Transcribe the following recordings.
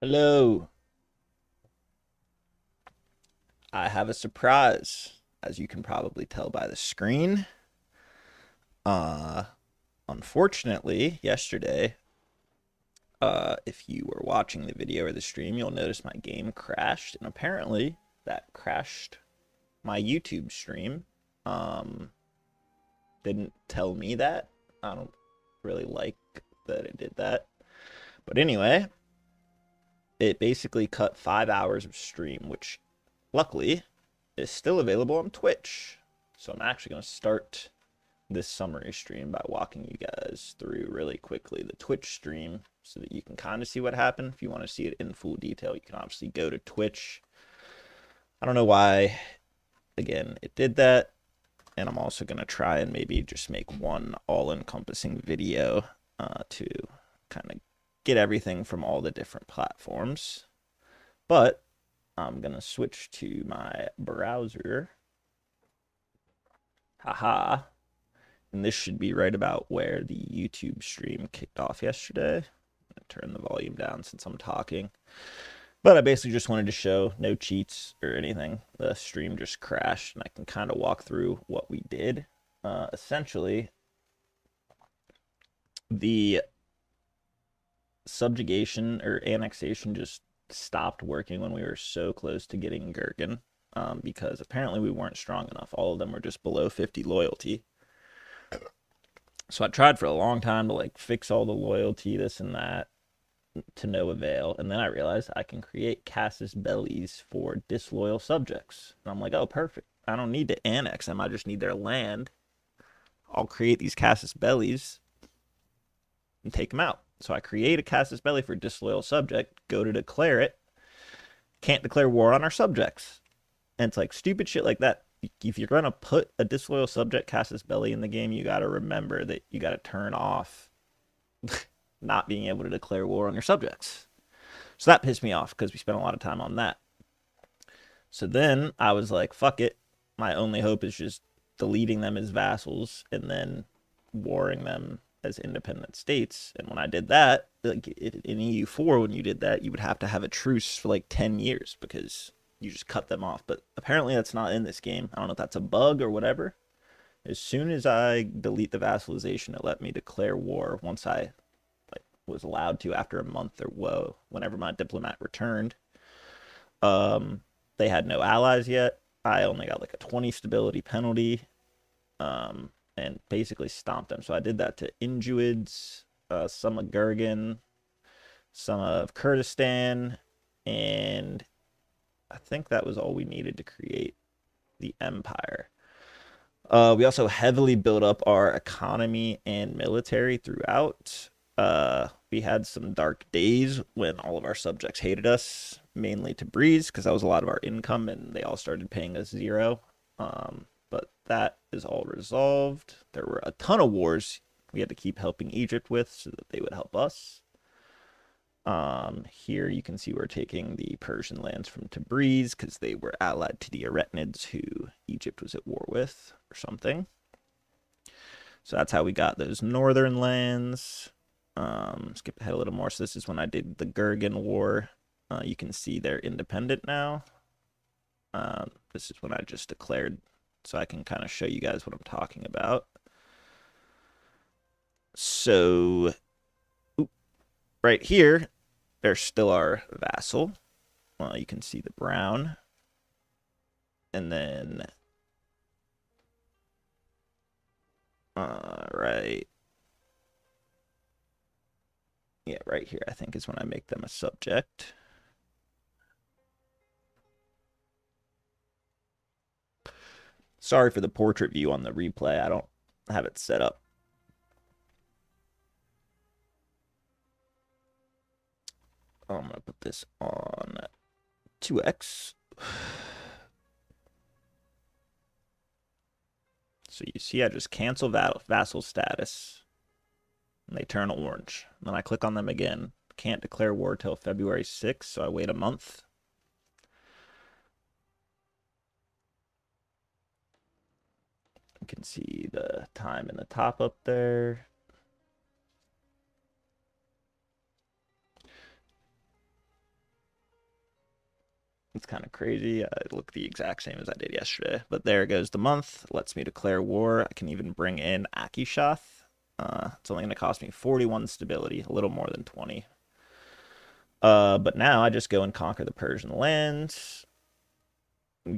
Hello, I have a surprise, as you can probably tell by the screen. Uh, Unfortunately, yesterday, if you were watching the video or the stream, you'll notice my game crashed, and apparently that crashed my YouTube stream. Um, didn't tell me that. I don't really like that it did that. But anyway, it basically cut 5 hours of stream, which luckily is still available on Twitch. So I'm actually going to start this summary stream by walking you guys through really quickly the Twitch stream so that you can kind of see what happened. If you want to see it in full detail, you can obviously go to Twitch. I don't know why, again, it did that. And I'm also going to try and maybe just make one all-encompassing video to kind of get everything from all the different platforms. But I'm going to switch to my browser. Haha. And this should be right about where the YouTube stream kicked off yesterday. I'm going to turn the volume down since I'm talking. But I basically just wanted to show no cheats or anything. The stream just crashed, and I can kind of walk through what we did. Essentially, the subjugation or annexation just stopped working when we were so close to getting Gurgen, because apparently we weren't strong enough. All of them were just below 50 loyalty. So I tried for a long time to like fix all the loyalty, this and that, to no avail. And then I realized I can create casus bellis for disloyal subjects. And I'm like, oh, perfect. I don't need to annex them. I just need their land. I'll create these casus bellis and take them out. So I create a casus belli for disloyal subject, go to declare it, can't declare war on our subjects. And it's like stupid shit like that. If you're going to put a disloyal subject casus belli in the game, you got to remember that you got to turn off not being able to declare war on your subjects. So that pissed me off because we spent a lot of time on that. So then I was like, fuck it. My only hope is just deleting them as vassals and then warring them as independent states. And when I did that, like in EU4, when you did that, you would have to have a truce for like 10 years because you just cut them off. But apparently that's not in this game. I don't know if that's a bug or whatever. As soon as I delete the vassalization, it let me declare war once I was allowed to after a month or whenever my diplomat returned. They had no allies yet. I only got like a 20 stability penalty, and basically stomped them. So I did that to Injuids, some of Gurgen, some of Kurdistan, and I think that was all we needed to create the empire. We also heavily built up our economy and military throughout. We had some dark days when all of our subjects hated us, mainly Tabriz, because that was a lot of our income, and they all started paying us zero. But that is all resolved. There were a ton of wars we had to keep helping Egypt with so that they would help us. Here you can see we're taking the Persian lands from Tabriz because they were allied to the Iranians, who Egypt was at war with or something. So that's how we got those northern lands. Skip ahead a little more. So this is when I did the Gurgen War. You can see they're independent now. This is when I just declared, so I can kind of show you guys what I'm talking about. So, right here, they're still our vassal. You can see the brown. And then, right. Yeah, right here, I think is when I make them a subject. Sorry for the portrait view on the replay. I don't have it set up. I'm going to put this on 2x. So you see I just cancel vassal status, and they turn orange. And then I click on them again. Can't declare war till February 6th, so I wait a month. You can see the time in the top up there. It's kind of crazy. I look the exact same as I did yesterday. But there goes the month. Lets me declare war. I can even bring in Akishath. It's only going to cost me 41 stability, a little more than 20. But now I just go and conquer the Persian lands,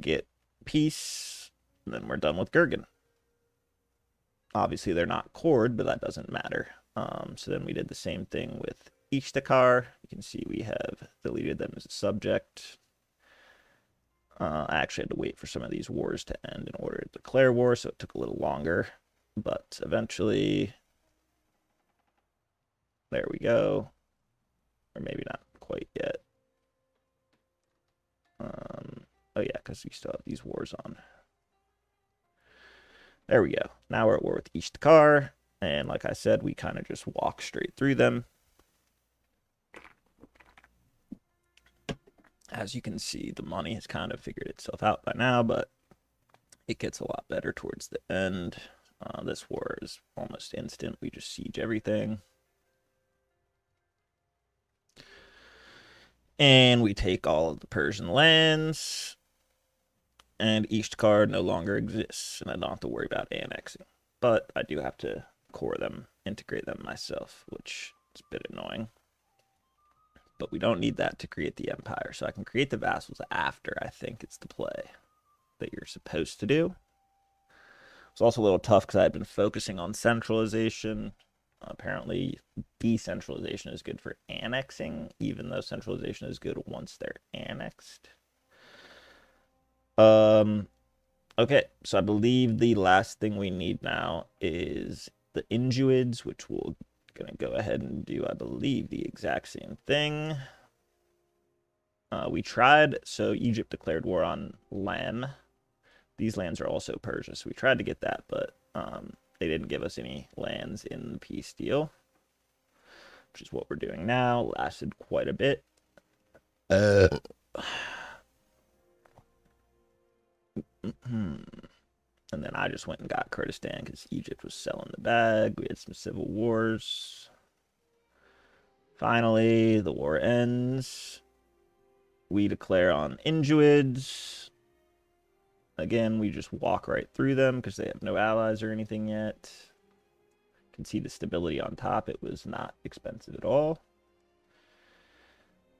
get peace, and then we're done with Gurgen. Obviously, they're not cored, but that doesn't matter. So then we did the same thing with Ishtakar. You can see we have deleted them as a subject. I actually had to wait for some of these wars to end in order to declare war, so it took a little longer. But eventually, there we go. Or maybe not quite yet. Oh yeah, because we still have these wars on. There we go. Now we're at war with Ishtakar. And like I said, we kind of just walk straight through them. As you can see, the money has kind of figured itself out by now, but it gets a lot better towards the end. This war is almost instant. We just siege everything. And we take all of the Persian lands. And Ishtakar no longer exists, and I don't have to worry about annexing. But I do have to core them, integrate them myself, which is a bit annoying. But we don't need that to create the empire, so I can create the vassals after I think it's the play that you're supposed to do. It's also a little tough because I had been focusing on centralization. Apparently, decentralization is good for annexing, even though centralization is good once they're annexed. Okay, so I believe the last thing we need now is the Injuids, which we're going to go ahead and do, I believe, the exact same thing. We tried, so Egypt declared war on Lan. These lands are also Persia, so we tried to get that, but they didn't give us any lands in the peace deal, which is what we're doing now. Lasted quite a bit. And then I just went and got Kurdistan because Egypt was selling the bag. We had some civil wars. Finally, the war ends. We declare on Injuids. Again, we just walk right through them because they have no allies or anything yet. You can see the stability on top. It was not expensive at all.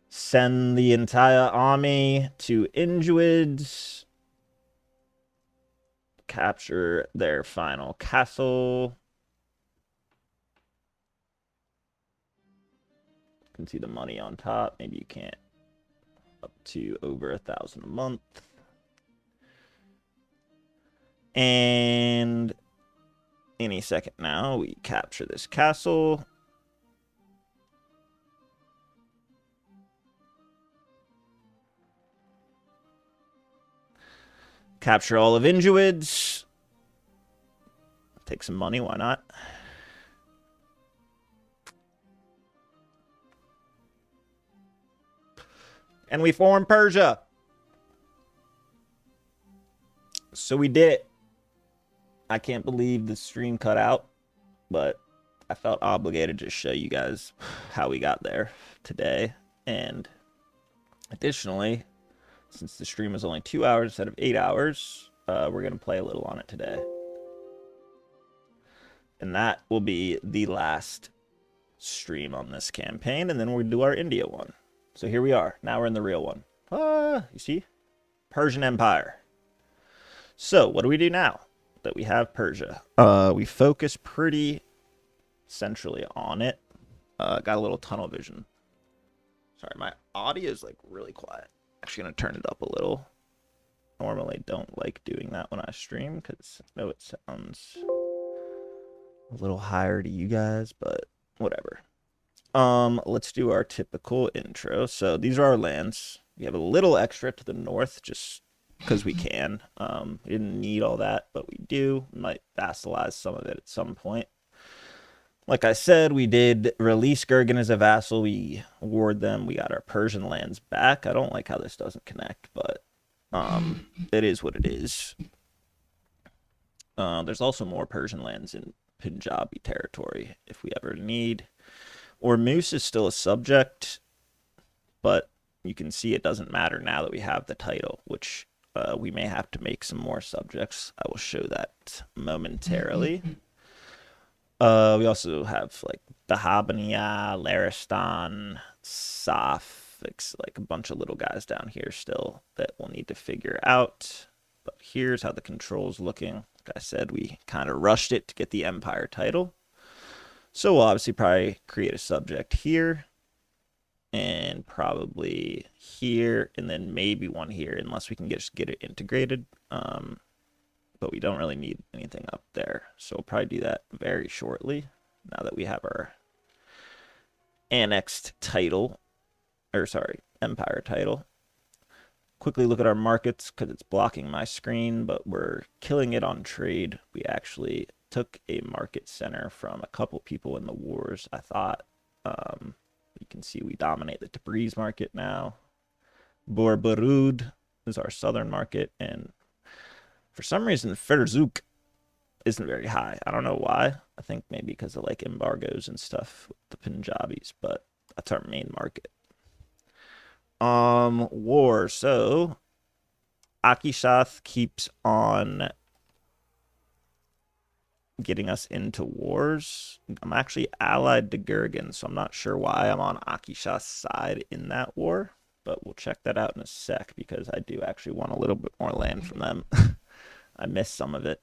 Send the entire army to Injuids. Capture their final castle. You can see the money on top. Maybe you can't. Up to over 1,000 a month. And any second now, we capture this castle. Capture all of Injuids. Take some money, why not? And we form Persia. So we did it. I can't believe the stream cut out, but I felt obligated to show you guys how we got there today. And additionally, since the stream is only 2 hours instead of 8 hours, we're going to play a little on it today. And that will be the last stream on this campaign, and then we'll do our India one. So here we are. Now we're in the real one. You see? Persian Empire. So what do we do now that we have Persia? We focus pretty centrally on it. Got a little tunnel vision. Sorry, my audio is like really quiet. Actually going to turn it up a little. Normally don't like doing that when I stream because I know it sounds a little higher to you guys, but whatever. Let's do our typical intro. So these are our lands. We have a little extra to the north just because we can. We didn't need all that, but we do. We might vassalize some of it at some point. Like I said, we did release Gurgen as a vassal. We warred them. We got our Persian lands back. I don't like how this doesn't connect, but it is what it is. There's also more Persian lands in Punjabi territory if we ever need. Ormuz is still a subject, but you can see it doesn't matter now that we have the title, which we may have to make some more subjects. I will show that momentarily. We also have like the Habania, Laristan, Saf, like a bunch of little guys down here still that we'll need to figure out. But here's how the control's looking. Like I said, we kind of rushed it to get the Empire title. So we'll obviously probably create a subject here and probably here, and then maybe one here, unless we can just get it integrated. But we don't really need anything up there. So we'll probably do that very shortly, now that we have our annexed title, or sorry, Empire title. Quickly look at our markets, because it's blocking my screen, but we're killing it on trade. We actually took a market center from a couple people in the wars, I thought. You can see we dominate the Tabriz market now. Borbarud is our southern market, and for some reason Ferzuk isn't very high. I don't know why. I think maybe because of like embargoes and stuff with the Punjabis, but that's our main market. War. So Akishath keeps on getting us into wars. I'm actually allied to Gurgen, so I'm not sure why I'm on Akishath's side in that war, but we'll check that out in a sec, because I do actually want a little bit more land from them. I missed some of it.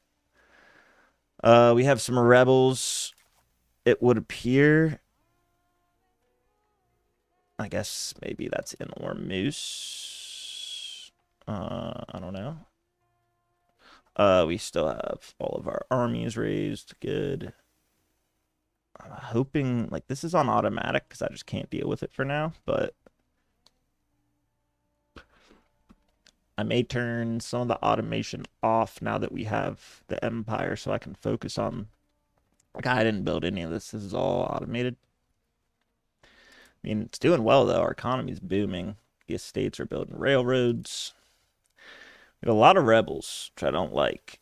We have some rebels. It would appear, I guess maybe that's in Ormuz. I don't know. We still have all of our armies raised. Good. I'm hoping, like, this is on automatic because I just can't deal with it for now, but I may turn some of the automation off now that we have the Empire, so I can focus on, like, I didn't build any of this. This is all automated. I mean, it's doing well, though. Our economy's booming. The estates are building railroads. We have a lot of rebels, which I don't like.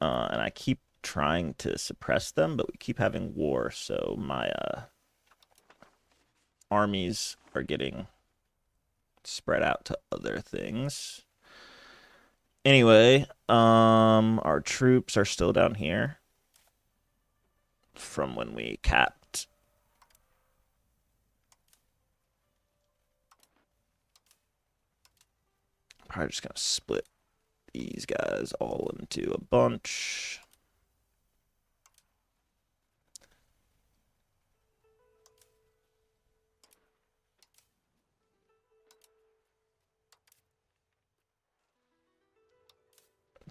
And I keep trying to suppress them, but we keep having war, so my armies are getting spread out to other things. Anyway, our troops are still down here from when we capped. Probably just gonna split these guys all into a bunch.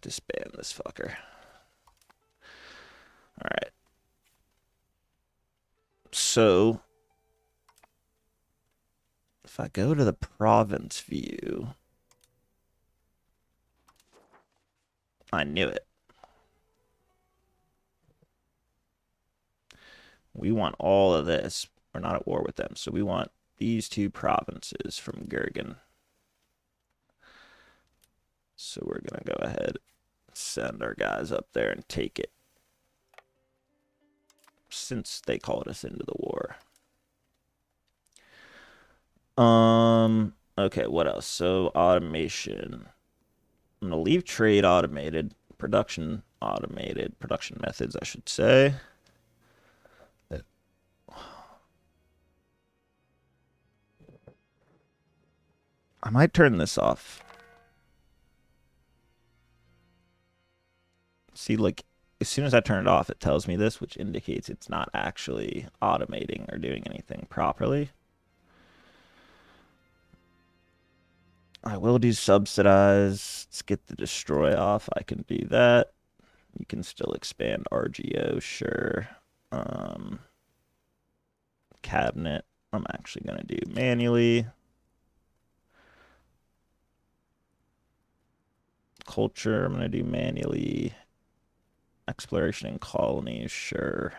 Disband this fucker. Alright. So, if I go to the province view, I knew it. We want all of this. We're not at war with them, so we want these two provinces from Gurgen. So we're going to go ahead and send our guys up there and take it, since they called us into the war. Okay, what else? So automation. I'm going to leave trade automated, production automated, production methods, I should say. I might turn this off. See, like, as soon as I turn it off, it tells me this, which indicates it's not actually automating or doing anything properly. I will do subsidize. Let's get the destroy off. I can do that. You can still expand RGO, sure. Cabinet, I'm actually going to do manually. Culture, I'm going to do manually. Exploration and colonies, sure.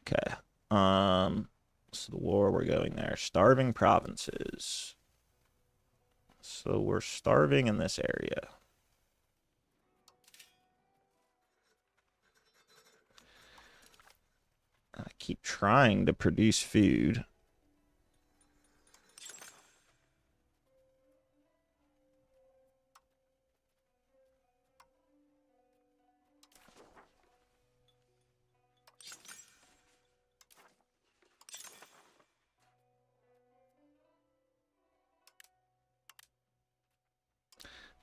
Okay. So the war, we're going there. Starving provinces. So we're starving in this area. I keep keep trying to produce food.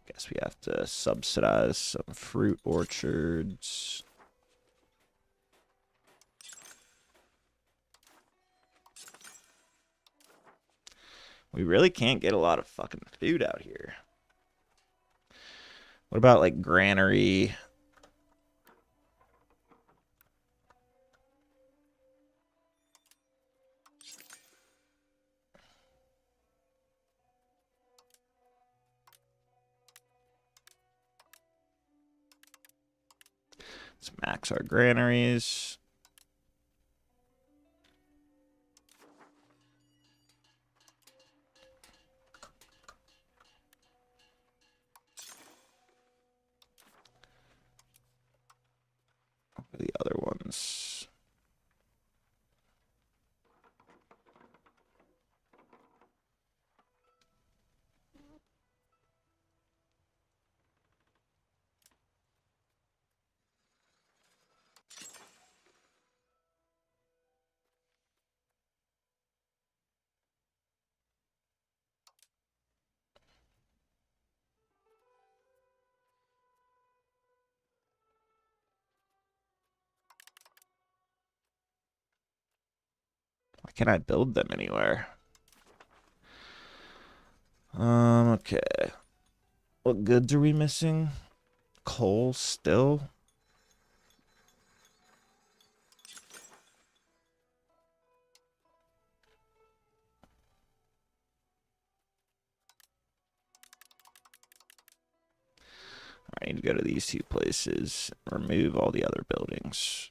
Guess we have to subsidize some fruit orchards. We really can't get a lot of fucking food out here. What about like granary? Let's max our granaries. The other ones. Why can't I build them anywhere? Okay. What goods are we missing? Coal still? I need to go to these two places, remove all the other buildings.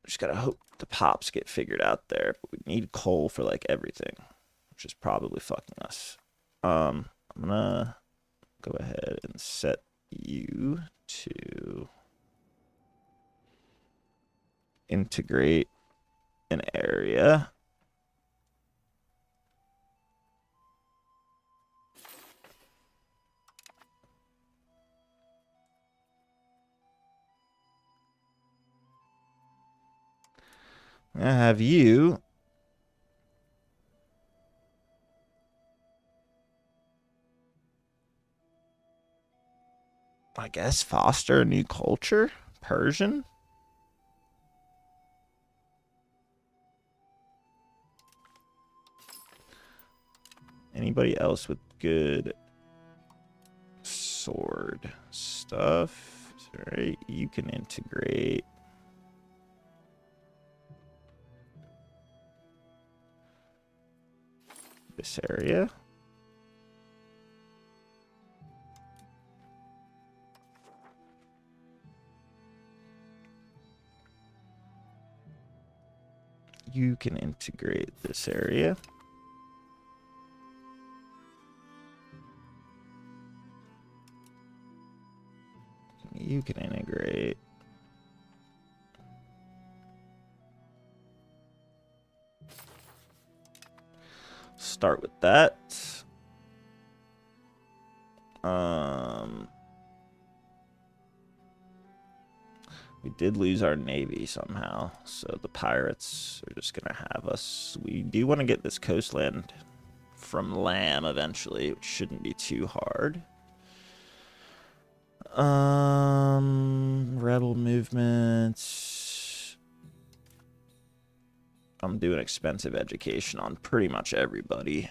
Just gotta hope the pops get figured out there. But we need coal for like everything, which is probably fucking us. I'm gonna go ahead and set you to integrate an area. I'm gonna have you I guess foster a new culture? Persian? Anybody else with good sword stuff? Alright, you can integrate. This area. You can integrate this area. You can integrate. Start with that. We did lose our navy somehow, so the pirates are just gonna have us. We do want to get this coastland from Lamb eventually, which shouldn't be too hard. Rebel movements. I'm doing expensive education on pretty much everybody.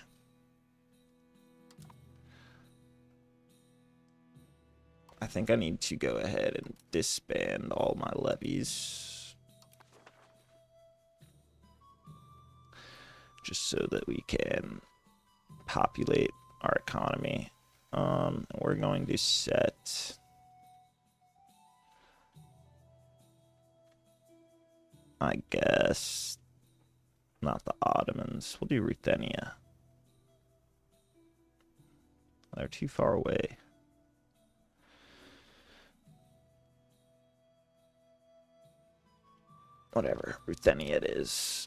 I think I need to go ahead and disband all my levies. Just so that we can populate our economy. We're going to set... I guess... Not the Ottomans. We'll do Ruthenia. They're too far away. Whatever, Ruthenia it is.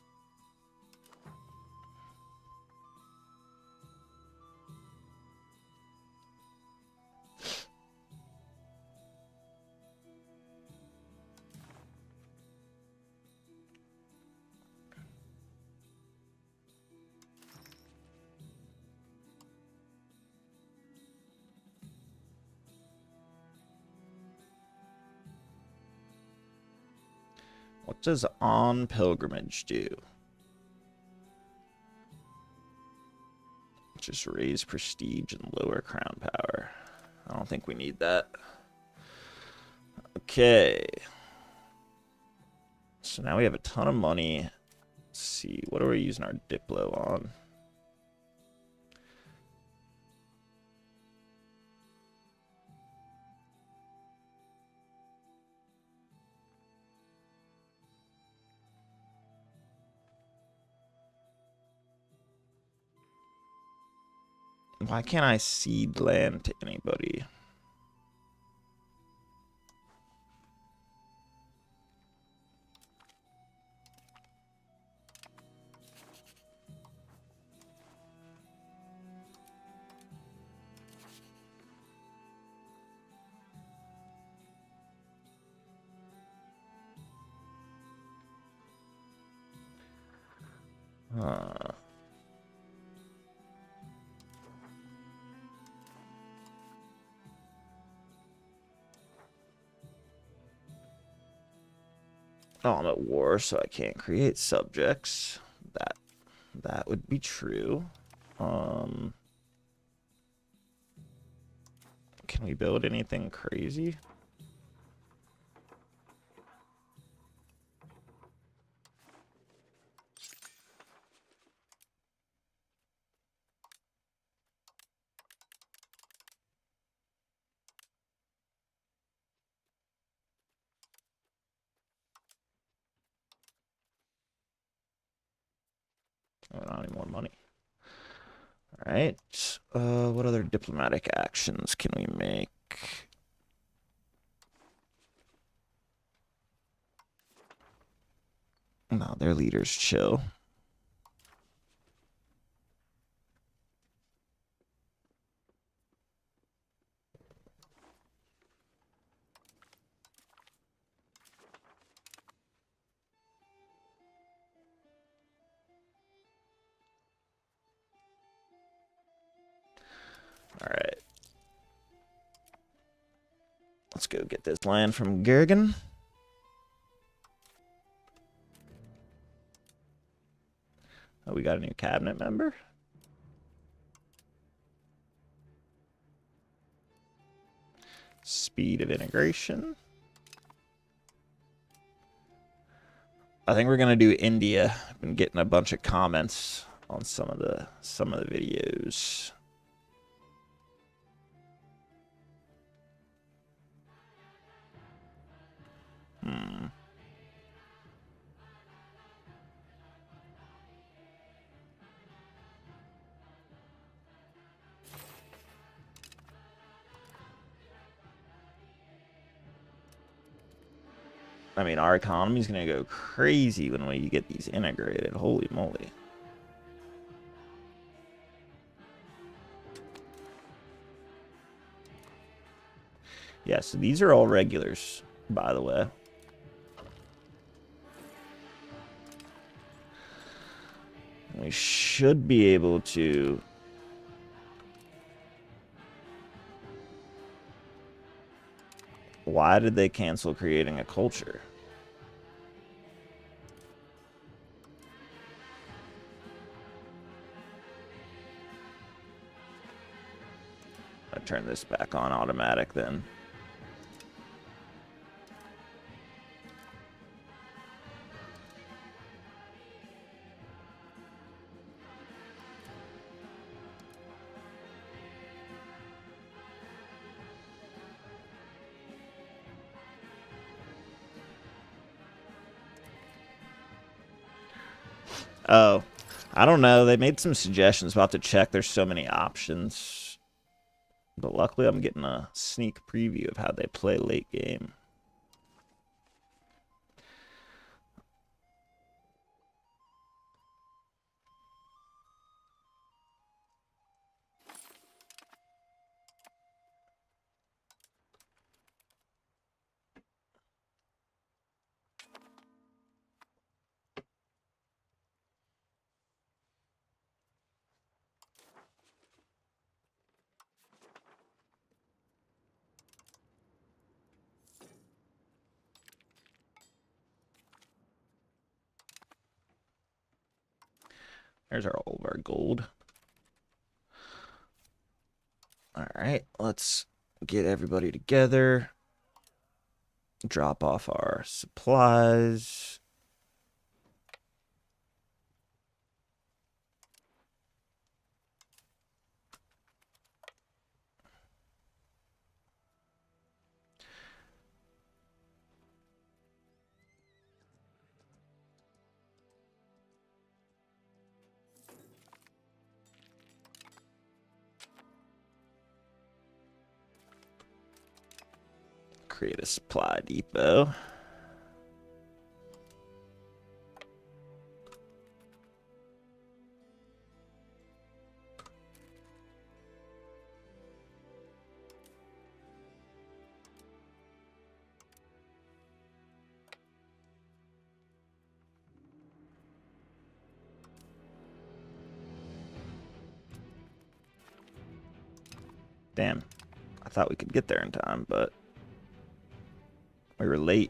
What does on pilgrimage do? Just raise prestige and lower crown power. I don't think we need that. Okay. So now we have a ton of money. Let's see, what are we using our Diplo on? Why can't I cede land to anybody? Oh, I'm at war, so I can't create subjects. That would be true. Can we build anything crazy? I don't need more money. All right. What other diplomatic actions can we make? No, their leaders chill. All right. Let's go get this land from Gergen. Oh, we got a new cabinet member. Speed of integration. I think we're gonna do India. I've been getting a bunch of comments on some of the videos. I mean, our economy's going to go crazy when we get these integrated. Holy moly. Yeah, so these are all regulars, by the way. We should be able to... Why did they cancel creating a culture? I turn this back on automatic then. Oh, I don't know. They made some suggestions. We'll have to check. There's so many options. But luckily, I'm getting a sneak preview of how they play late game. There's all of our gold. All right, let's get everybody together. Drop off our supplies. Create a supply depot. Damn, I thought we could get there in time, but we were late.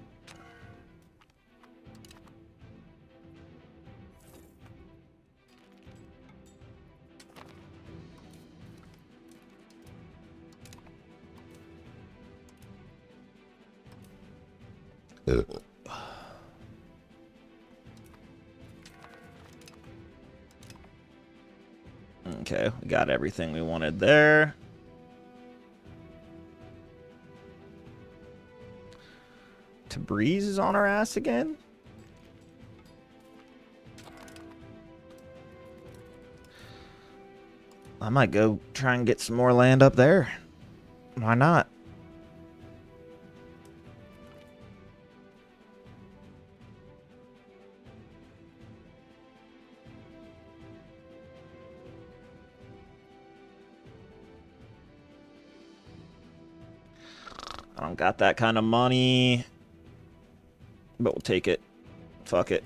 Okay, we got everything we wanted there. Tabriz is on our ass again? I might go try and get some more land up there. Why not? I don't got that kind of money, but we'll take it. Fuck it.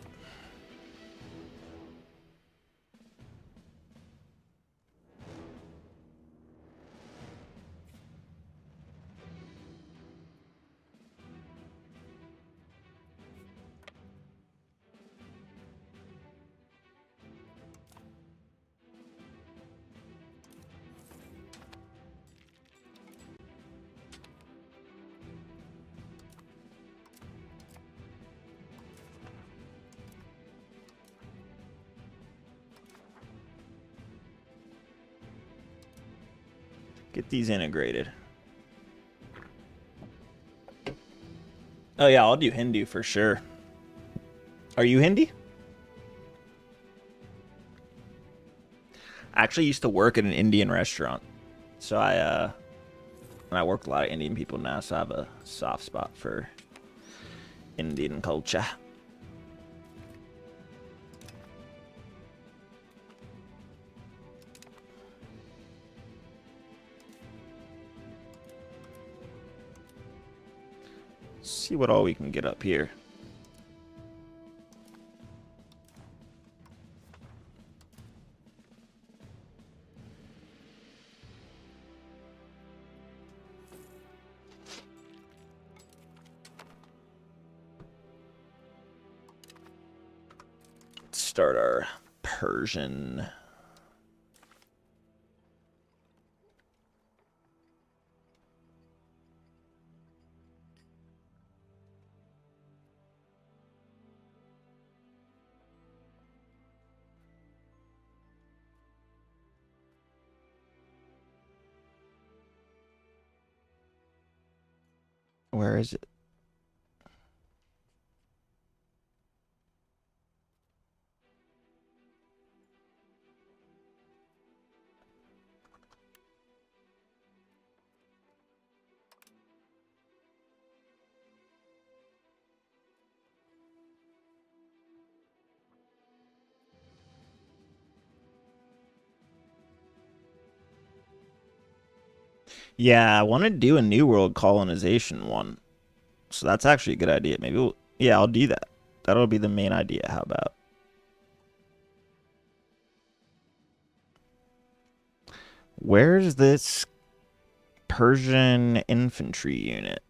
Get these integrated. Oh yeah, I'll do Hindu for sure. Are you Hindi? I actually used to work at an Indian restaurant. So I work with a lot of Indian people now, so I have a soft spot for Indian culture. See what all we can get up here. Let's start our Persian. Where is it? Yeah, I want to do a New World colonization one. So that's actually a good idea. Maybe we'll, yeah, I'll do that. That'll be the main idea. How about? Where's this Persian infantry unit?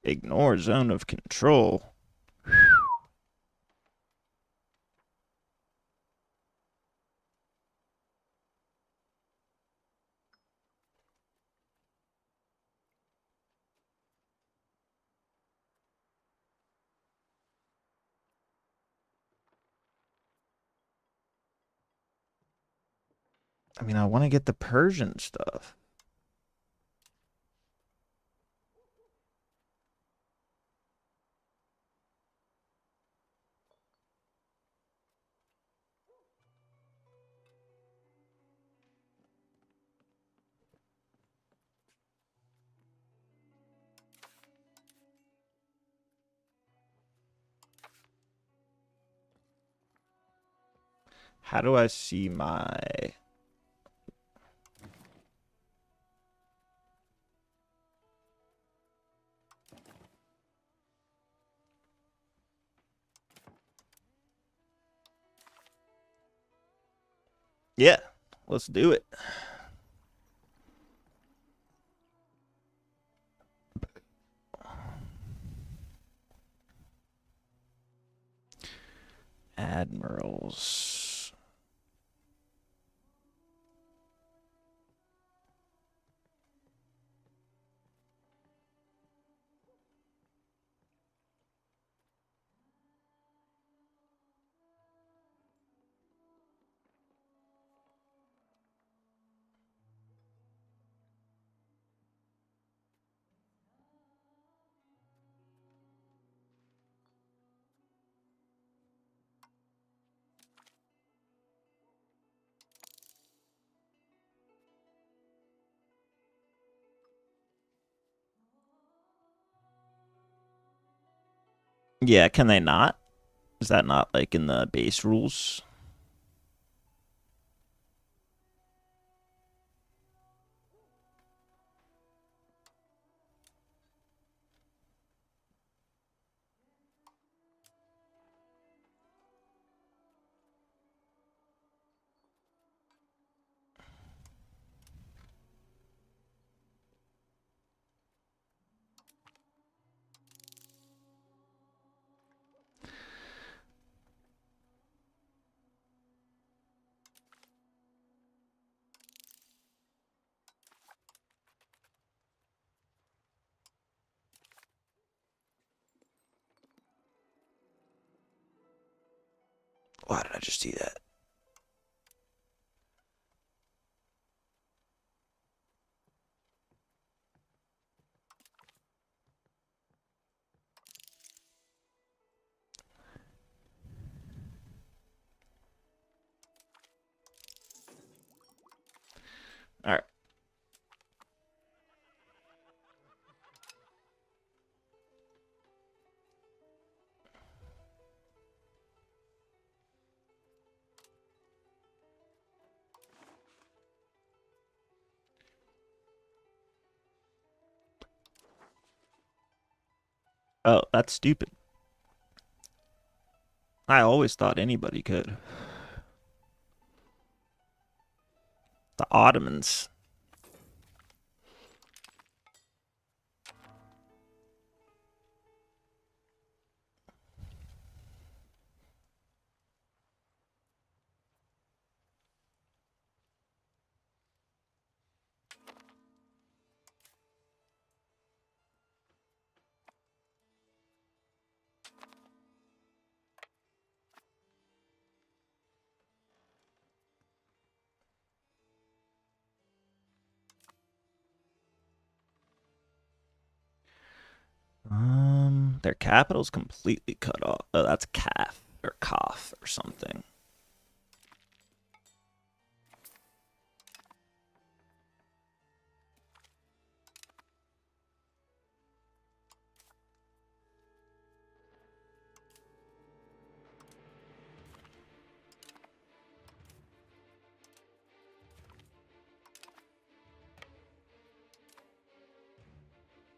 Ignore zone of control. I mean, I want to get the Persian stuff. How do I see my... Yeah, let's do it. Admirals. Yeah, can they not? Is that not like in the base rules? Why did I just do that? All right. Oh, that's stupid. I always thought anybody could. The Ottomans. Their capital's completely cut off. Oh, that's calf or cough or something.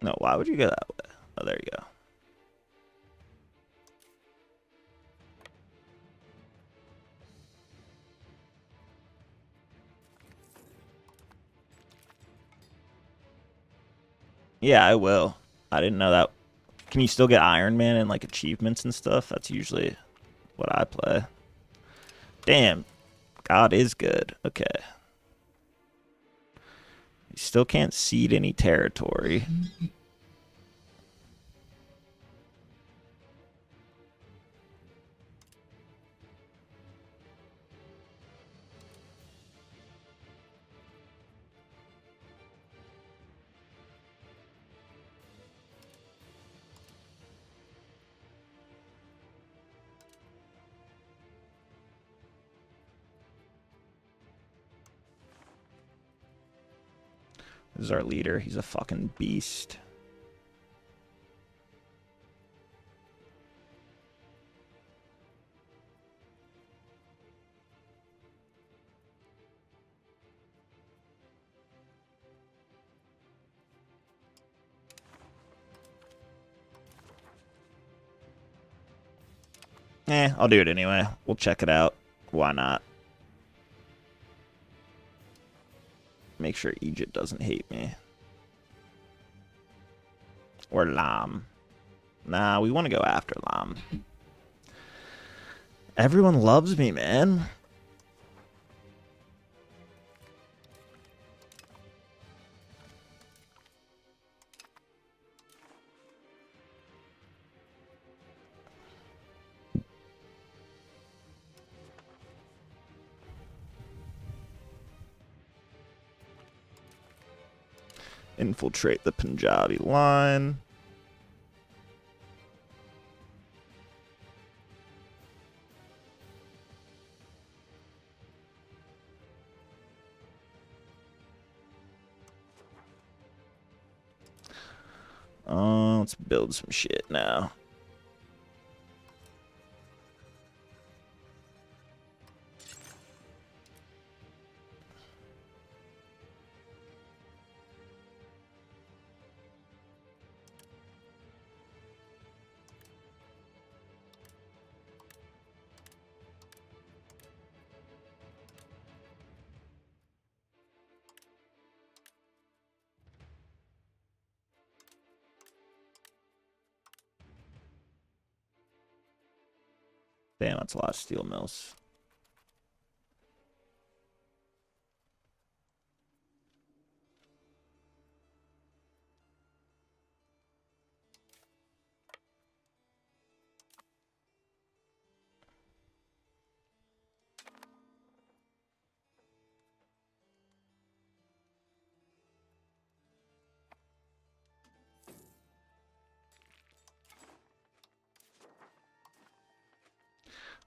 No, why would you go that way? Oh, there you go. Yeah, I will. I didn't know that. Can you still get Iron Man and like achievements and stuff? That's usually what I play. Damn, God is good. Okay. You still can't cede any territory. This is our leader. He's a fucking beast. I'll do it anyway. We'll check it out. Why not? Make sure Egypt doesn't hate me. Or Lam. Nah, we want to go after Lam. Everyone loves me, man. Infiltrate the Punjabi line. Let's build some shit now. Damn, that's a lot of steel mills.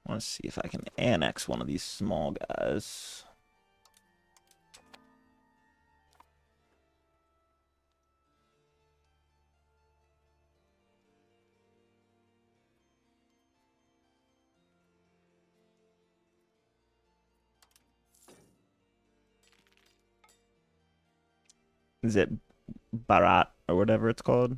I want to see if I can annex one of these small guys. Is it Barat or whatever it's called?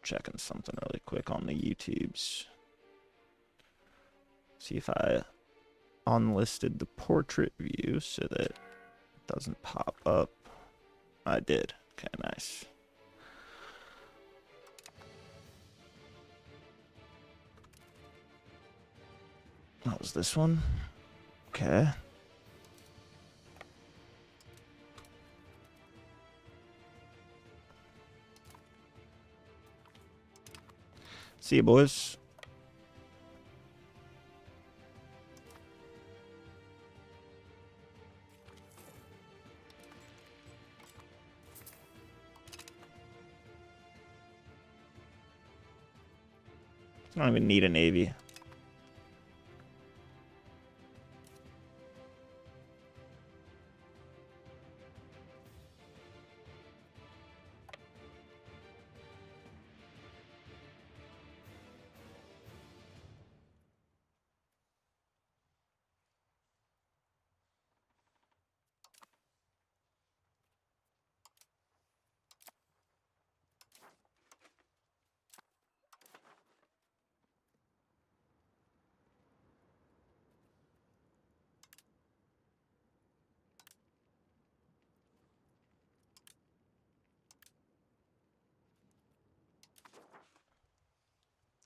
Checking something really quick on the YouTubes. See if I unlisted the portrait view so that it doesn't pop up. I did. Okay, nice. What was this one? Okay. See you, boys. I don't even need a navy.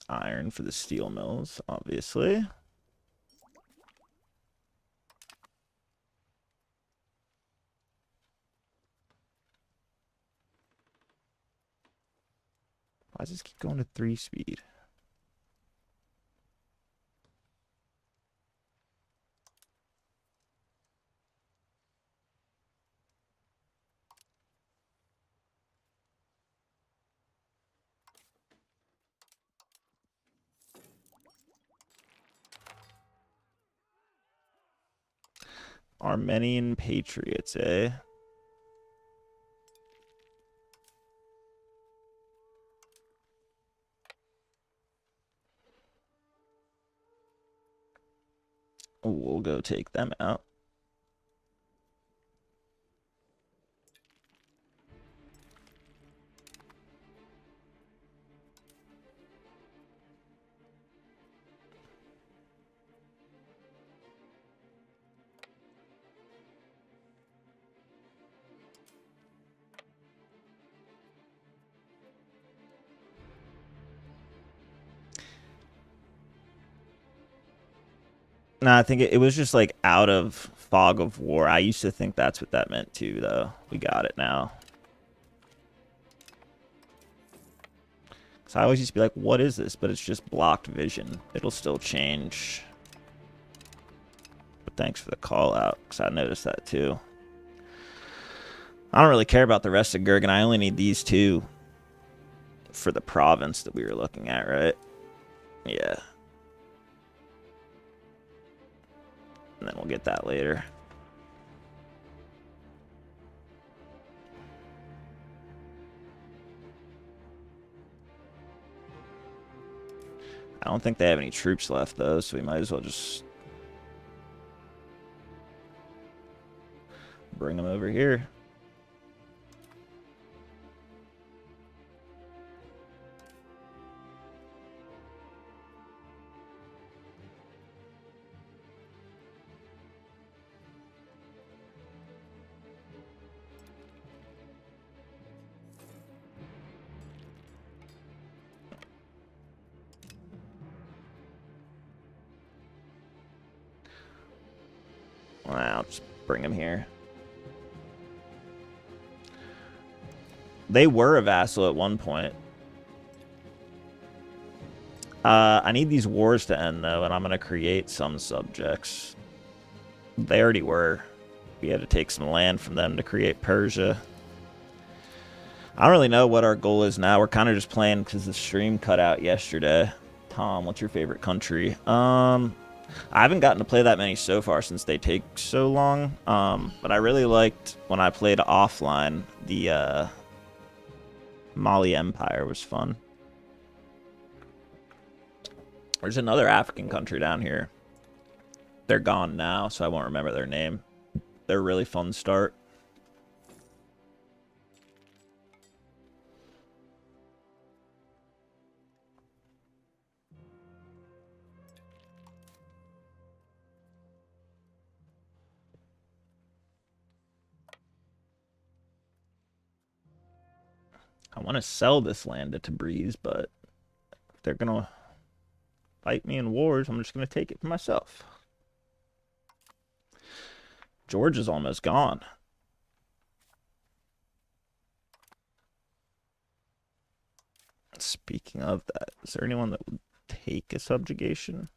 Iron for the steel mills, obviously. Why does this keep going to 3-speed? Armenian Patriots, eh? We'll go take them out. No, I think it was just like out of fog of war. I used to think that's what that meant too, though. We got it now. So I always used to be like, what is this? But it's just blocked vision. It'll still change. But thanks for the call out, because I noticed that too. I don't really care about the rest of Gurgen. I only need these two for the province that we were looking at, right? Yeah. And then we'll get that later. I don't think they have any troops left, though, so we might as well just bring them over here. I'll just bring them here. They were a vassal at one point. I need these wars to end, though, and I'm going to create some subjects. They already were. We had to take some land from them to create Persia. I don't really know what our goal is now. We're kind of just playing because the stream cut out yesterday. Tom, what's your favorite country? I haven't gotten to play that many so far since they take so long. But I really liked when I played offline. The Mali Empire was fun. There's another African country down here. They're gone now, so I won't remember their name. They're a really fun start. I want to sell this land to Tabriz, but if they're going to fight me in wars, I'm just going to take it for myself. Georgia's almost gone. Speaking of that, is there anyone that would take a subjugation?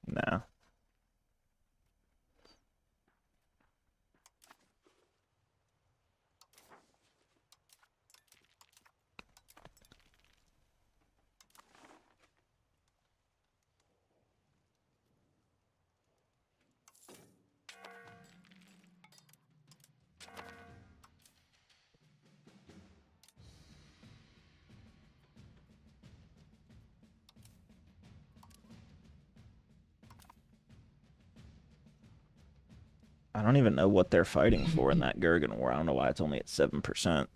No. I don't even know what they're fighting for in that Gurgan War. I don't know why it's only at 7%.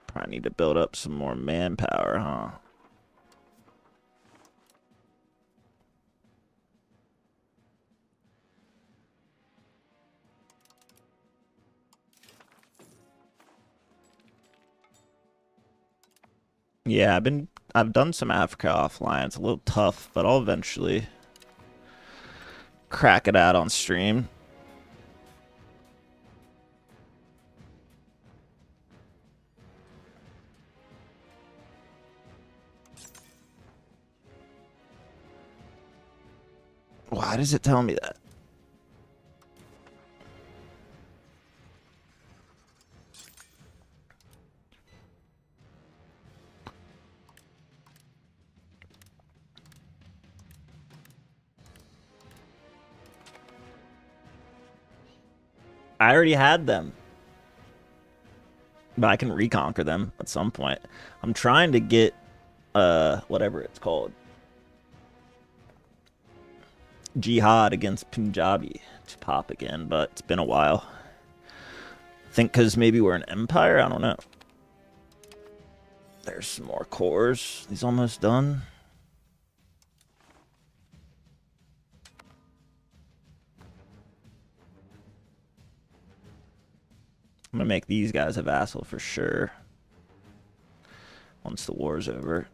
Probably need to build up some more manpower, huh? Yeah, I've done some Africa offline. It's a little tough, but I'll eventually crack it out on stream. Why does it tell me that? I already had them. But I can reconquer them at some point. I'm trying to get whatever it's called. Jihad against Punjabi to pop again, but it's been a while. I think because maybe we're an empire? I don't know. There's some more cores. He's almost done. I'm going to make these guys a vassal for sure. Once the war's over.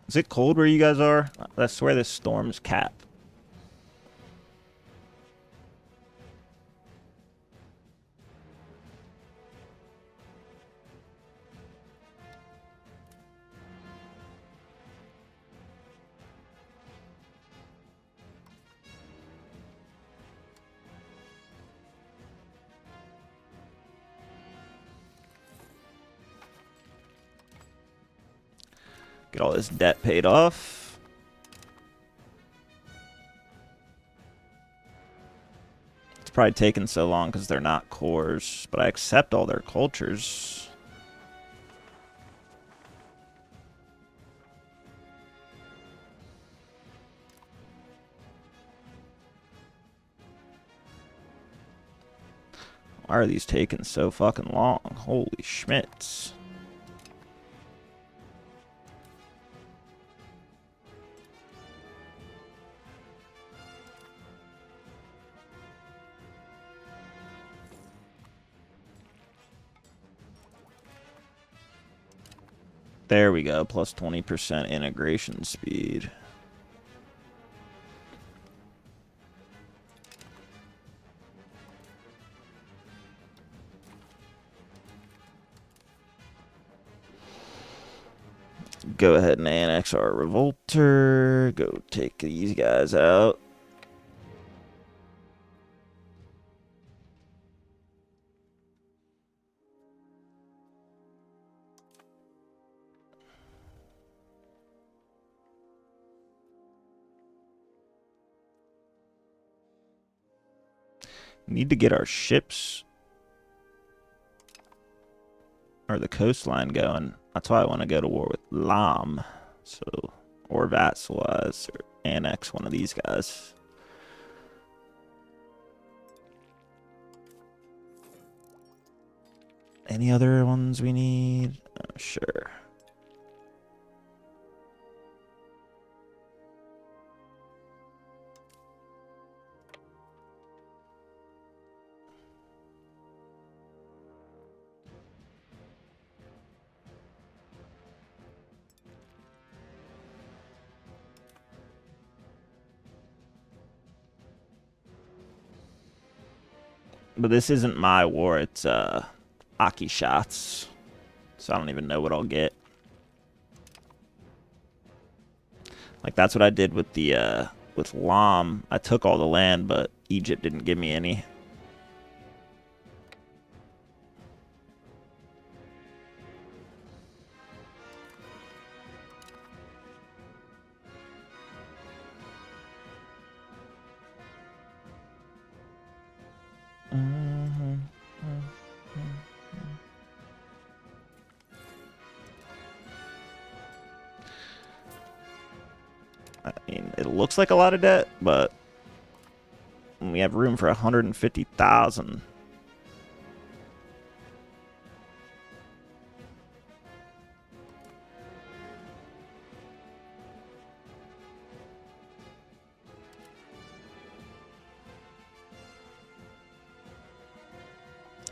Is it cold where you guys are? I swear this storm's cap. Get all this debt paid off. It's probably taken so long because they're not cores, but I accept all their cultures. Why are these taking so fucking long? Holy schmitz. There we go, plus 20% integration speed. Go ahead and annex our revolter. Go take these guys out. Need to get our ships or the coastline going. That's why I want to go to war with Lam. So, or vassalize or annex one of these guys. Any other ones we need? Sure. But this isn't my war, it's Aki shots. So I don't even know what I'll get. Like that's what I did with the with Lam. I took all the land, but Egypt didn't give me any. I mean, it looks like a lot of debt, but we have room for 150,000.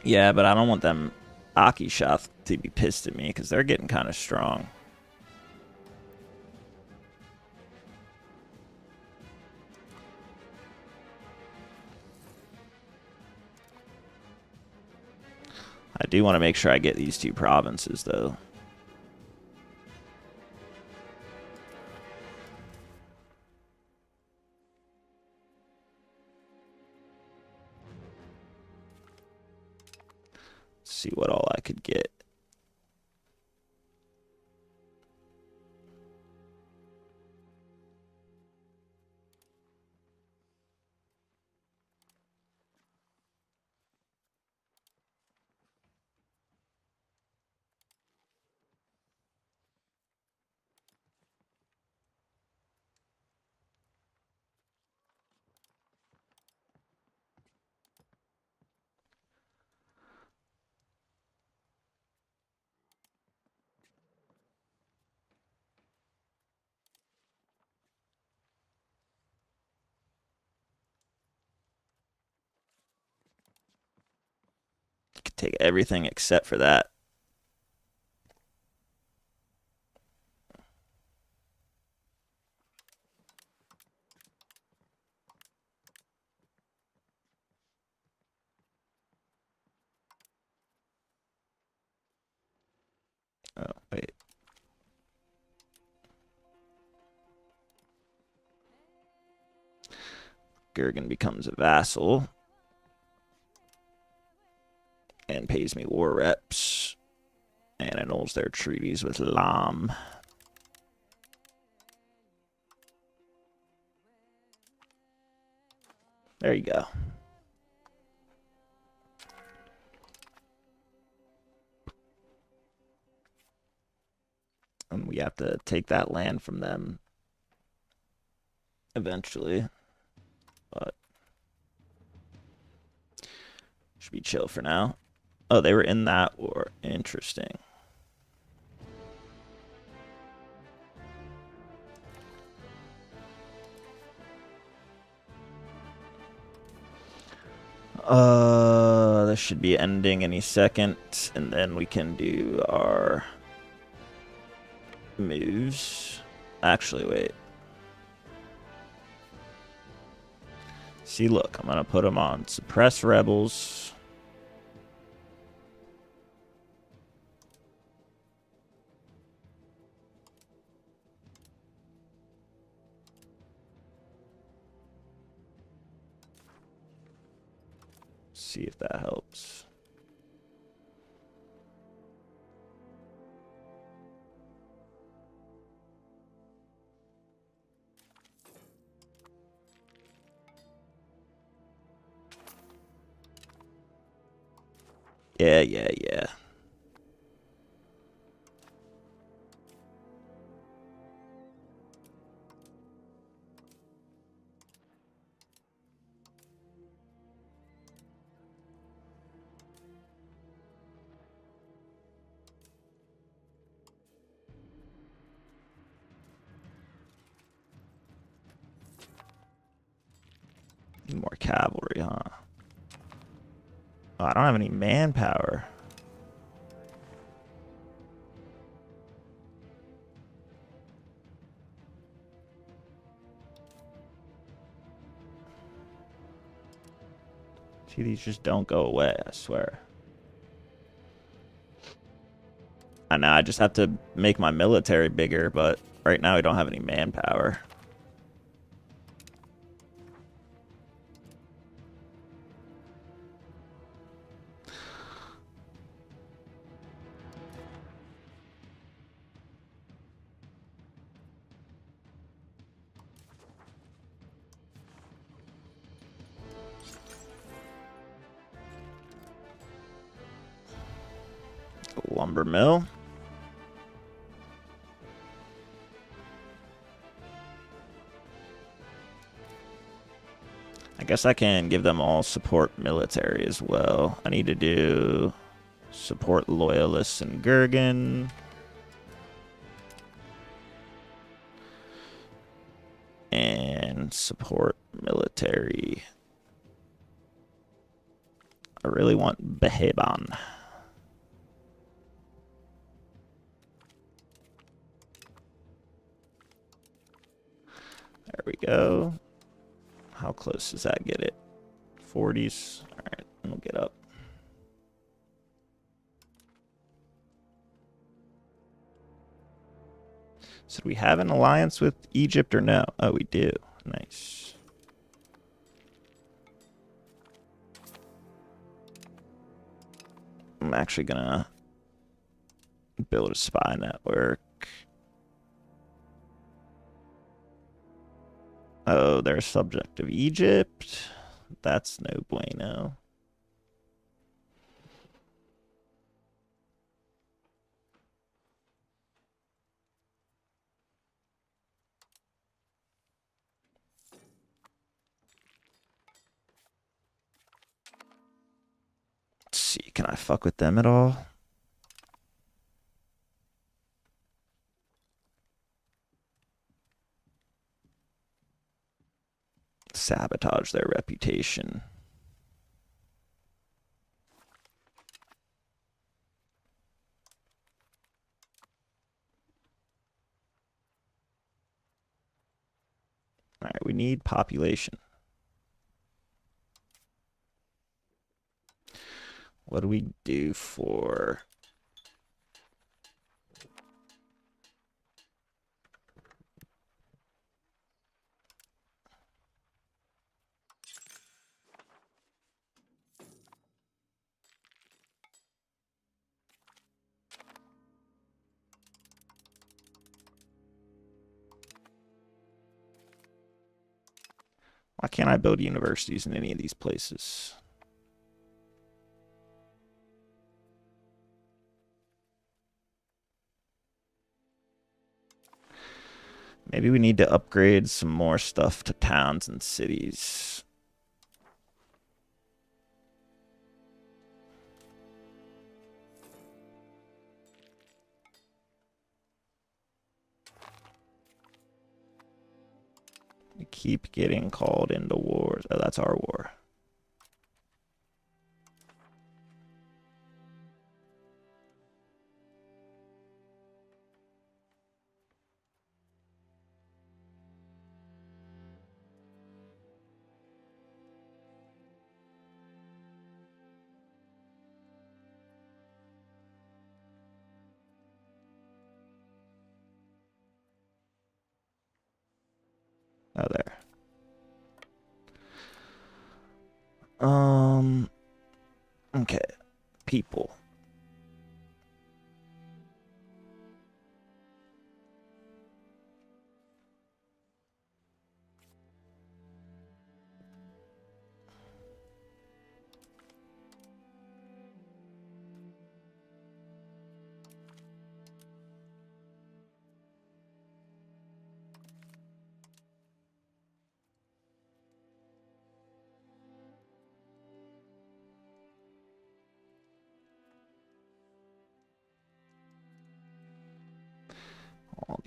Yeah, but I don't want them Akishath to be pissed at me because they're getting kind of strong. I do want to make sure I get these two provinces, though. Let's see what all I could get. Could take everything except for that. Oh, wait. Gergen becomes a vassal and pays me war reps and annuls their treaties with Lam. There you go. And we have to take that land from them eventually. But should be chill for now. Oh, they were in that war. Interesting. This should be ending any second, and then we can do our moves. Actually, wait. See, look, I'm gonna put them on suppress rebels. See if that helps. Yeah. Need more cavalry, huh? Oh, I don't have any manpower. See, these just don't go away, I swear. I know, I just have to make my military bigger, but right now we don't have any manpower. Lumber mill. I guess I can give them all support military as well. I need to do support loyalists in Gurgen. And support military. I really want Beheban. There we go. How close does that get it? 40s. All right, we'll get up. So do we have an alliance with Egypt or no? Oh, we do. Nice. I'm actually gonna build a spy network. Oh, they're a subject of Egypt. That's no bueno. Let's see, can I fuck with them at all? Sabotage their reputation. All right, we need population. What do we do for... Why can't I build universities in any of these places? Maybe we need to upgrade some more stuff to towns and cities. We keep getting called into wars. Oh, that's our war. Oh, there. Okay. People.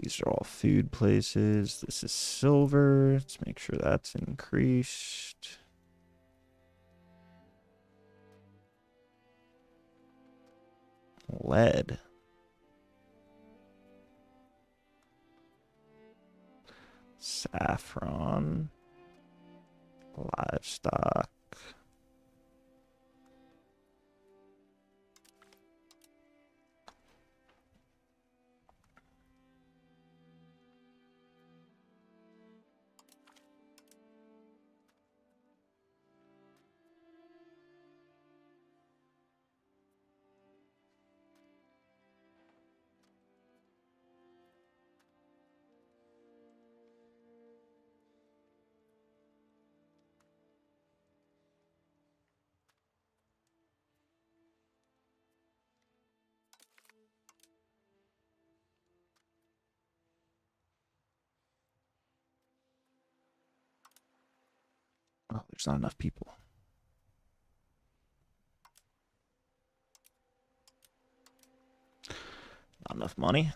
These are all food places. This is silver. Let's make sure that's increased. Lead. Saffron. Livestock. Oh, there's not enough people. Not enough money.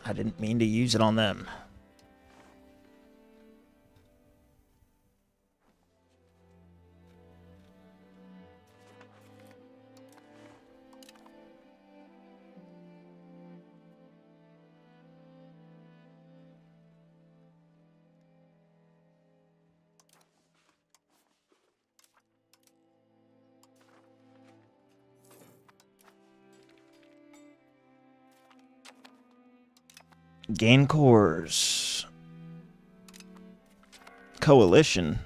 I didn't mean to use it on them. Gain cores. Coalition.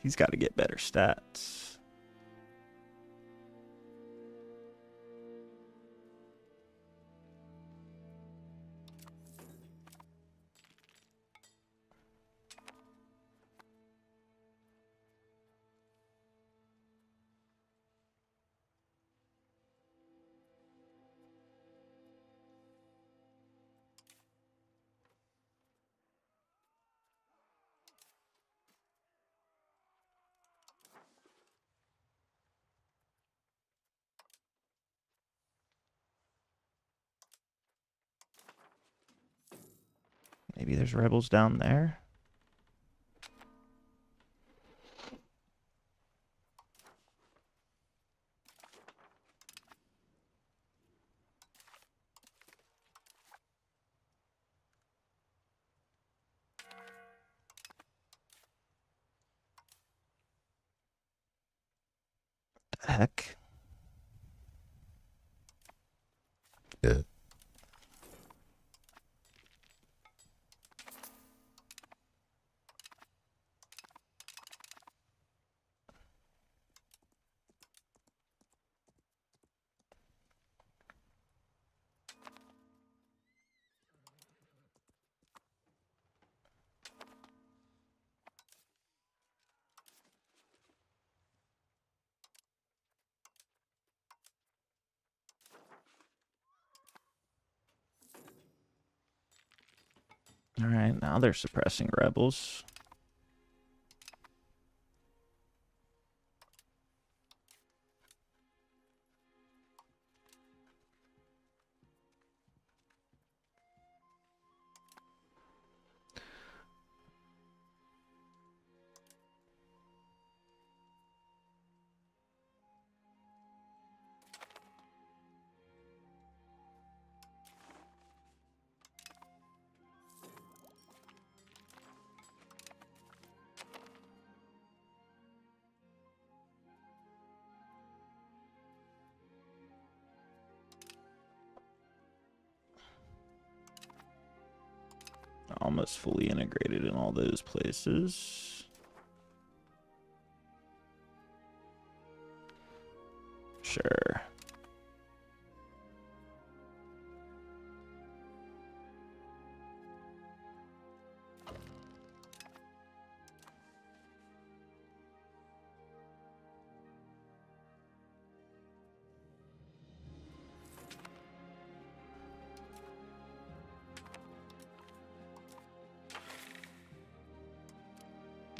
He's got to get better stats. Maybe there's rebels down there. The heck? Yeah. All right, now they're suppressing rebels. Almost fully integrated in all those places. Sure.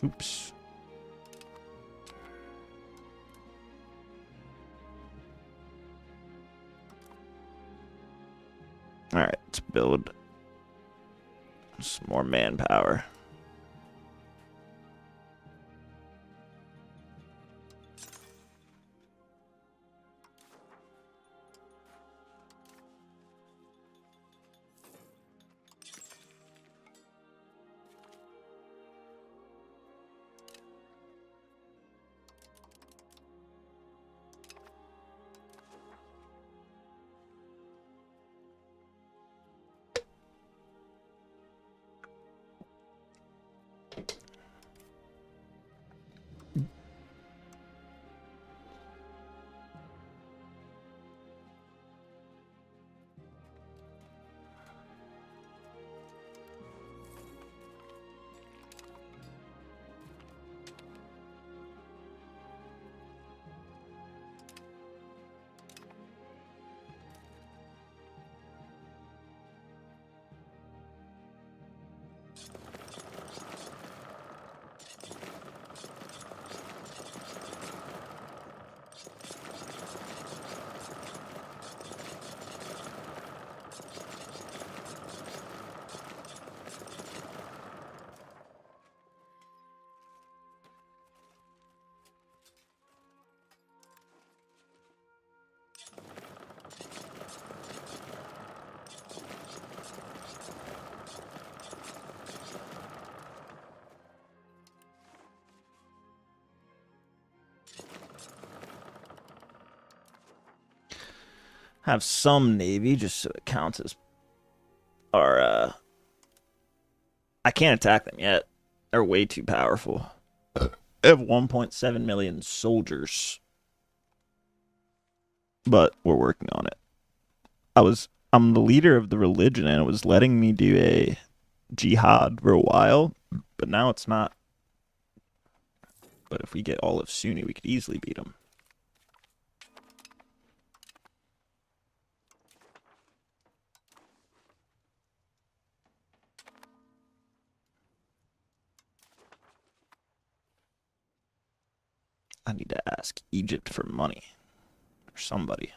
Oops. All right, let's build some more manpower. Have some navy just so it counts as our I can't attack them yet. They're way too powerful. They have 1.7 million soldiers. But we're working on it. I'm the leader of the religion and it was letting me do a jihad for a while, but now it's not. But if we get all of Sunni, we could easily beat them. I need to ask Egypt for money. Or somebody.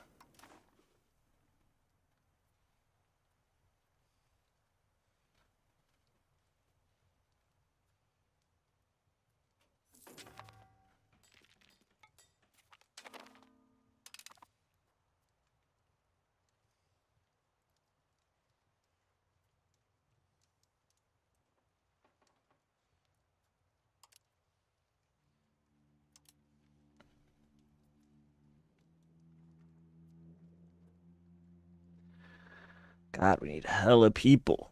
God, we need hella people.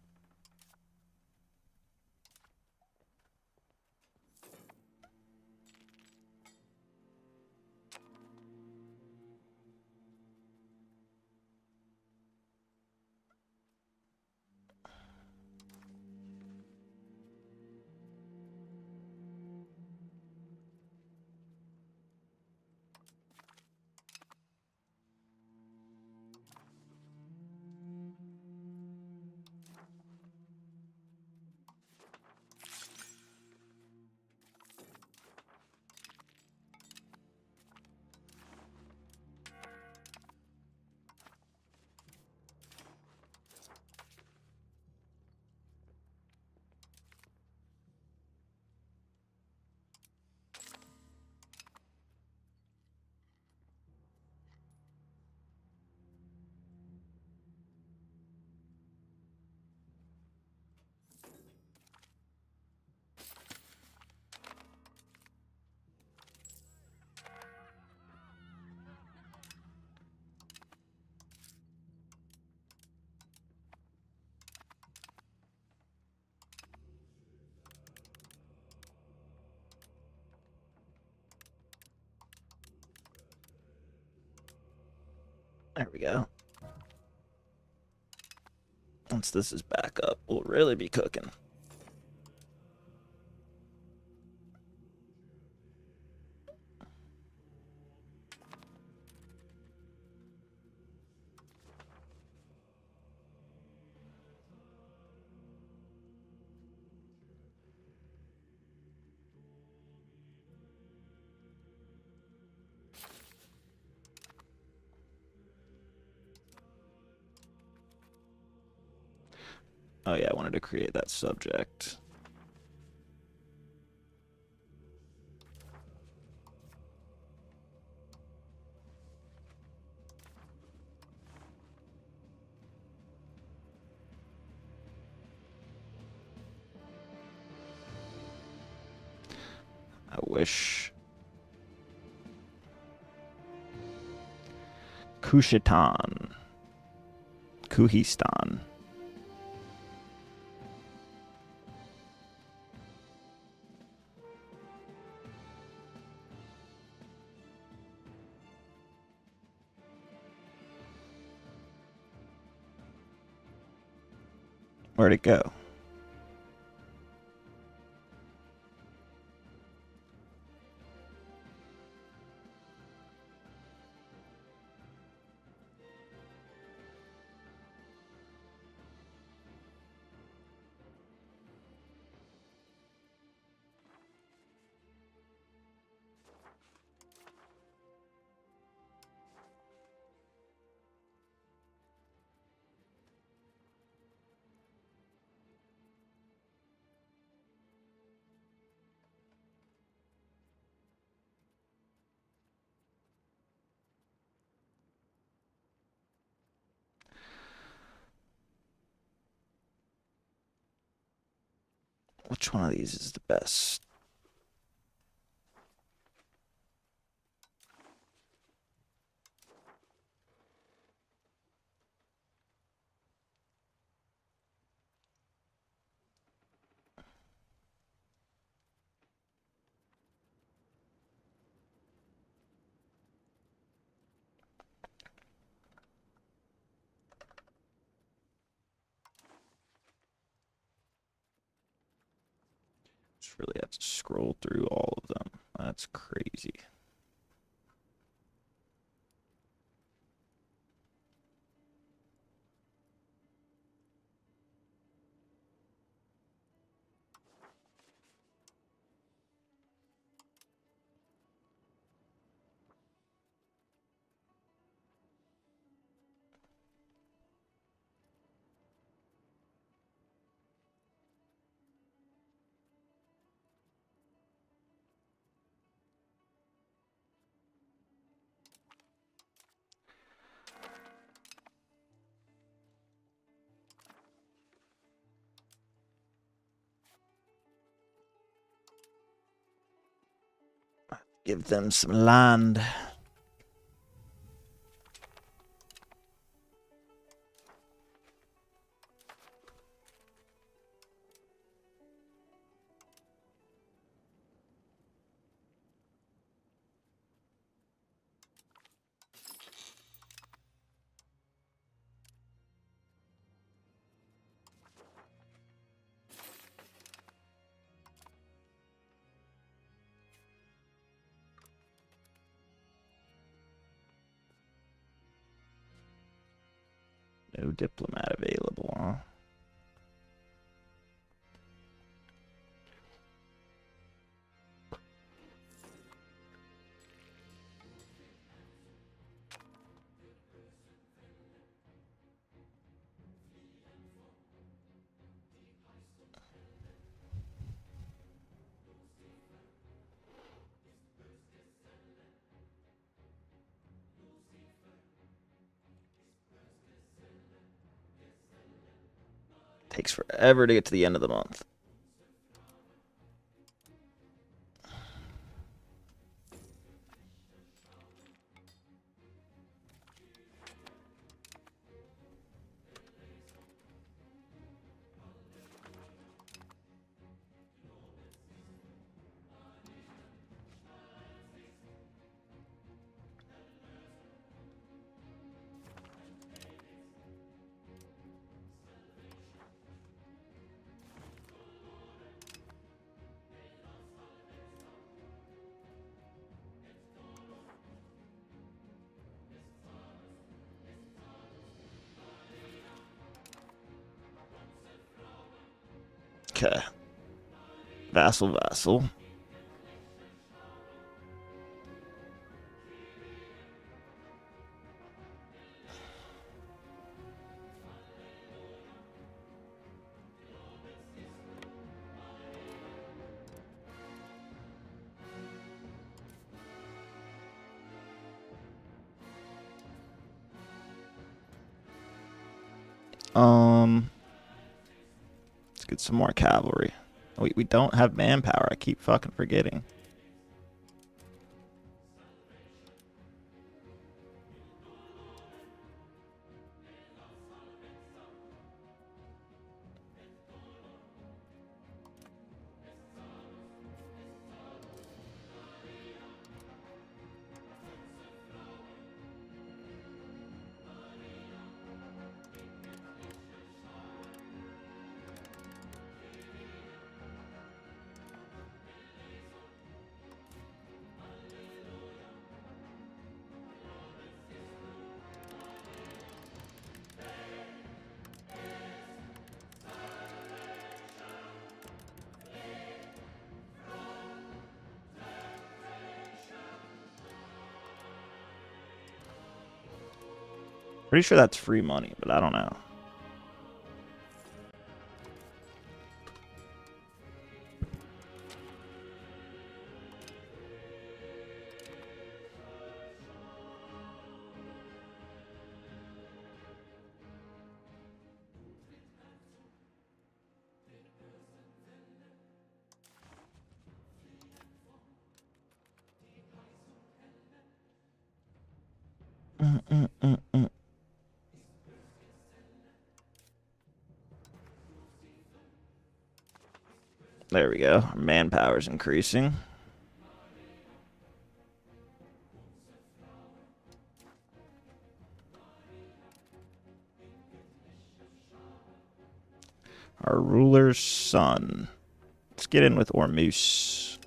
There we go. Once this is back up, we'll really be cooking. Oh yeah, I wanted to create that subject. I wish. Kushitan. Kuhistan. Where'd it go? Which one of these is the best? Just really have to scroll through all of them. That's crazy. Give them some land. No diplomat available, huh? Takes forever to get to the end of the month. Okay. Vassal. Let's get some more cavalry. We don't have manpower. I keep fucking forgetting. Pretty sure that's free money, but I don't know. There we go. Our manpower's increasing. Our ruler's son. Let's get in with Ormuz.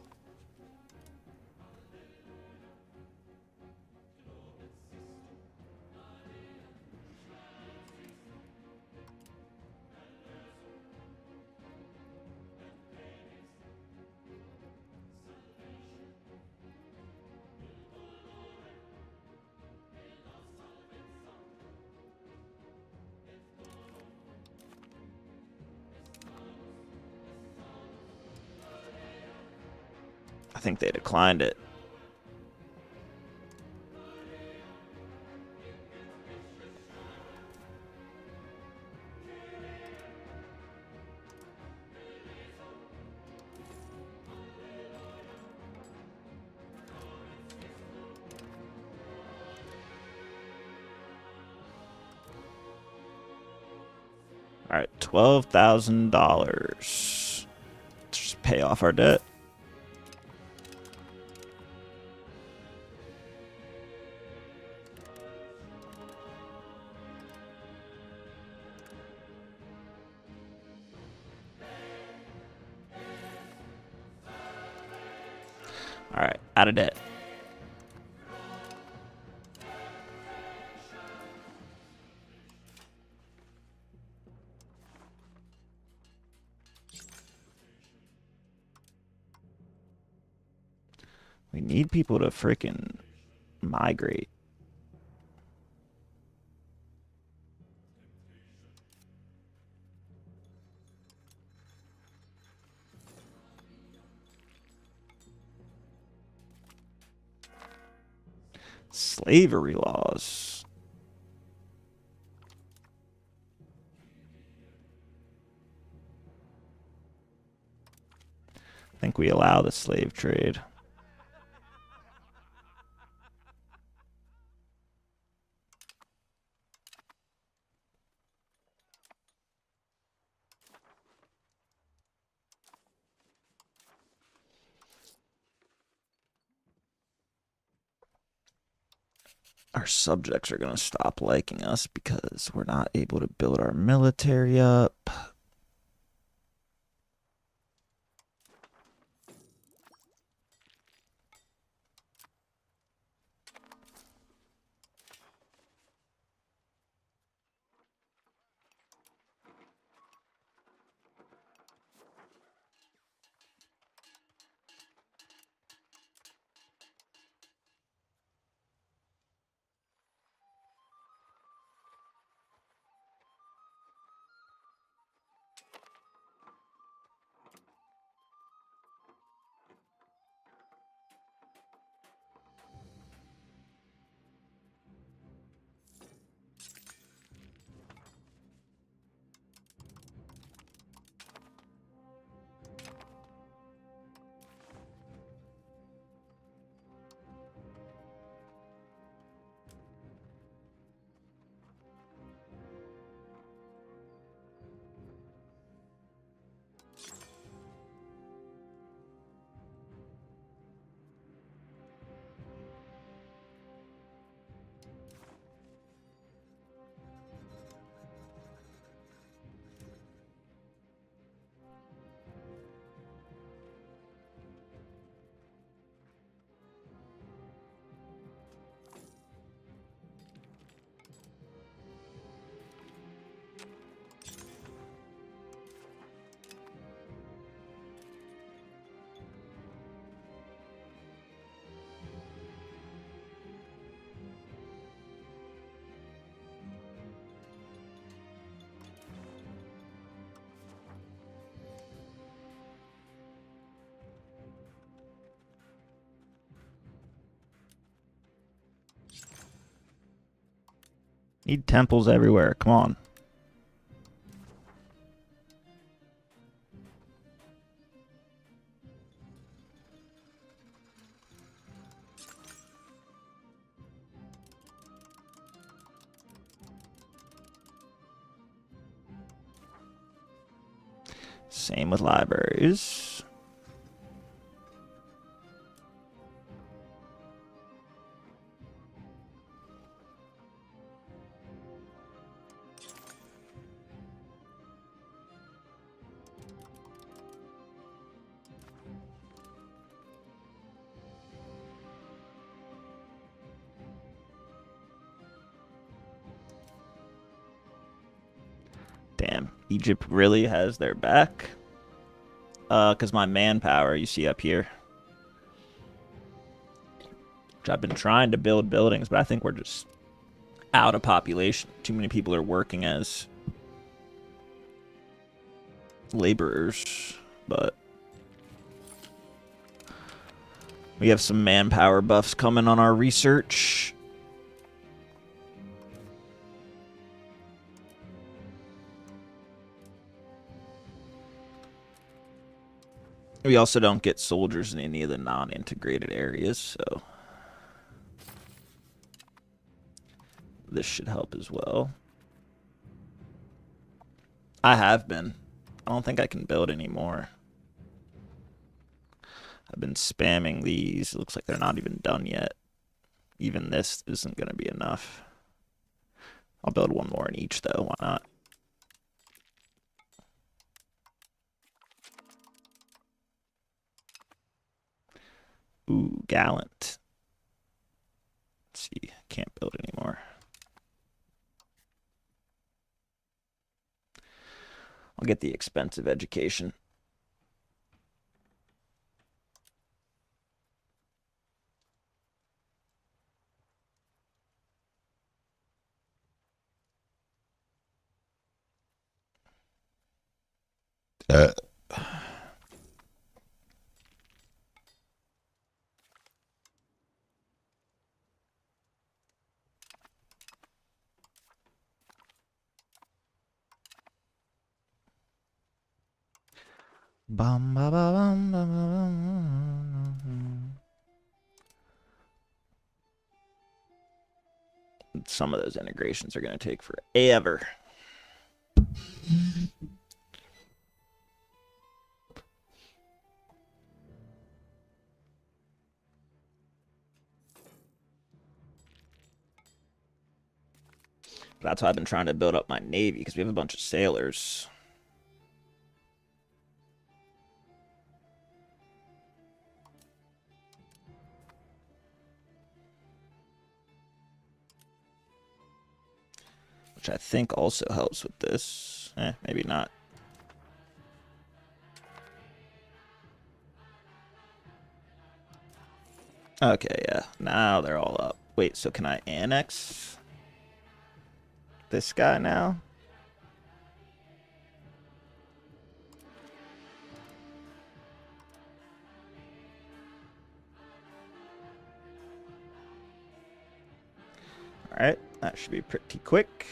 I think they declined it. All right, $12,000. Just pay off our debt. All right, out of debt. We need people to freaking migrate. Slavery laws. I think we allow the slave trade. Our subjects are going to stop liking us because we're not able to build our military up. Need temples everywhere. Come on. Same with libraries. Damn, Egypt really has their back. Because my manpower, you see up here. Which I've been trying to build buildings, but I think we're just out of population. Too many people are working as laborers, but we have some manpower buffs coming on our research. We also don't get soldiers in any of the non-integrated areas, so this should help as well. I have been. I don't think I can build anymore. I've been spamming these. It looks like they're not even done yet. Even this isn't going to be enough. I'll build one more in each, though. Why not? Ooh, gallant. Let's see. Can't build anymore. I'll get the expensive education. Bum, ba, ba, bum, ba, ba, bum. Some of those integrations are going to take forever. That's why I've been trying to build up my navy, because we have a bunch of sailors. Which I think also helps with this. Maybe not. Okay, yeah. Now they're all up. Wait, so can I annex this guy now? Alright, that should be pretty quick.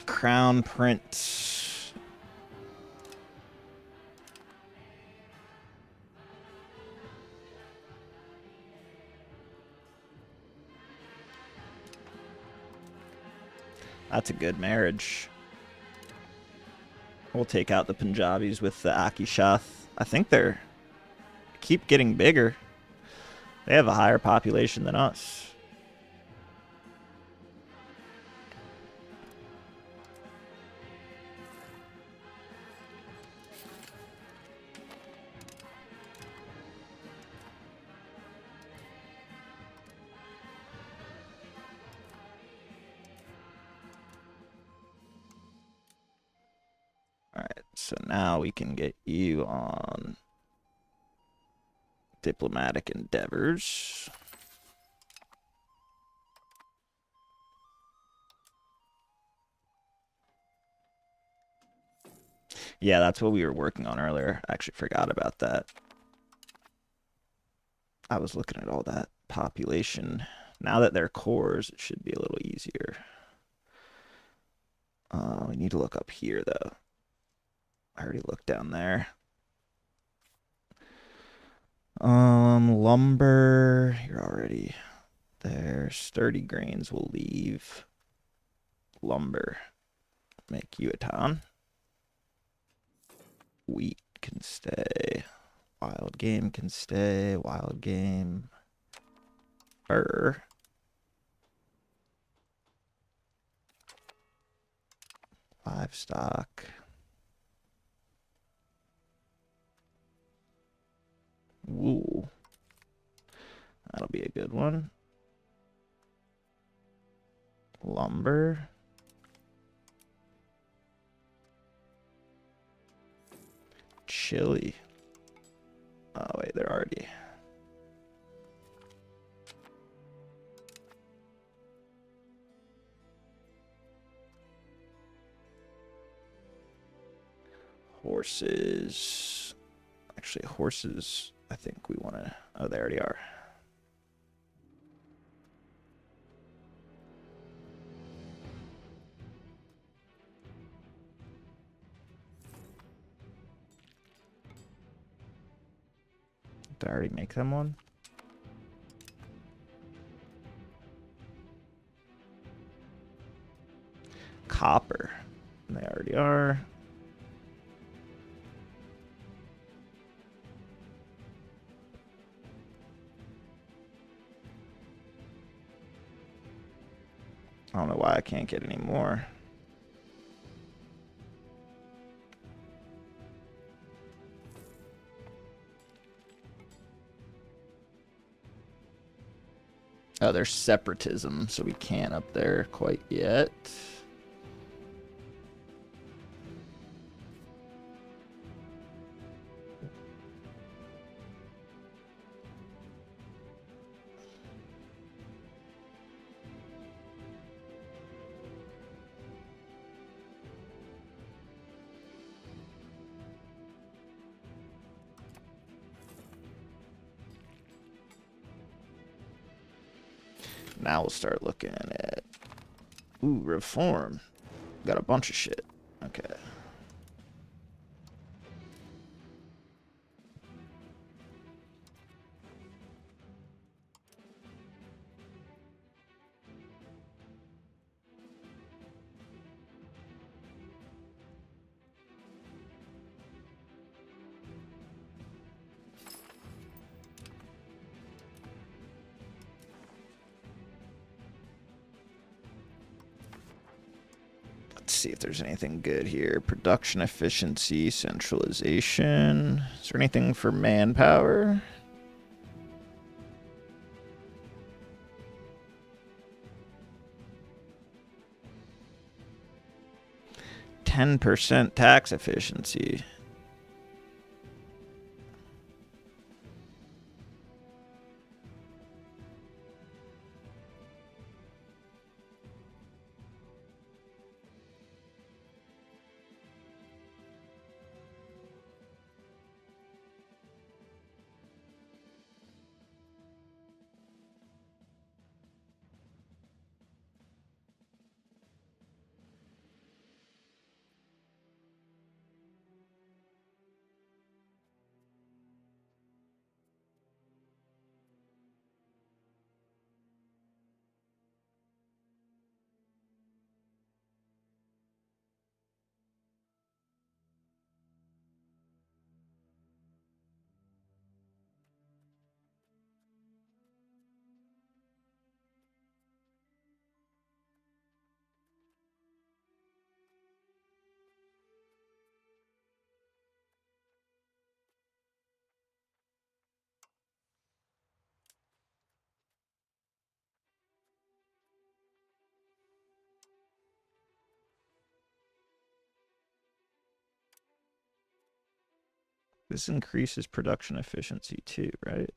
Crown Prince. That's a good marriage. We'll take out the Punjabis with the Akishath. I think they're keep getting bigger. They have a higher population than us. Alright, so now we can get you on diplomatic endeavors. Yeah, that's what we were working on earlier. I actually forgot about that. I was looking at all that population. Now that they're cores, it should be a little easier. We need to look up here, though. I already looked down there. Lumber, you're already there. Sturdy grains will leave. Lumber, make you a town. Wheat can stay. Wild game can stay. Wild game. Fur. Livestock. Wool. That'll be a good one. Lumber. Chili. Oh, wait, they're already... Horses. Actually, horses, I think we want to... Oh, they already are. Did I already make them one? Copper. They already are. I don't know why I can't get any more. Oh, there's separatism, so we can't up there quite yet. Now we'll start looking at... Ooh, reform. Got a bunch of shit. Okay. See if there's anything good here. Production efficiency, centralization. Is there anything for manpower? %10 tax efficiency. This increases production efficiency too, right?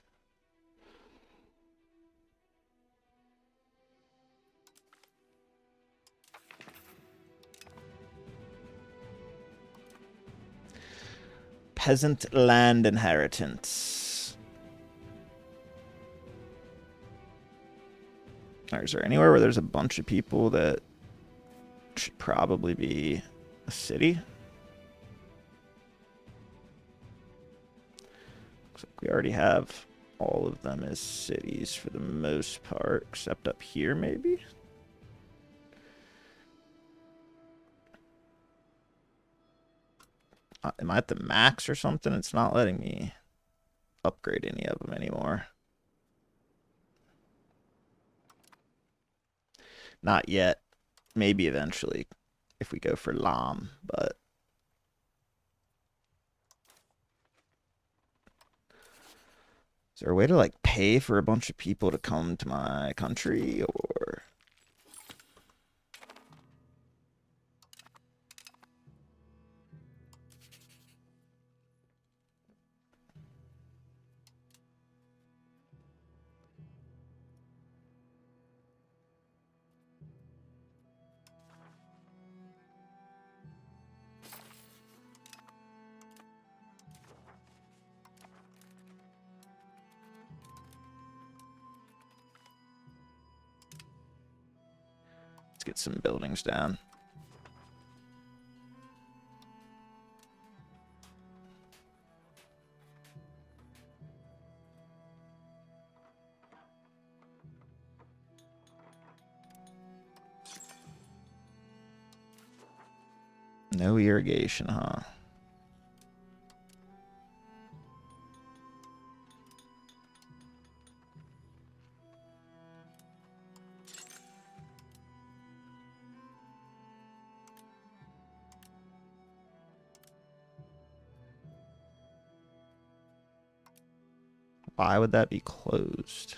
Peasant land inheritance. Is there anywhere where there's a bunch of people that should probably be a city? Looks like we already have all of them as cities for the most part, except up here maybe? Am I at the max or something? It's not letting me upgrade any of them anymore. Not yet. Maybe eventually if we go for Lam, but is there a way to like pay for a bunch of people to come to my country, or let's get some buildings down. No irrigation, huh? Why would that be closed?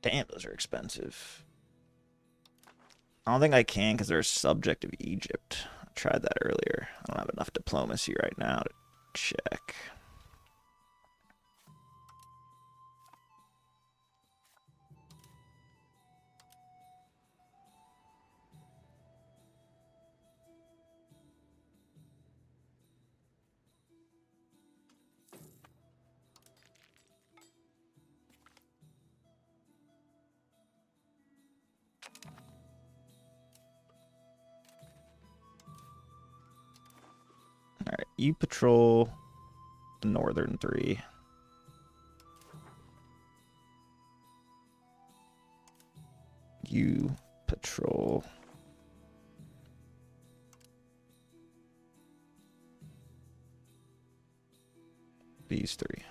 Damn, those are expensive. I don't think I can because they're a subject of Egypt. I tried that earlier. I don't have enough diplomacy right now to check. Alright, you patrol the northern three. You patrol these three.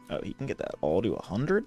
Oh, he can get that all to 100?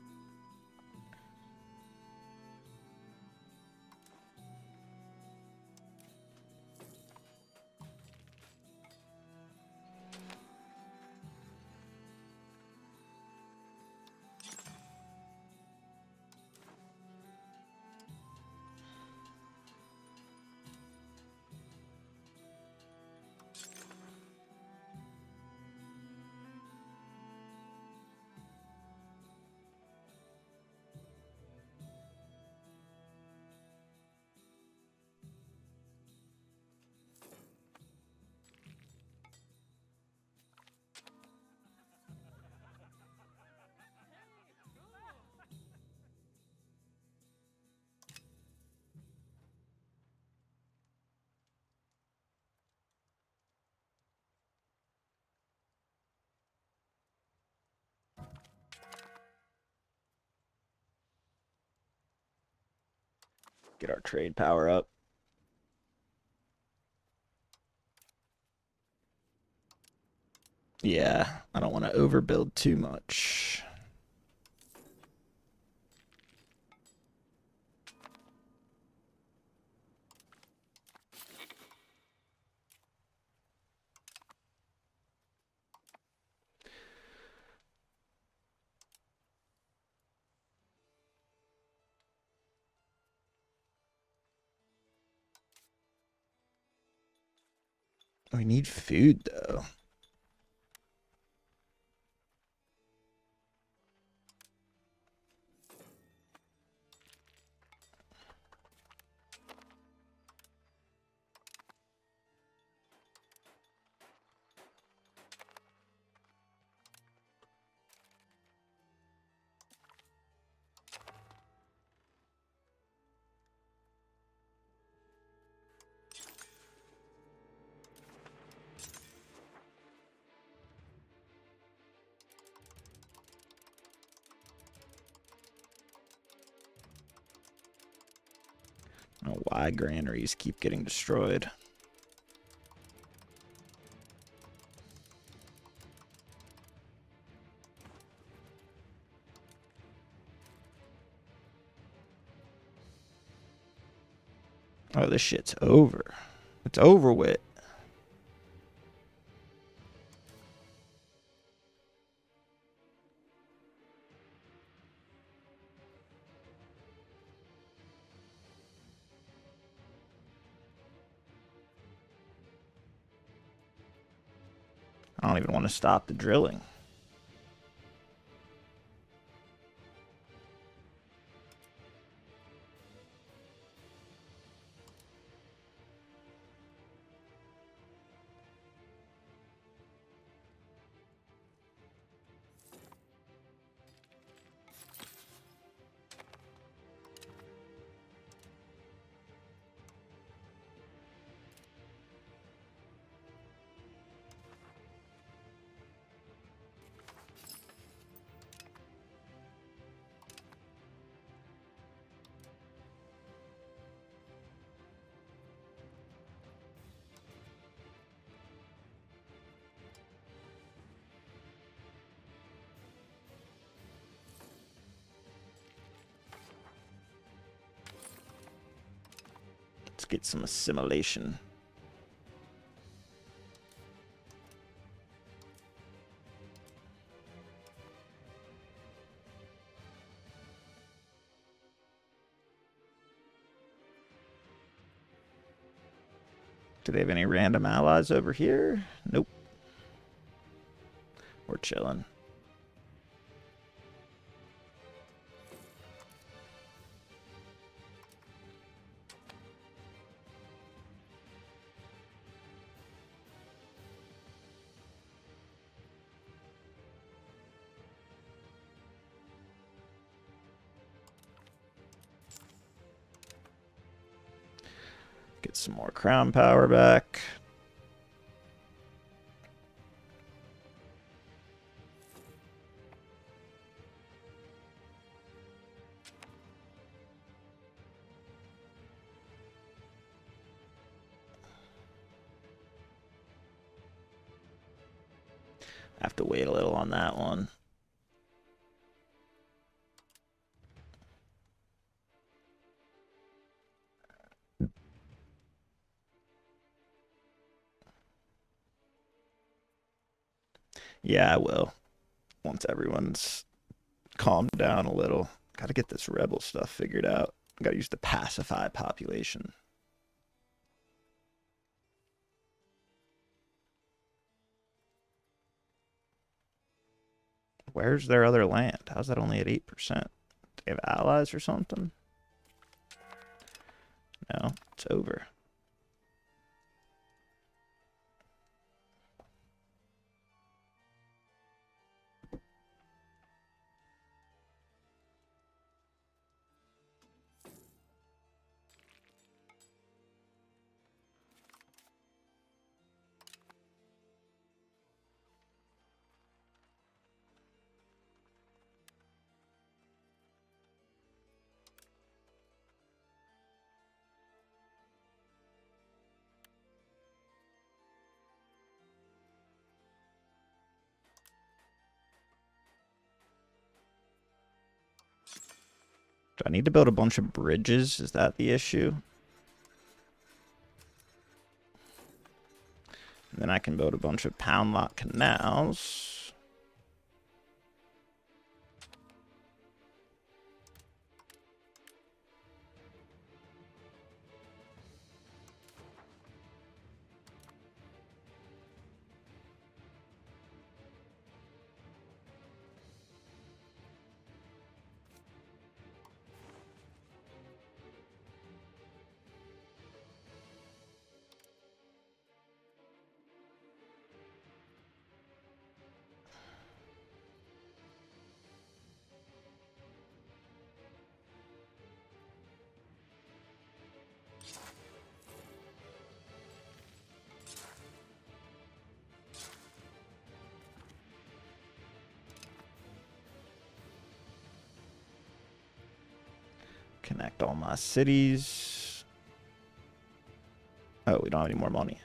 Get our trade power up. Yeah, I don't want to overbuild too much. We need food, though. I don't know why granaries keep getting destroyed. Oh, this shit's over. It's over with. I don't even want to stop the drilling. Let's get some assimilation. Do they have any random allies over here? Nope. We're chilling. Get some more crown power back. I have to wait a little on that one. Yeah, I will. Once everyone's calmed down a little. Gotta get this rebel stuff figured out. Gotta use the pacify population. Where's their other land? How's that only at 8%? Do they have allies or something? No, it's over. Do I need to build a bunch of bridges? Is that the issue? And then I can build a bunch of pound lot canals. Connect all my cities. Oh, we don't have any more money.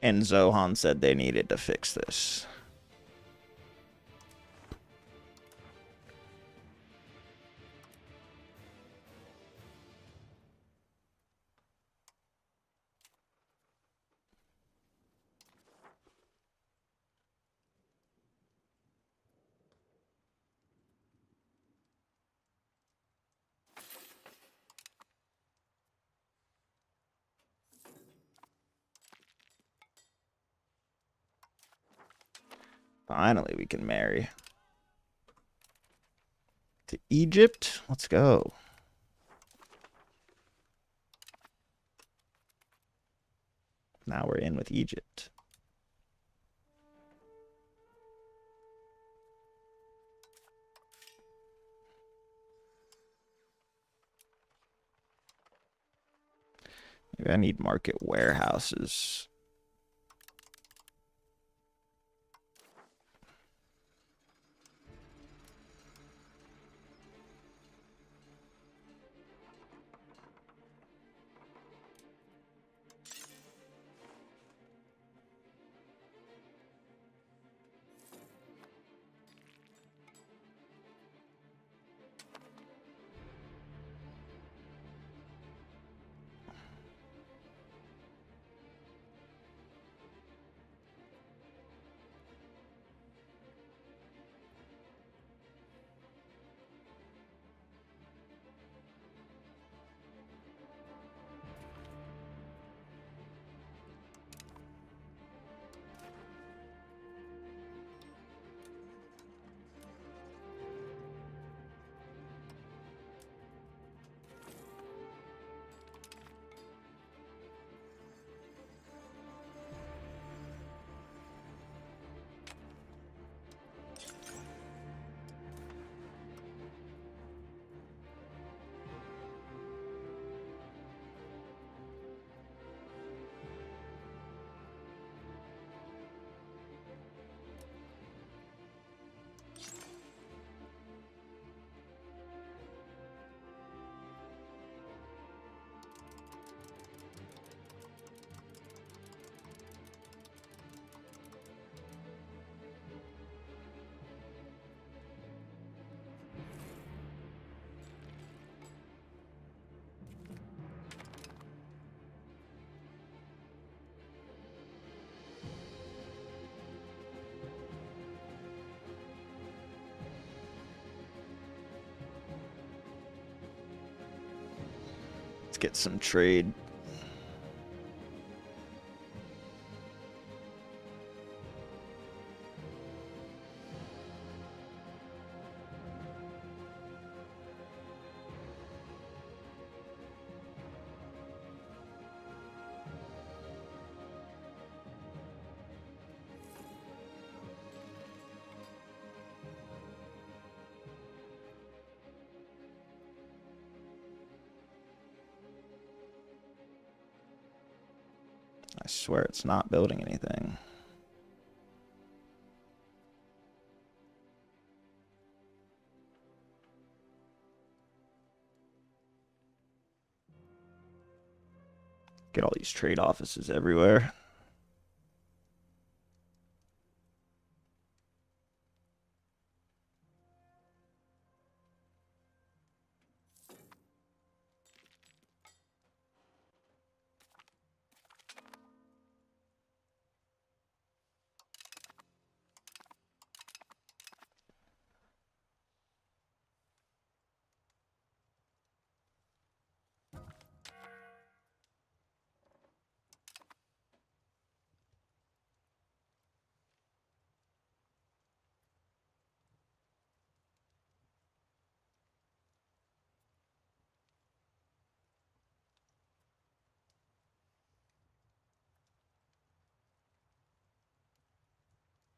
And Zohan said they needed to fix this. Finally, we can marry. To Egypt? Let's go. Now we're in with Egypt. Maybe I need market warehouses. Let's get some trade. I swear it's not building anything. Get all these trade offices everywhere.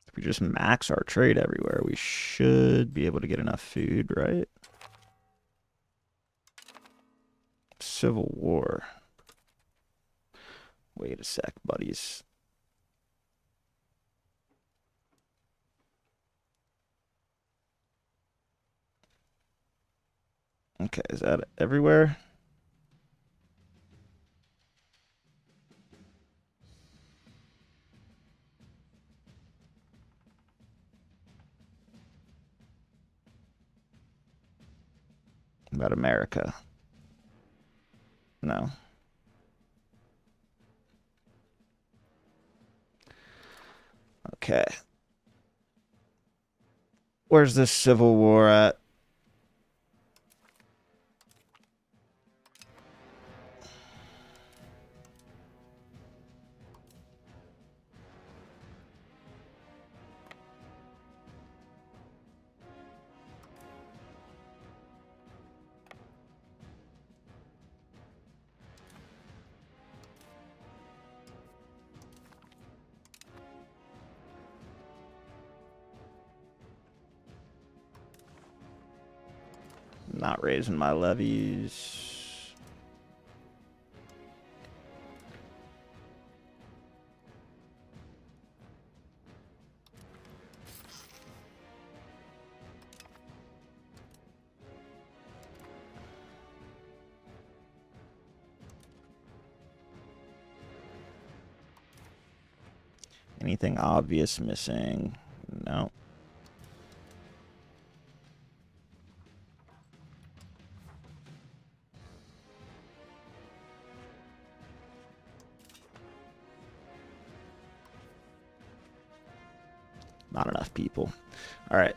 If we just max our trade everywhere, we should be able to get enough food, right? Civil War. Wait a sec, buddies. Okay, is that everywhere? About America? No. Okay. Where's this Civil War at? Not raising my levies. Anything obvious missing? No. Not enough people. All right.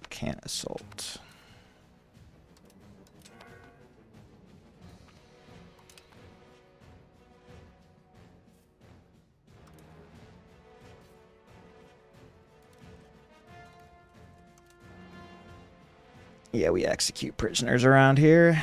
Can't assault. Yeah, we execute prisoners around here.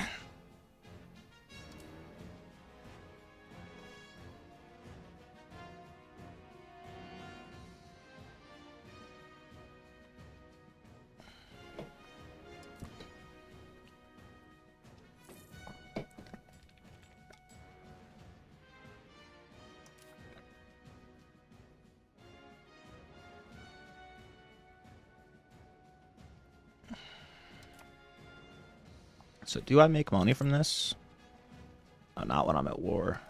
So do I make money from this? Oh, not when I'm at war.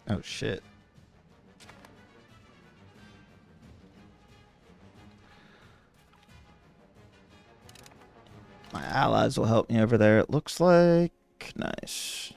Oh, shit. My allies will help me over there, it looks like. Nice.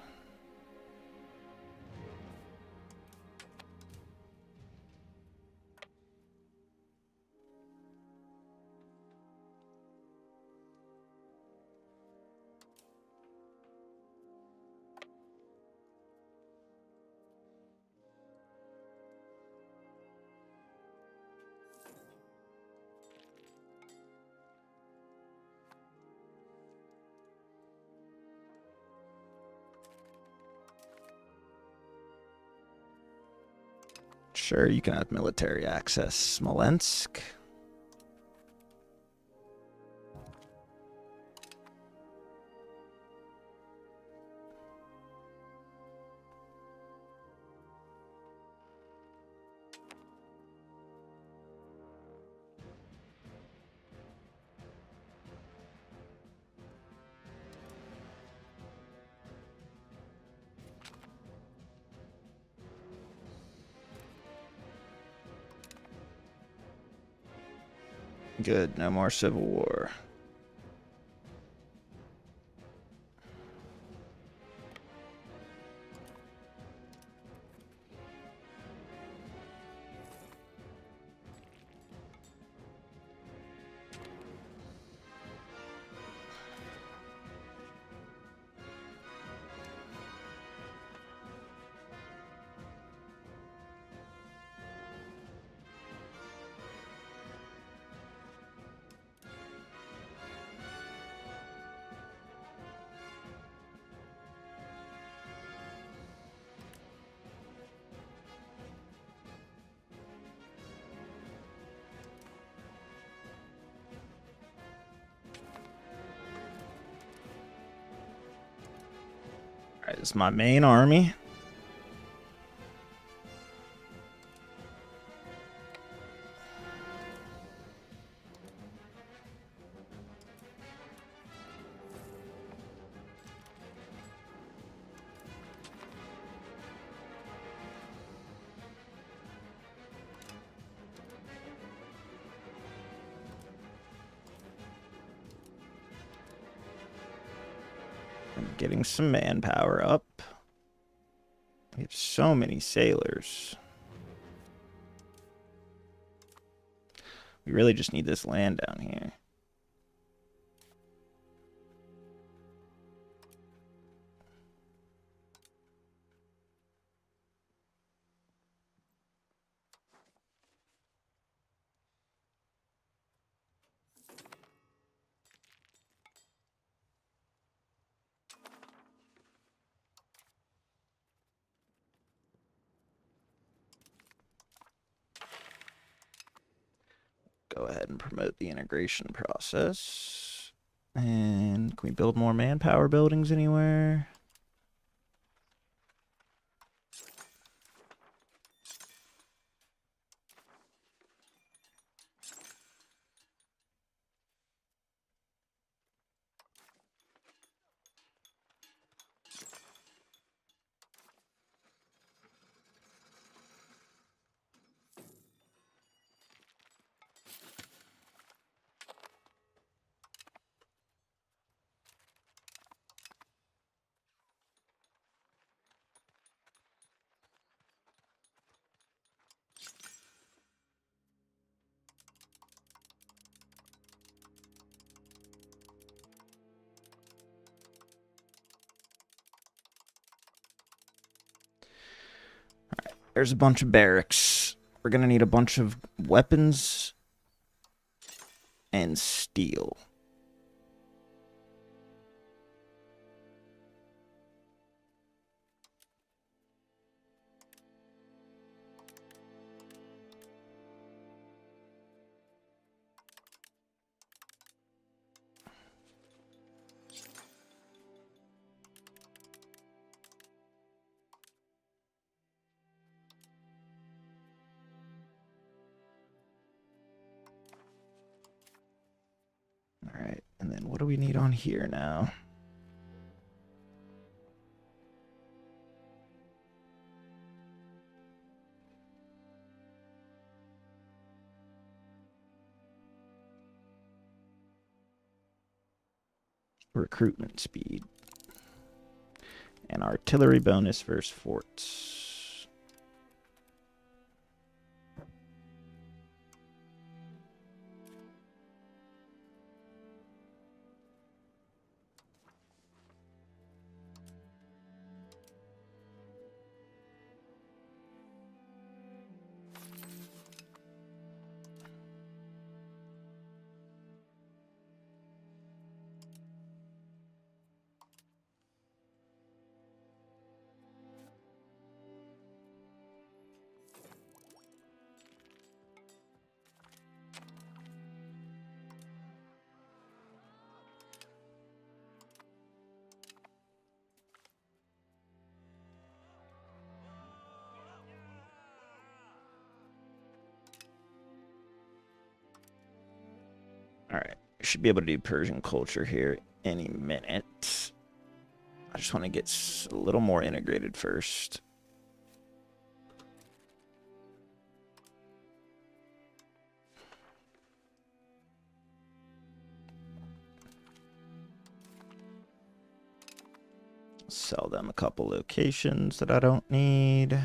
Sure, you can have military access, Smolensk. Good, no more civil war. Alright, this is my main army. I'm getting some manpower up. We have so many sailors. We really just need this land down here. Go ahead and promote the integration process. And can we build more manpower buildings anywhere? There's a bunch of barracks. We're going to need a bunch of weapons and steel. All right, and then what do we need on here now? recruitment speed. And artillery bonus versus forts. Alright, should be able to do Persian culture here any minute. I just want to get a little more integrated first. Sell them a couple locations that I don't need.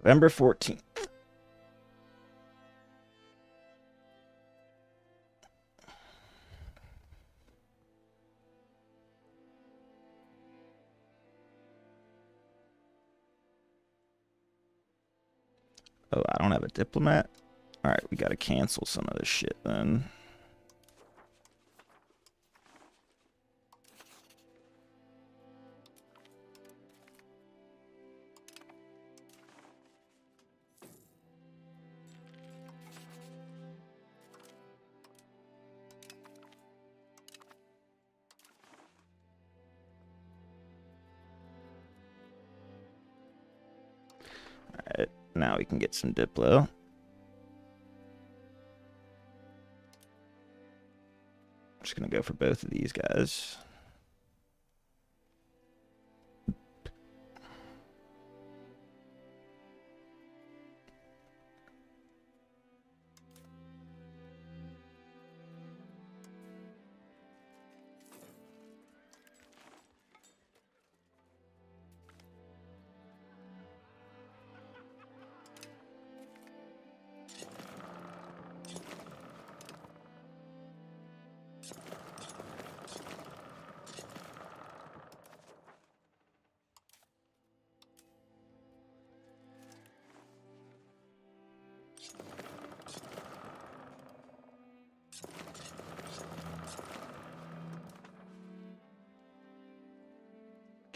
November 14th. Oh, I don't have a diplomat? Alright, we gotta cancel some of this shit then. Alright, now we can get some Diplo. I'm just gonna go for both of these guys.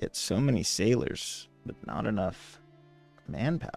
Get so many sailors, but not enough manpower.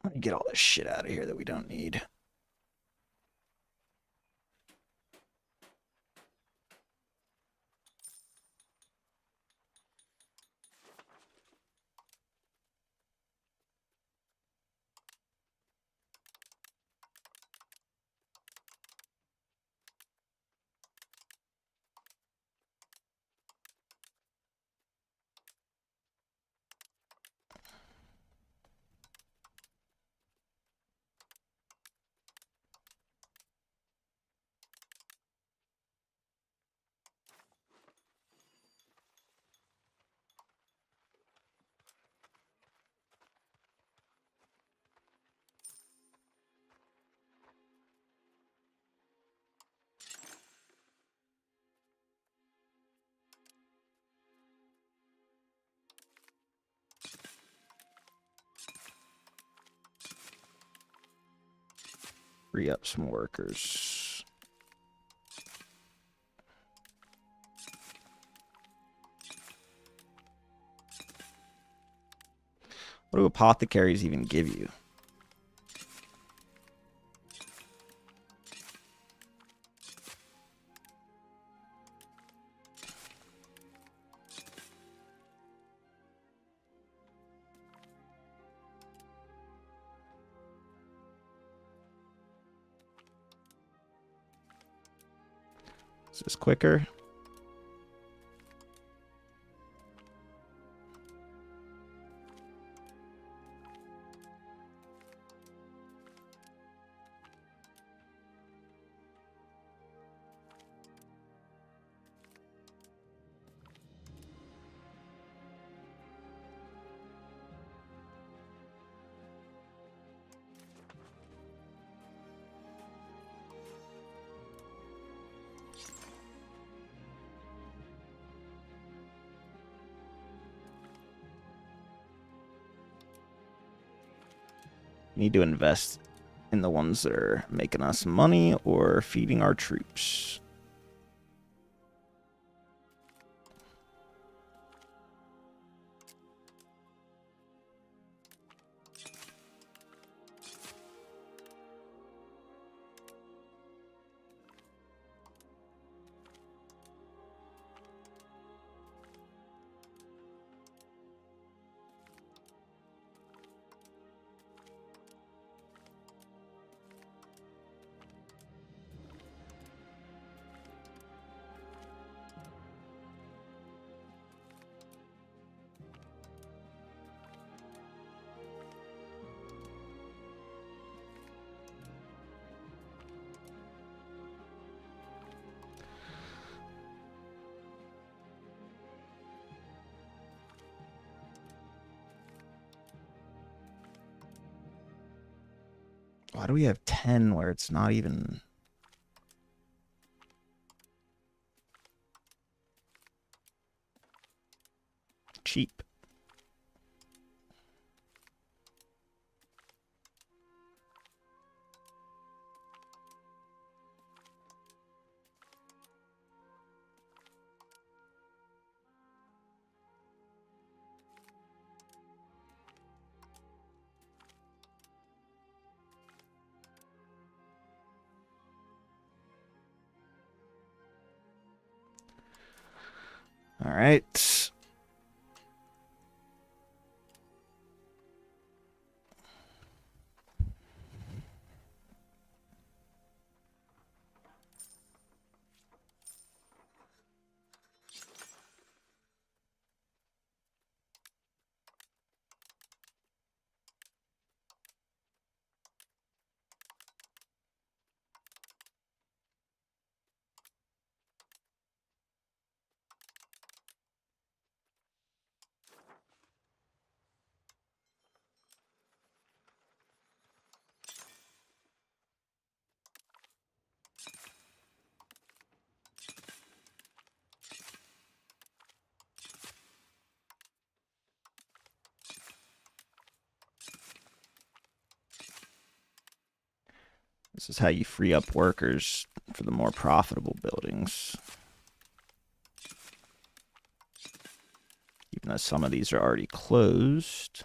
Let me get all this shit out of here that we don't need. free up some workers. What do apothecaries even give you? Is this quicker? Need to invest in the ones that are making us money or feeding our troops. Why do we have 10 where it's not even cheap? All right. This is how you free up workers for the more profitable buildings. Even though some of these are already closed.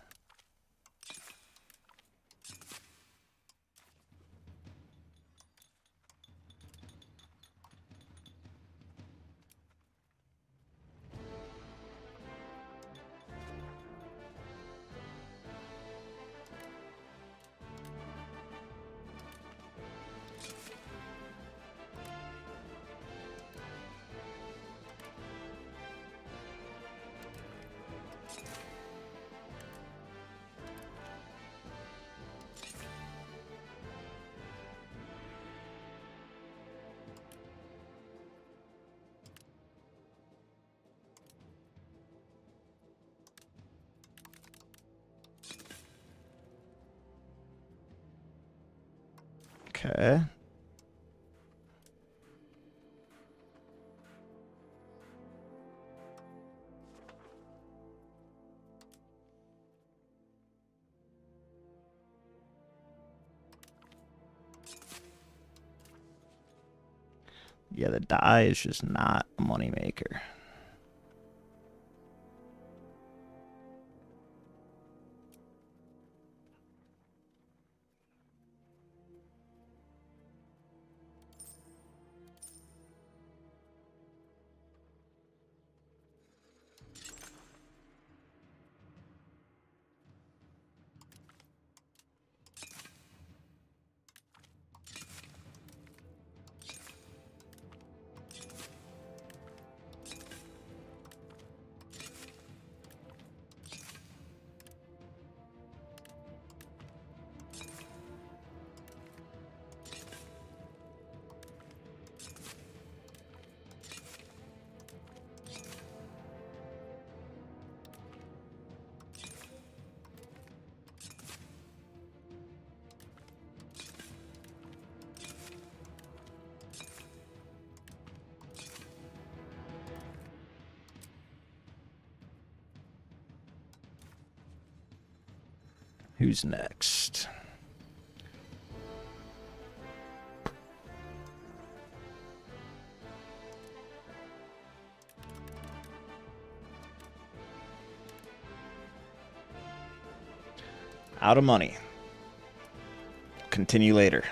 Okay. Yeah, the dye is just not a moneymaker. Who's next? Out of money. Continue later.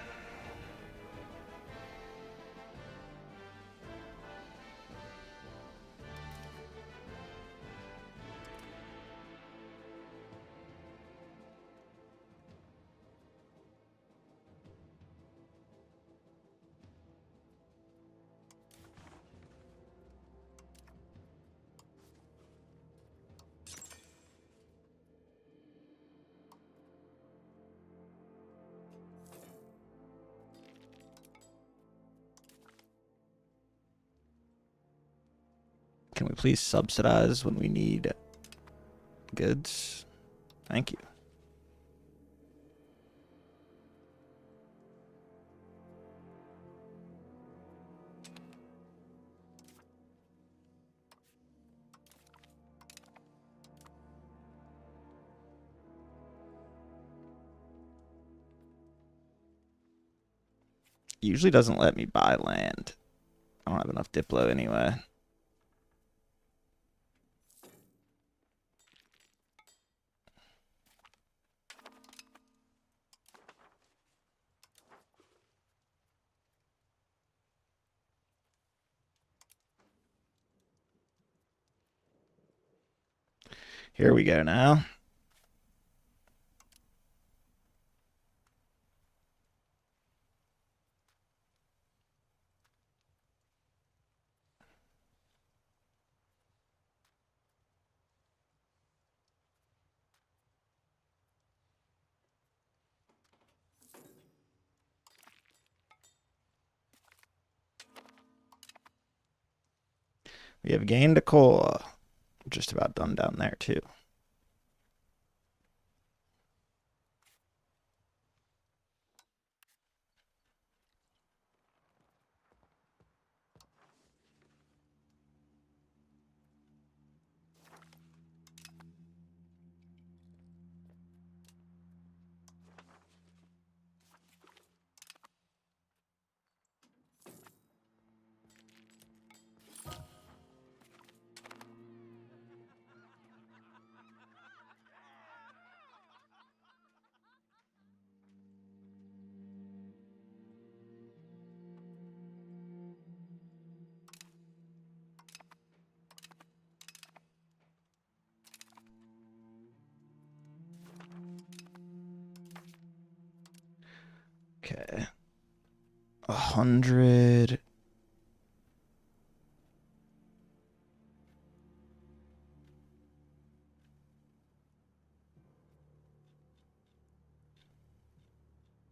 Can we please subsidize when we need goods? Thank you. Usually doesn't let me buy land. I don't have enough Diplo anyway. Here we go now. We have gained a cola. Just about done down there too. Okay. 100.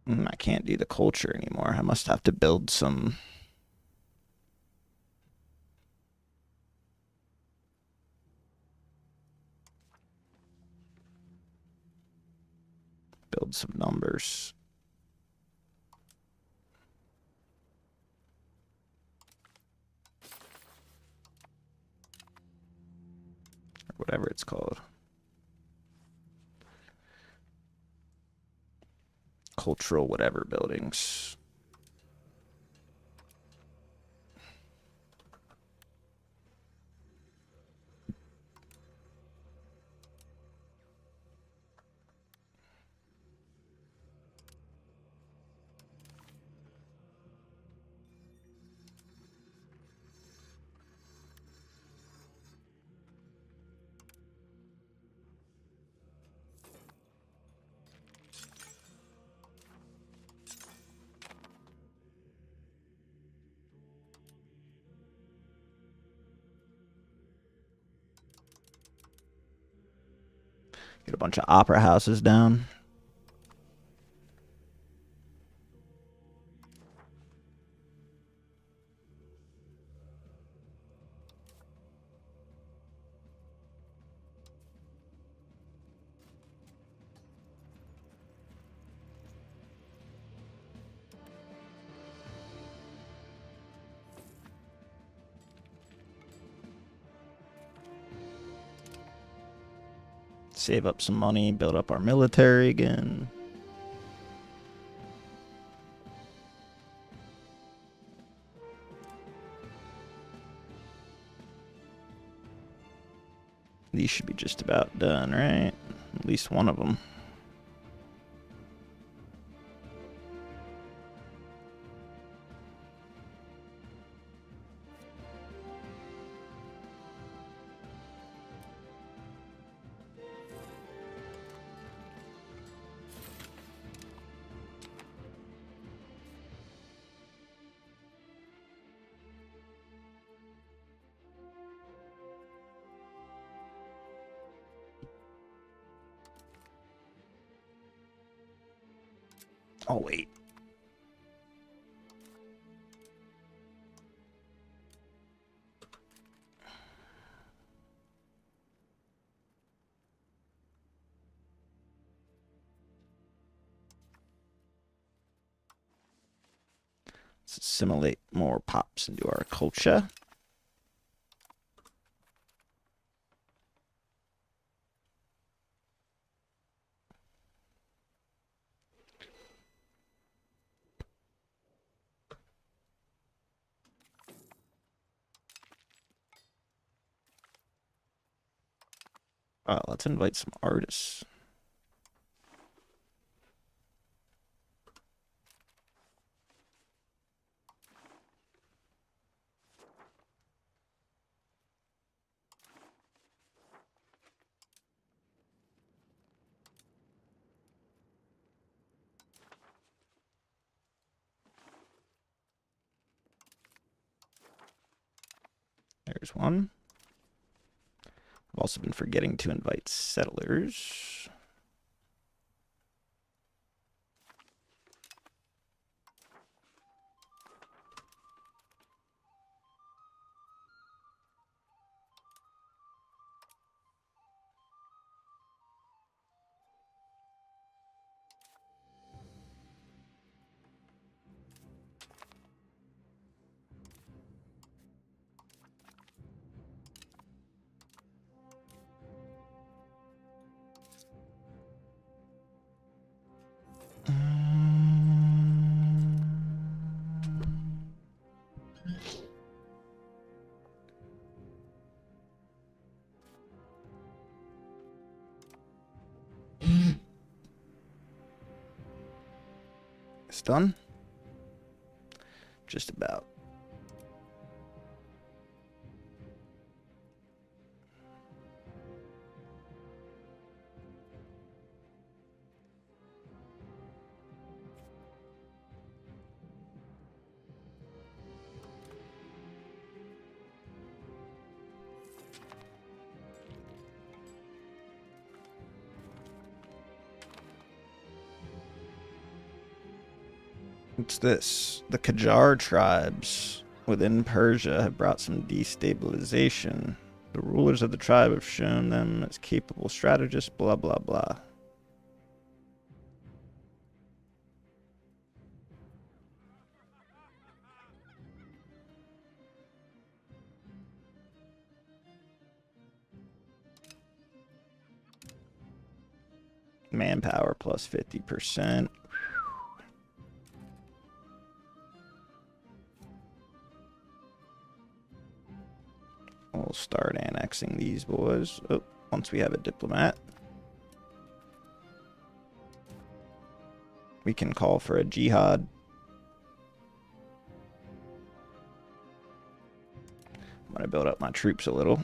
I can't do the culture anymore. I must have to build some. Build some numbers. Or whatever it's called. Cultural whatever buildings. Get a bunch of opera houses down. Save up some money, build up our military again. These should be just about done, right? At least one of them. Oh, wait. Let's assimilate more pops into our culture. Let's invite some artists. There's one. I've also been forgetting to invite settlers. It's done. Just about. What's this? The Qajar tribes within Persia have brought some destabilization. The rulers of the tribe have shown them as capable strategists, blah, blah, blah. Manpower plus 50%. We'll start annexing these boys. Oh, once we have a diplomat. We can call for a jihad. I'm going to build up my troops a little.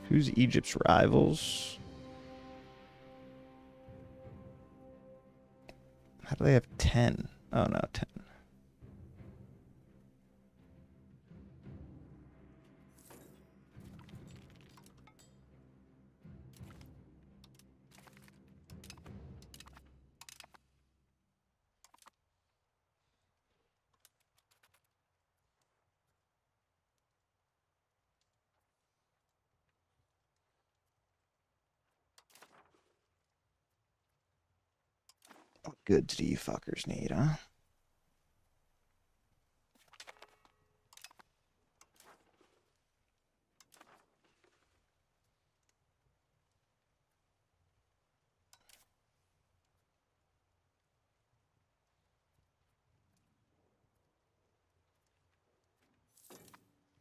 Who's Egypt's rivals? How do they have 10? Oh, no, 10. What goods do you fuckers need, huh?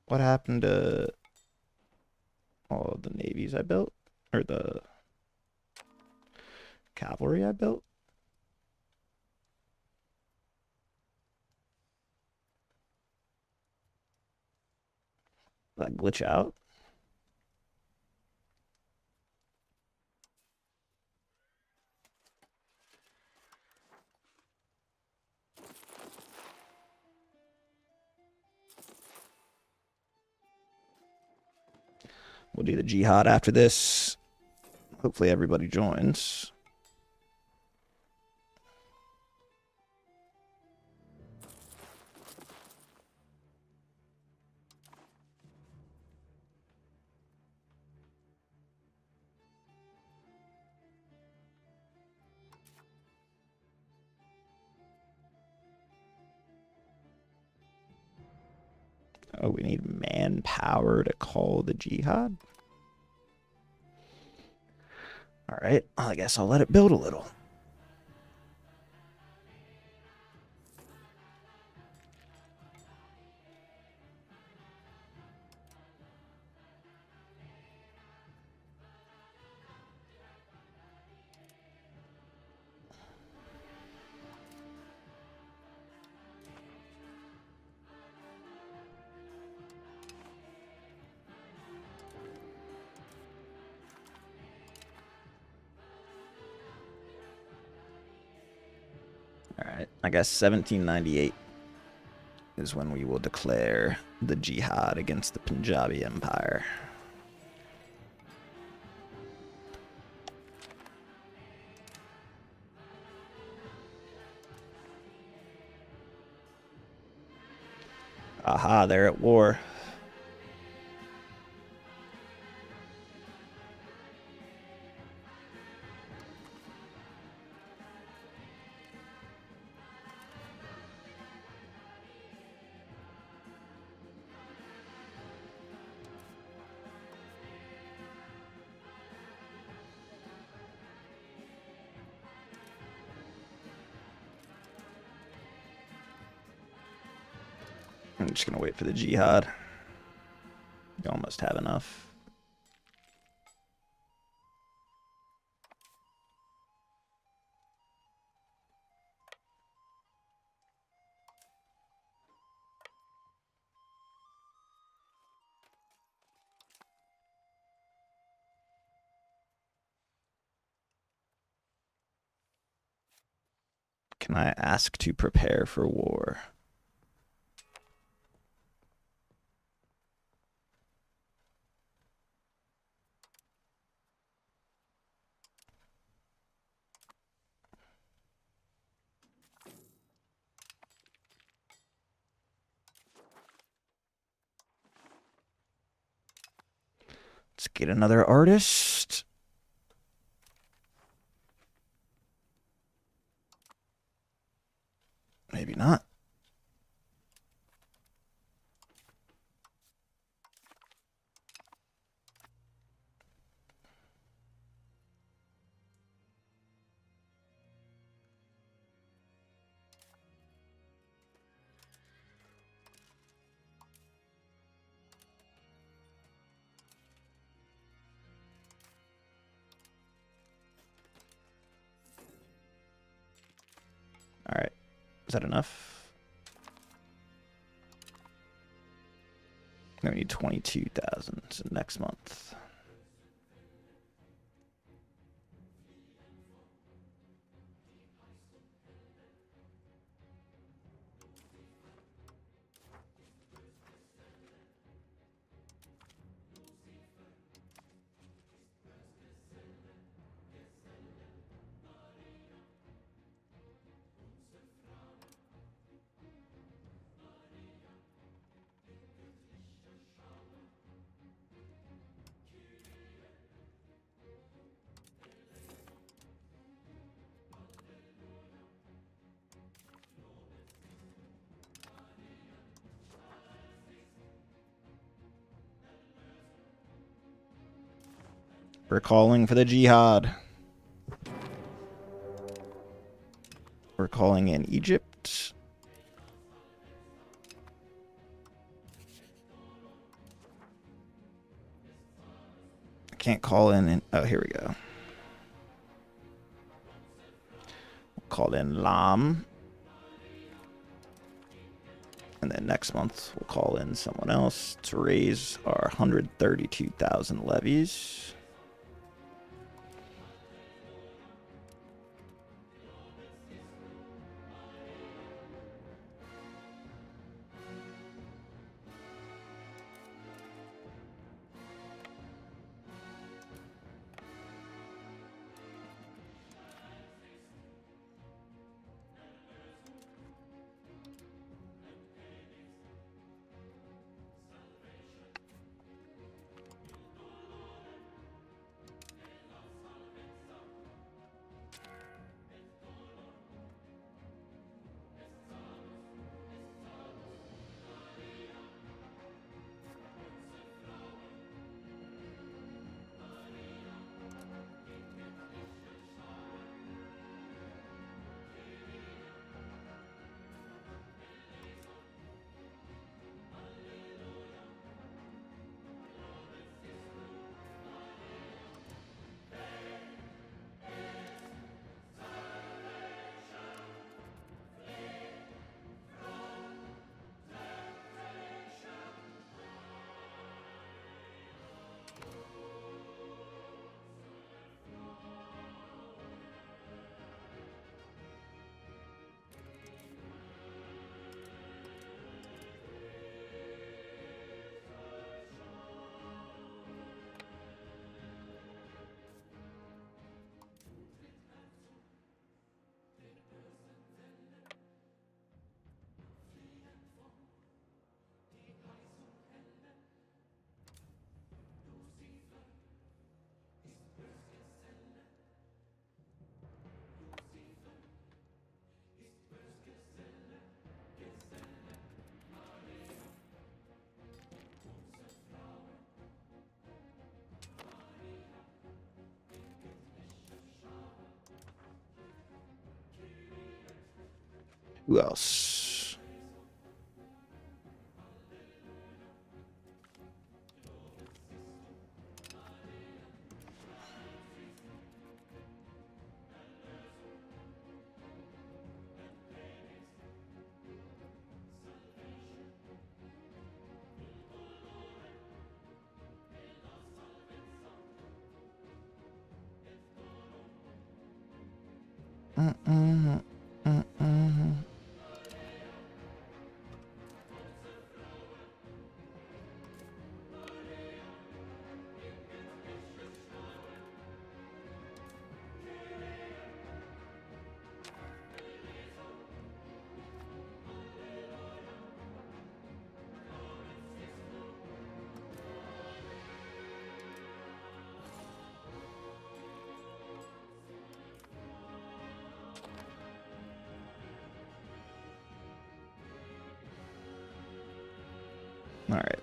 What happened to all of the navies I built? Or the cavalry I built? Did that glitch out? We'll do the jihad after this. Hopefully everybody joins. Oh, we need manpower to call the jihad? All right, I guess I'll let it build a little. All right, I guess 1798 is when we will declare the jihad against the Punjabi Empire. Aha, they're at war. I'm just gonna wait for the jihad. You almost have enough. Can I ask to prepare for war? Let's get another artist. Maybe not. All right. Is that enough? No, we need 22,000 next month. We're calling for the jihad. We're calling in Egypt. I can't call in. Oh, here we go. We'll call in Lam. And then next month, we'll call in someone else to raise our 132,000 levies. Who else? All right.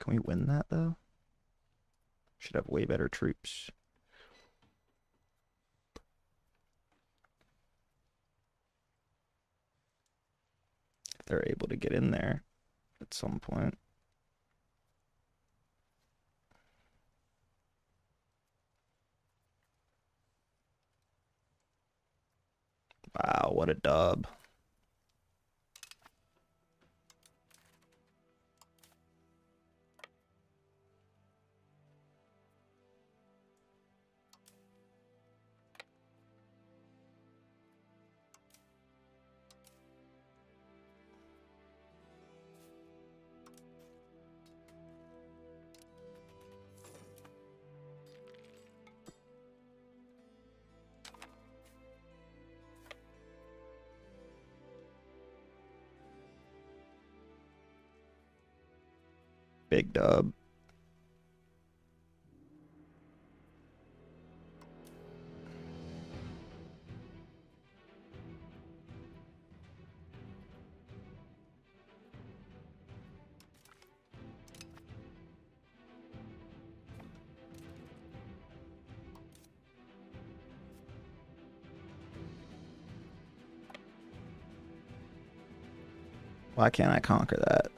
Can we win that, though? Should have way better troops. If they're able to get in there. at some point. Wow, what a dub. Big dub. Why can't I conquer that?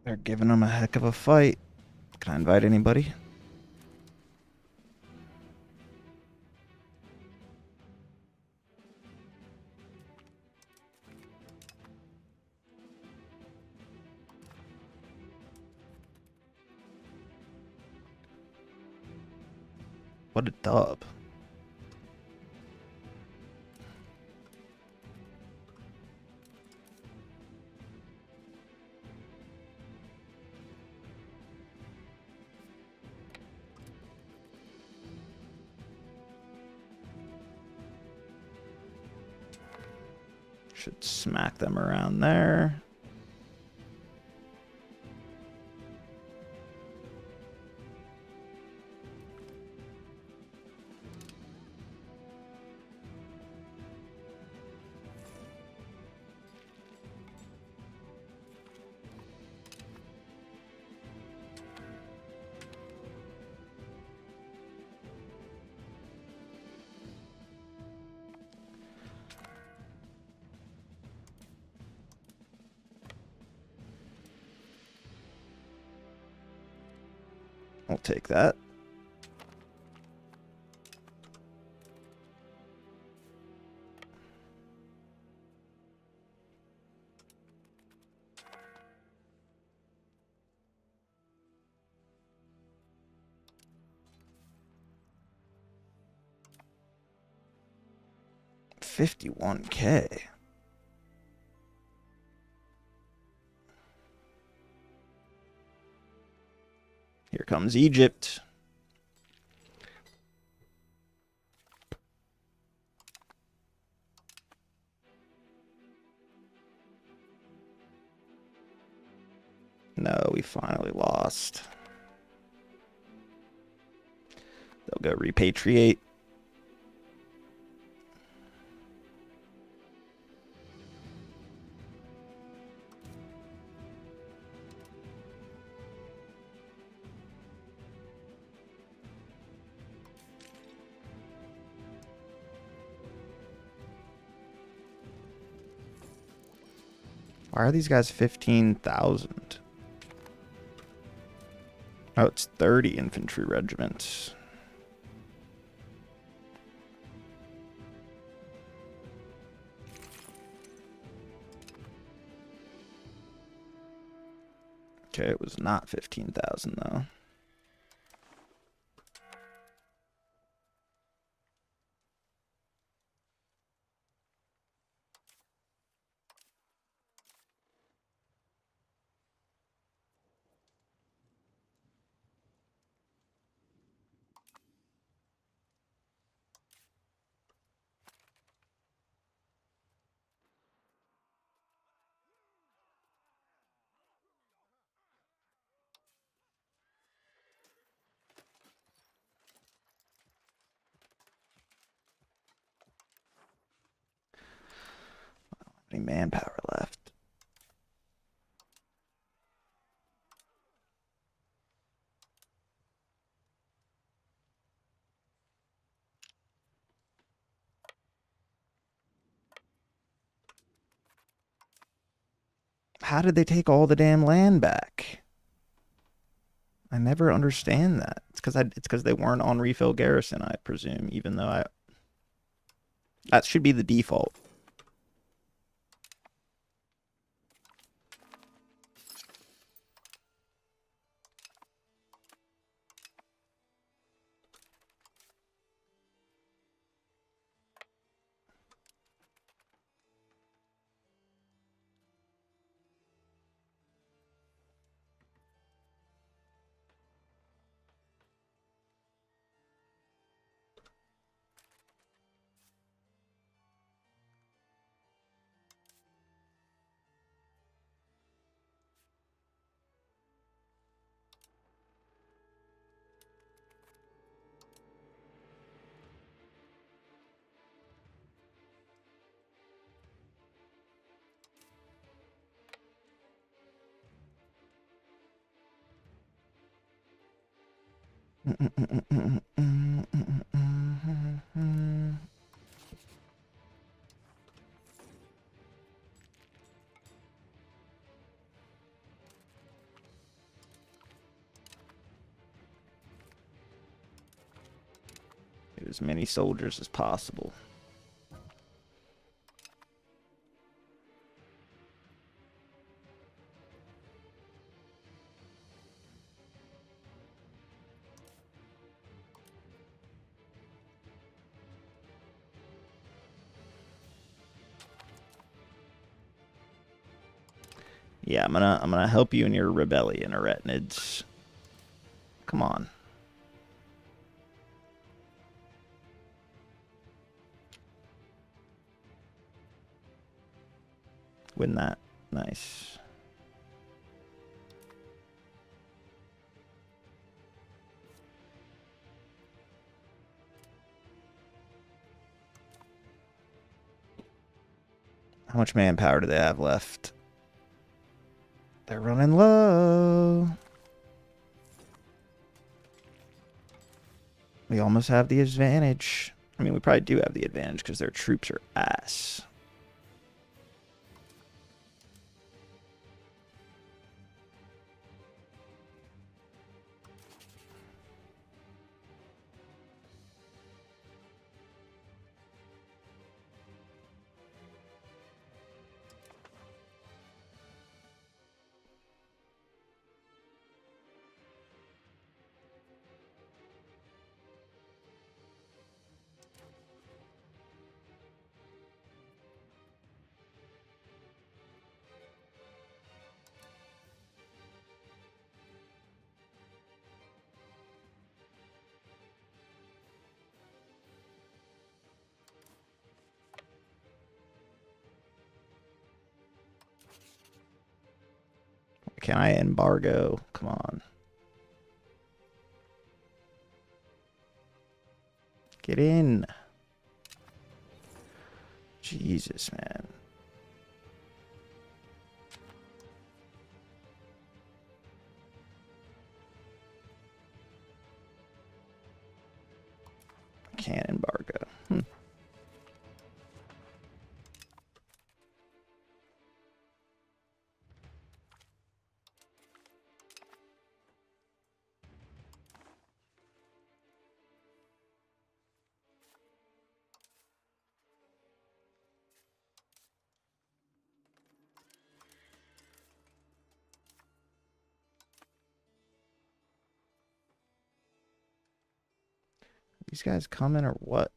They're giving them a heck of a fight. Can I invite anybody? What a dub. Should smack them around there. I'll take that. $51K. Here comes Egypt. No, we finally lost. They'll go repatriate. Why are these guys 15,000? Oh, it's 30 infantry regiments. Okay, it was not 15,000 though. Any manpower left? How did they take all the damn land back? I never understand that. It's because they weren't on refill garrison, I presume, even though that should be the default. Get as many soldiers as possible. Yeah, I'm gonna help you in your rebellion, Arachnids. Come on. Win that. Nice. How much manpower do they have left? They're running low. We almost have the advantage. I mean, we probably do have the advantage because their troops are ass. Can I embargo? Come on. Get in. Jesus, man. Can't embargo. These guys coming or what?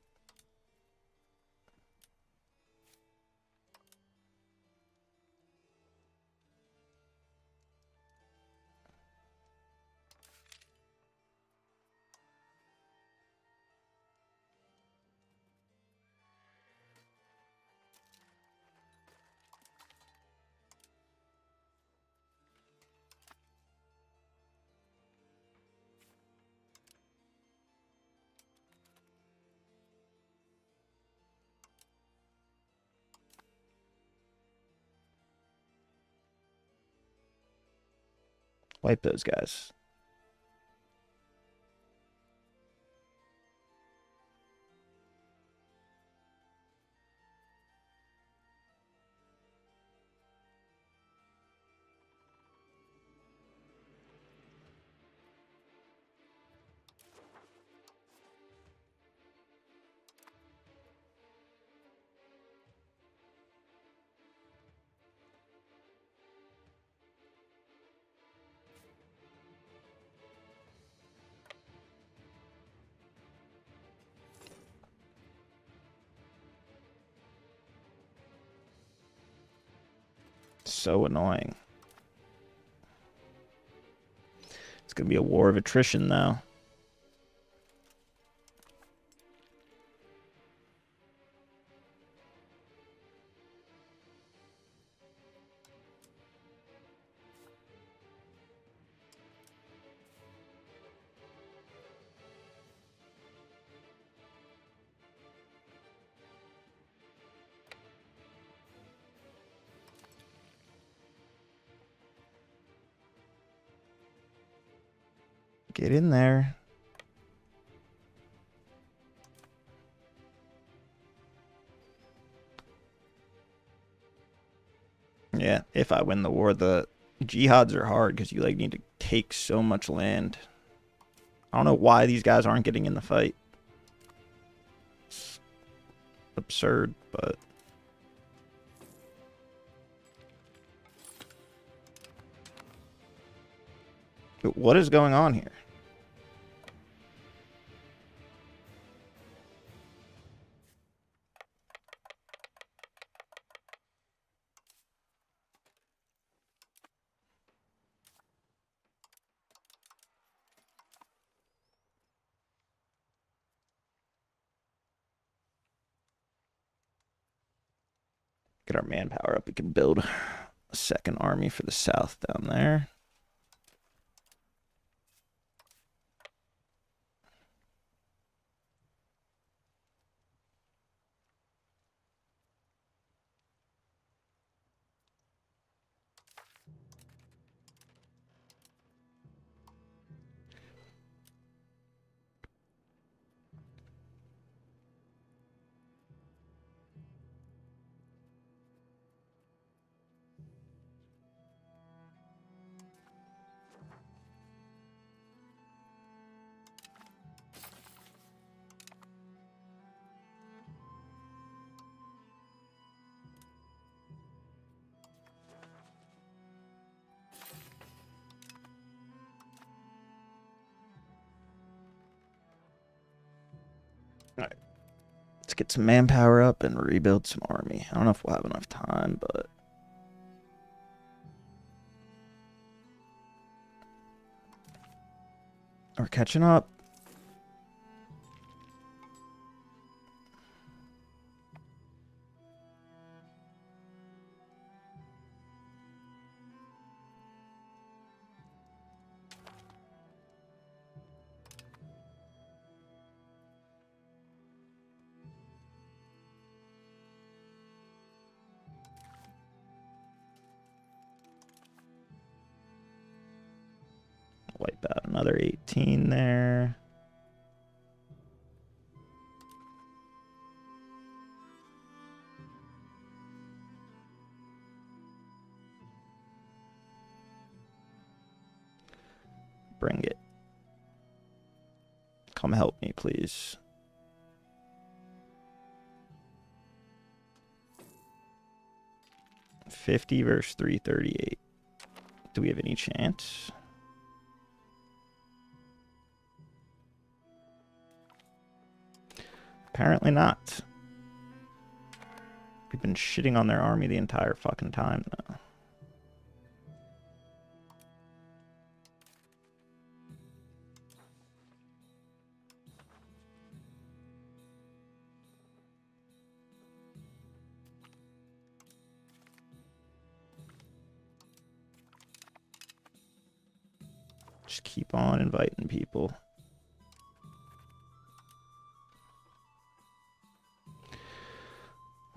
Wipe those guys. So annoying. It's going to be a war of attrition now. Get in there. Yeah, if I win the war, the jihads are hard because you like need to take so much land. I don't know why these guys aren't getting in the fight. It's absurd, but what is going on here? Get our manpower up. We can build a second army for the south down there. Alright. Let's get some manpower up and rebuild some army. I don't know if we'll have enough time, but we're catching up. Wipe out another 18 there. Bring it. Come help me, please. $50 versus $338. Do we have any chance? Apparently not. We've been shitting on their army the entire fucking time now. Just keep on inviting people.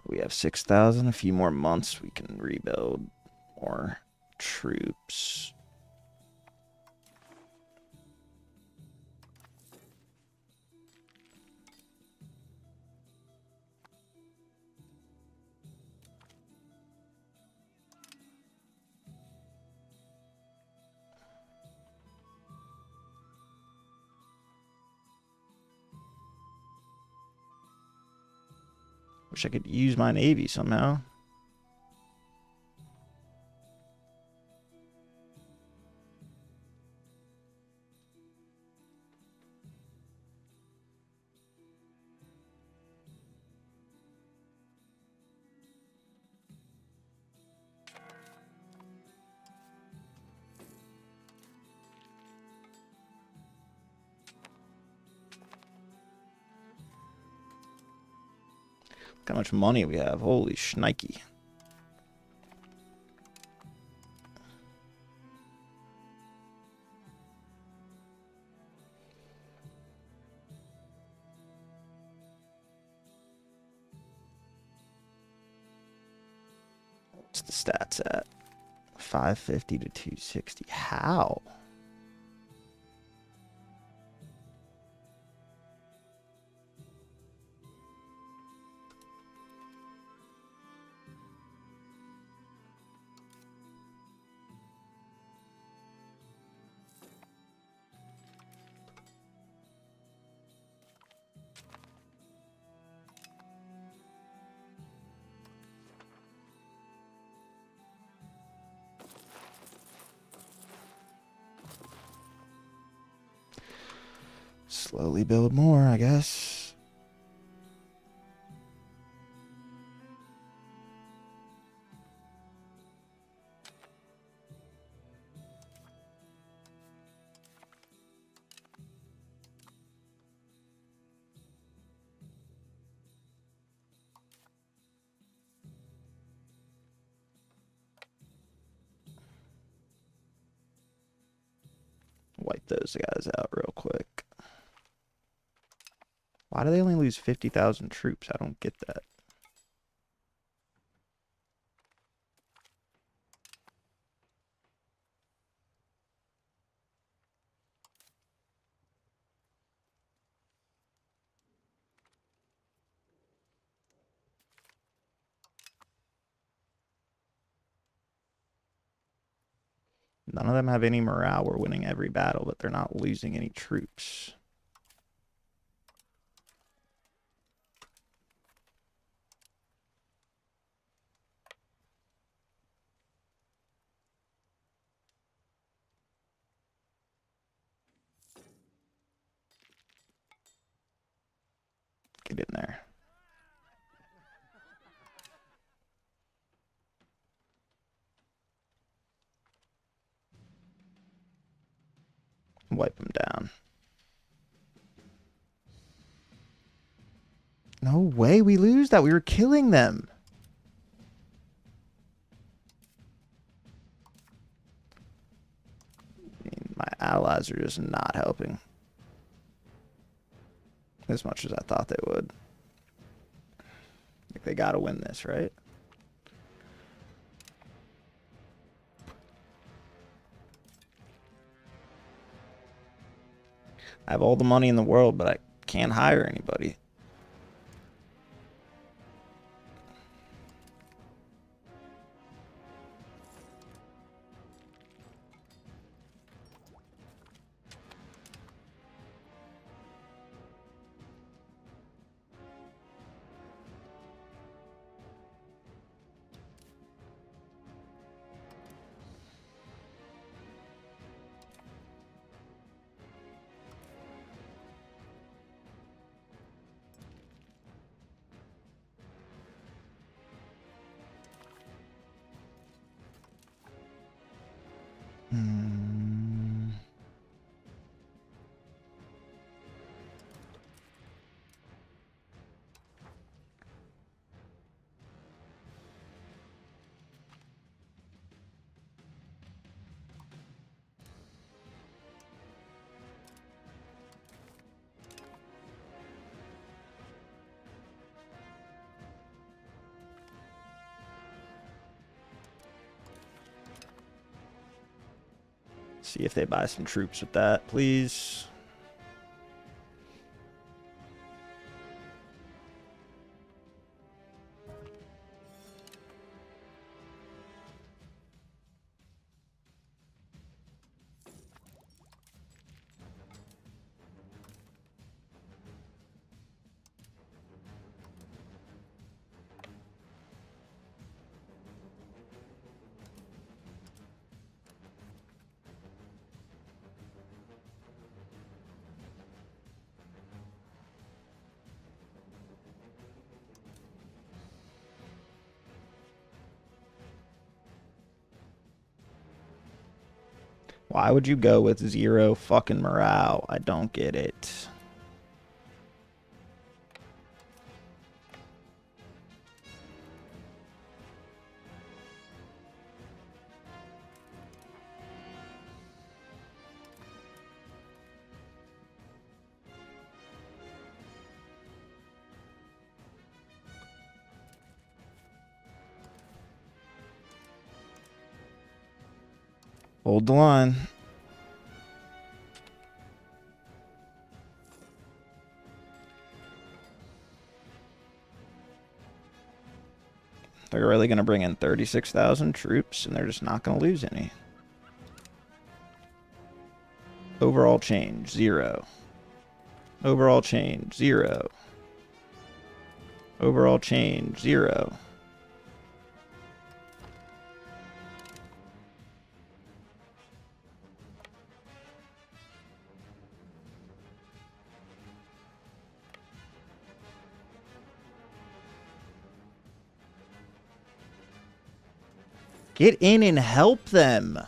We have 6,000. A few more months, we can rebuild more troops. Wish I could use my navy somehow. Look how much money we have. Holy shnikey. What's the stats at? 550 to 260. How? Slowly build more, I guess. Wipe those guys out real quick. Why do they only lose 50,000 troops? I don't get that. None of them have any morale. We're winning every battle, but they're not losing any troops. Get in there. Wipe them down. No way we lose that. We were killing them. I mean, my allies are just not helping as much as I thought they would. Like, they gotta win this, right? I have all the money in the world, but I can't hire anybody. See if they buy some troops with that, please. Why would you go with 0 fucking morale? I don't get it. Hold the line. They're really going to bring in 36,000 troops, and they're just not going to lose any. Overall change, 0. Overall change, 0. Overall change, 0. Get in and help them.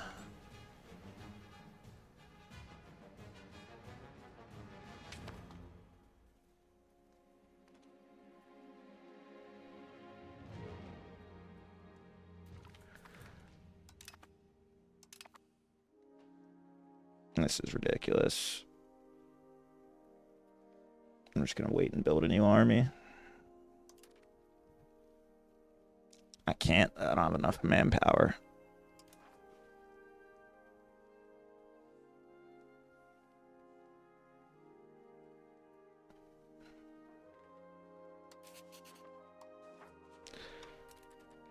This is ridiculous. I'm just going to wait and build a new army. I can't. I don't have enough manpower.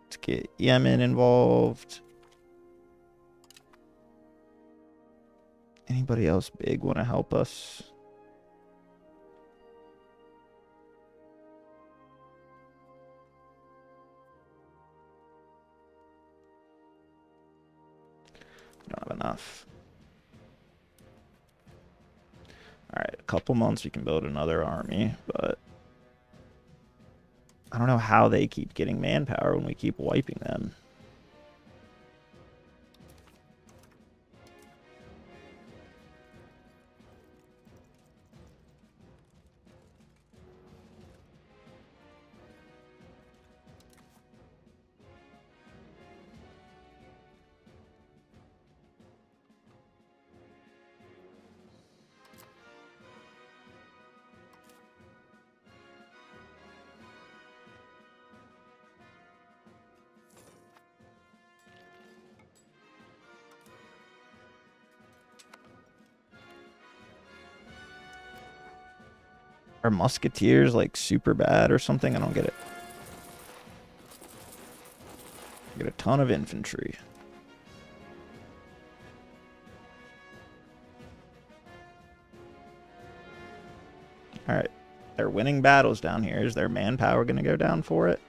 Let's get Yemen involved. Anybody else big want to help us? Don't have enough. Alright, a couple months we can build another army, but I don't know how they keep getting manpower when we keep wiping them. Are musketeers like super bad or something? I don't get it. Get a ton of infantry. Alright. They're winning battles down here. Is their manpower going to go down for it?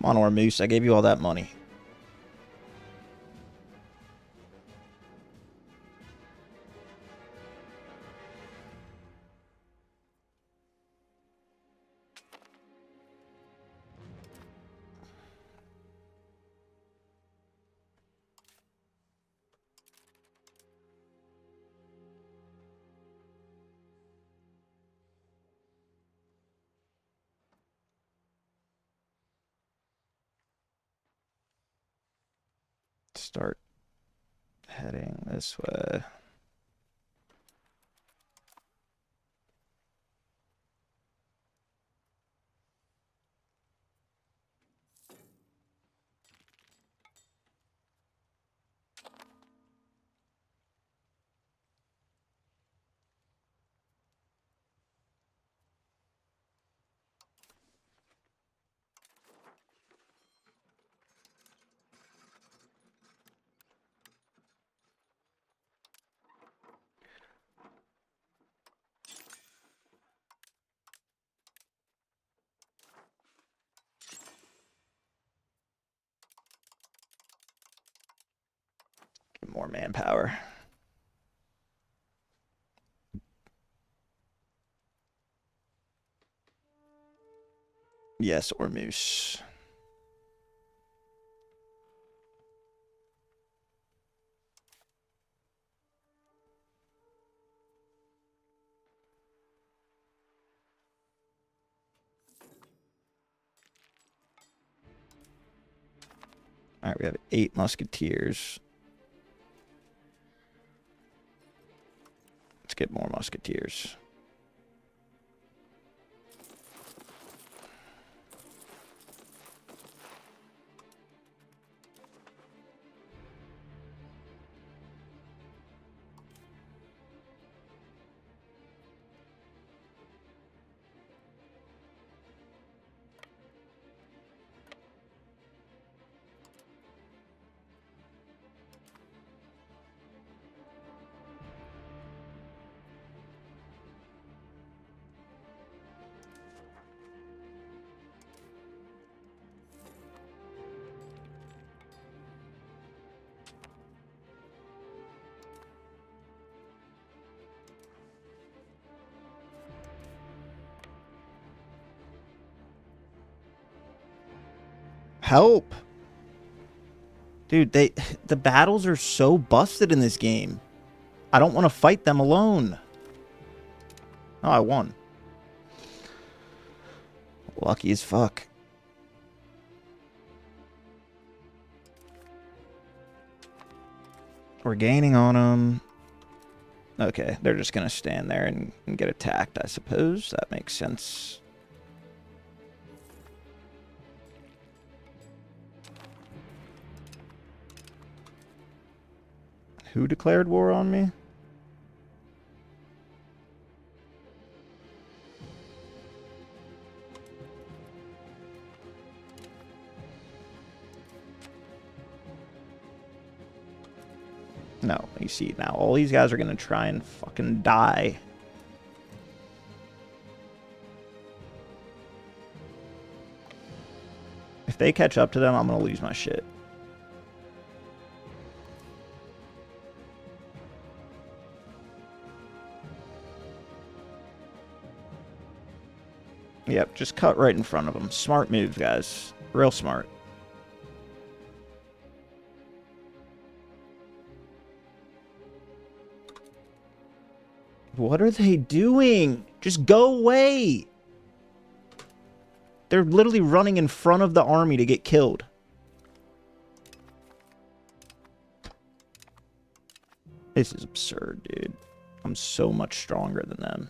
Come on, Ormuz. I gave you all that money. Start heading this way. more manpower. Yes, or moose. All right, we have 8 musketeers. Let's get more musketeers. Help! Dude, the battles are so busted in this game. I don't want to fight them alone. Oh, I won. Lucky as fuck. We're gaining on them. Okay, they're just going to stand there and get attacked, I suppose. That makes sense. Who declared war on me? No, you see, now all these guys are going to try and fucking die. If they catch up to them, I'm going to lose my shit. Yep, just cut right in front of them. Smart move, guys. Real smart. What are they doing? Just go away! They're literally running in front of the army to get killed. This is absurd, dude. I'm so much stronger than them.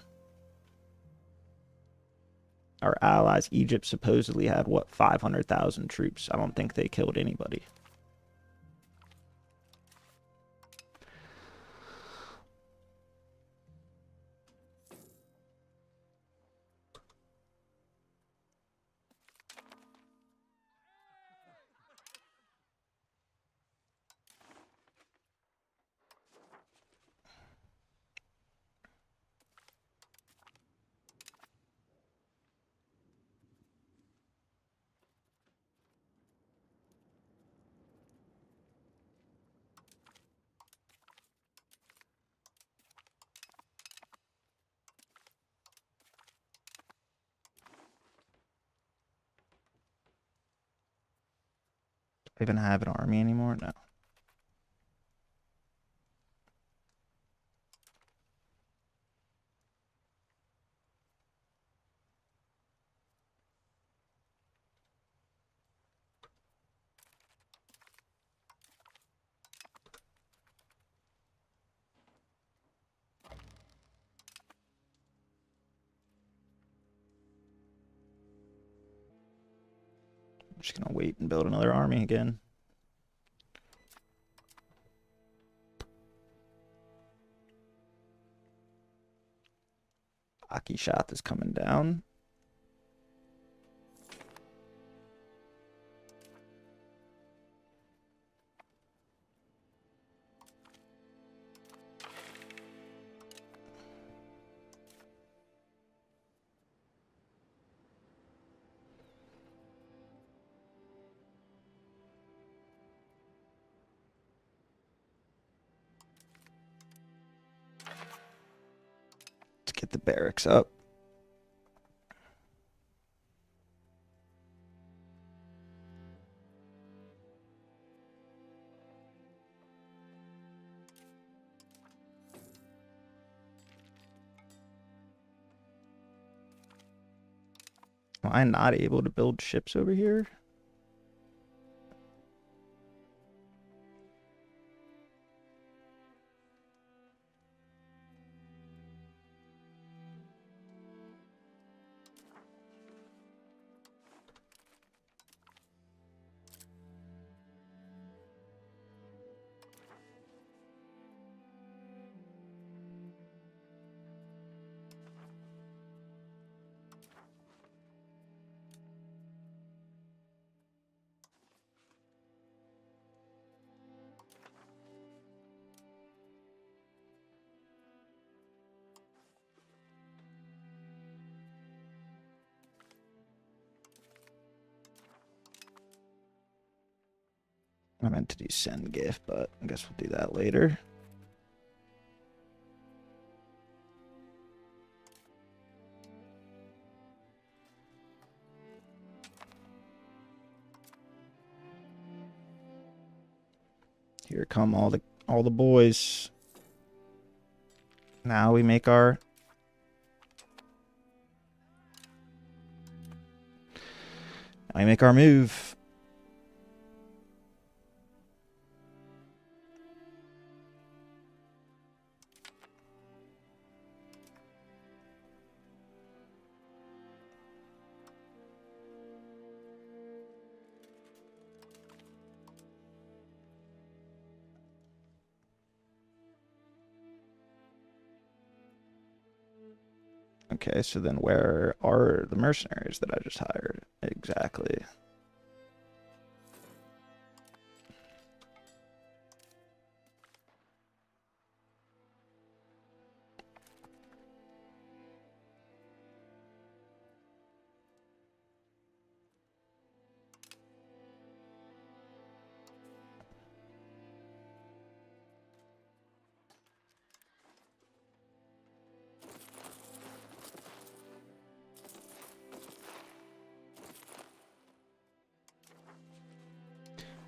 Our allies, Egypt, supposedly had, what, 500,000 troops. I don't think they killed anybody. Even have an army anymore? No. I'm just gonna wait and build another army again. Akishath is coming down. Get the barracks up. Am I not able to build ships over here? I meant to do send GIF, but I guess we'll do that later. Here come all the boys. Now we make our move. Okay, so then where are the mercenaries that I just hired? Exactly.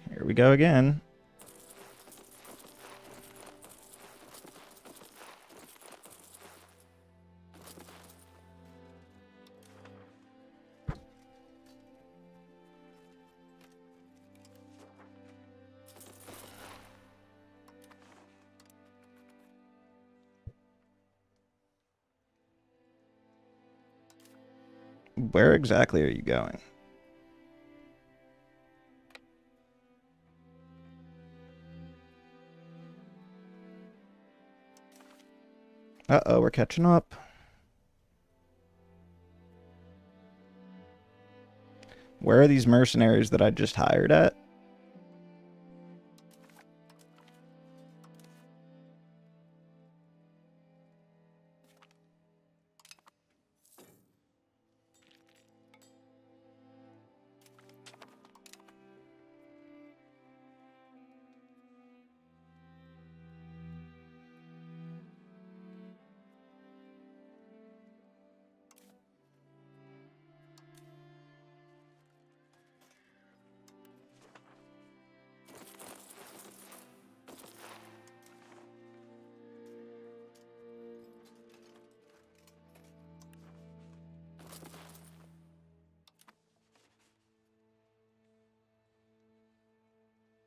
Here we go again. Where exactly are you going? Uh-oh, we're catching up. Where are these mercenaries that I just hired at?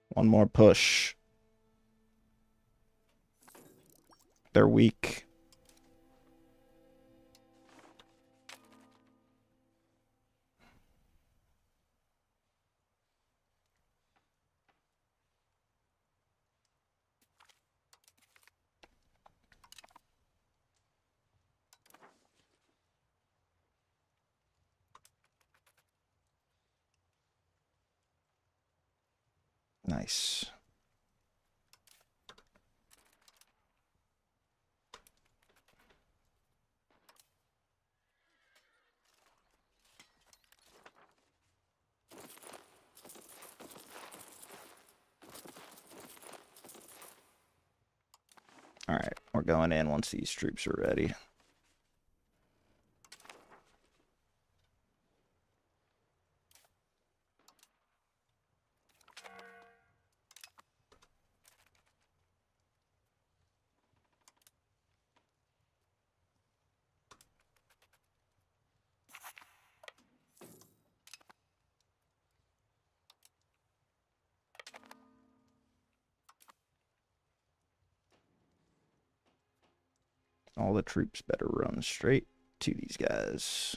One more push. They're weak. Nice. All right, we're going in once these troops are ready. All the troops better run straight to these guys.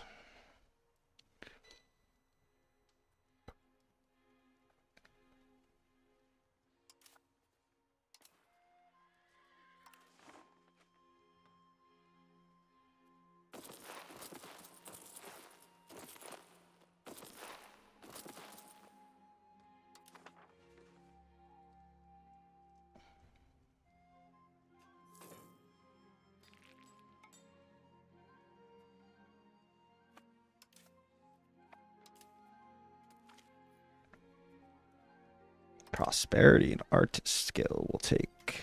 Prosperity and artist skill will take.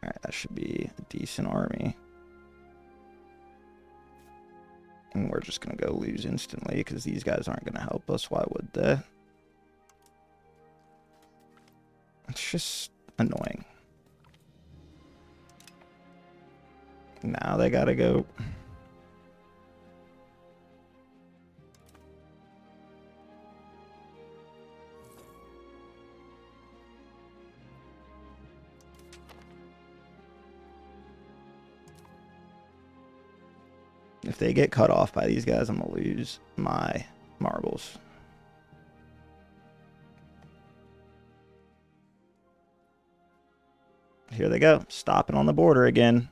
All right, that should be a decent army. And we're just going to go lose instantly because these guys aren't going to help us. Why would they? It's just annoying. Now they got to go. If they get cut off by these guys, I'm going to lose my marbles. Here they go, stopping on the border again.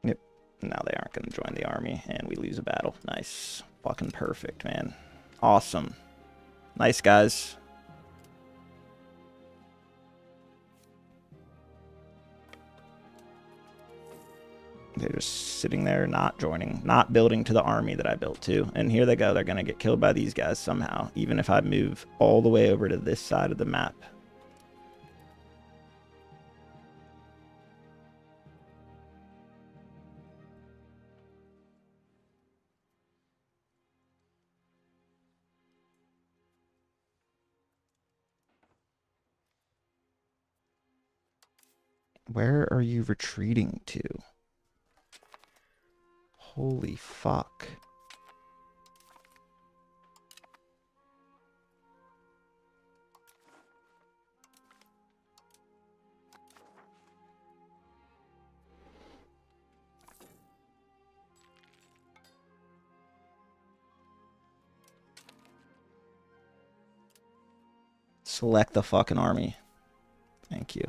Yep, now they aren't going to join the army, and we lose a battle. Nice. Fucking perfect, man. Awesome. Nice, guys. They're just sitting there, not joining, not building to the army that I built to. And here they go. They're going to get killed by these guys somehow, even if I move all the way over to this side of the map. Where are you retreating to? Holy fuck. Select the fucking army. Thank you.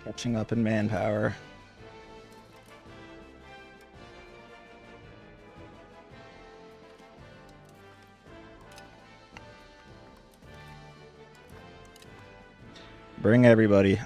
Catching up in manpower. Bring everybody.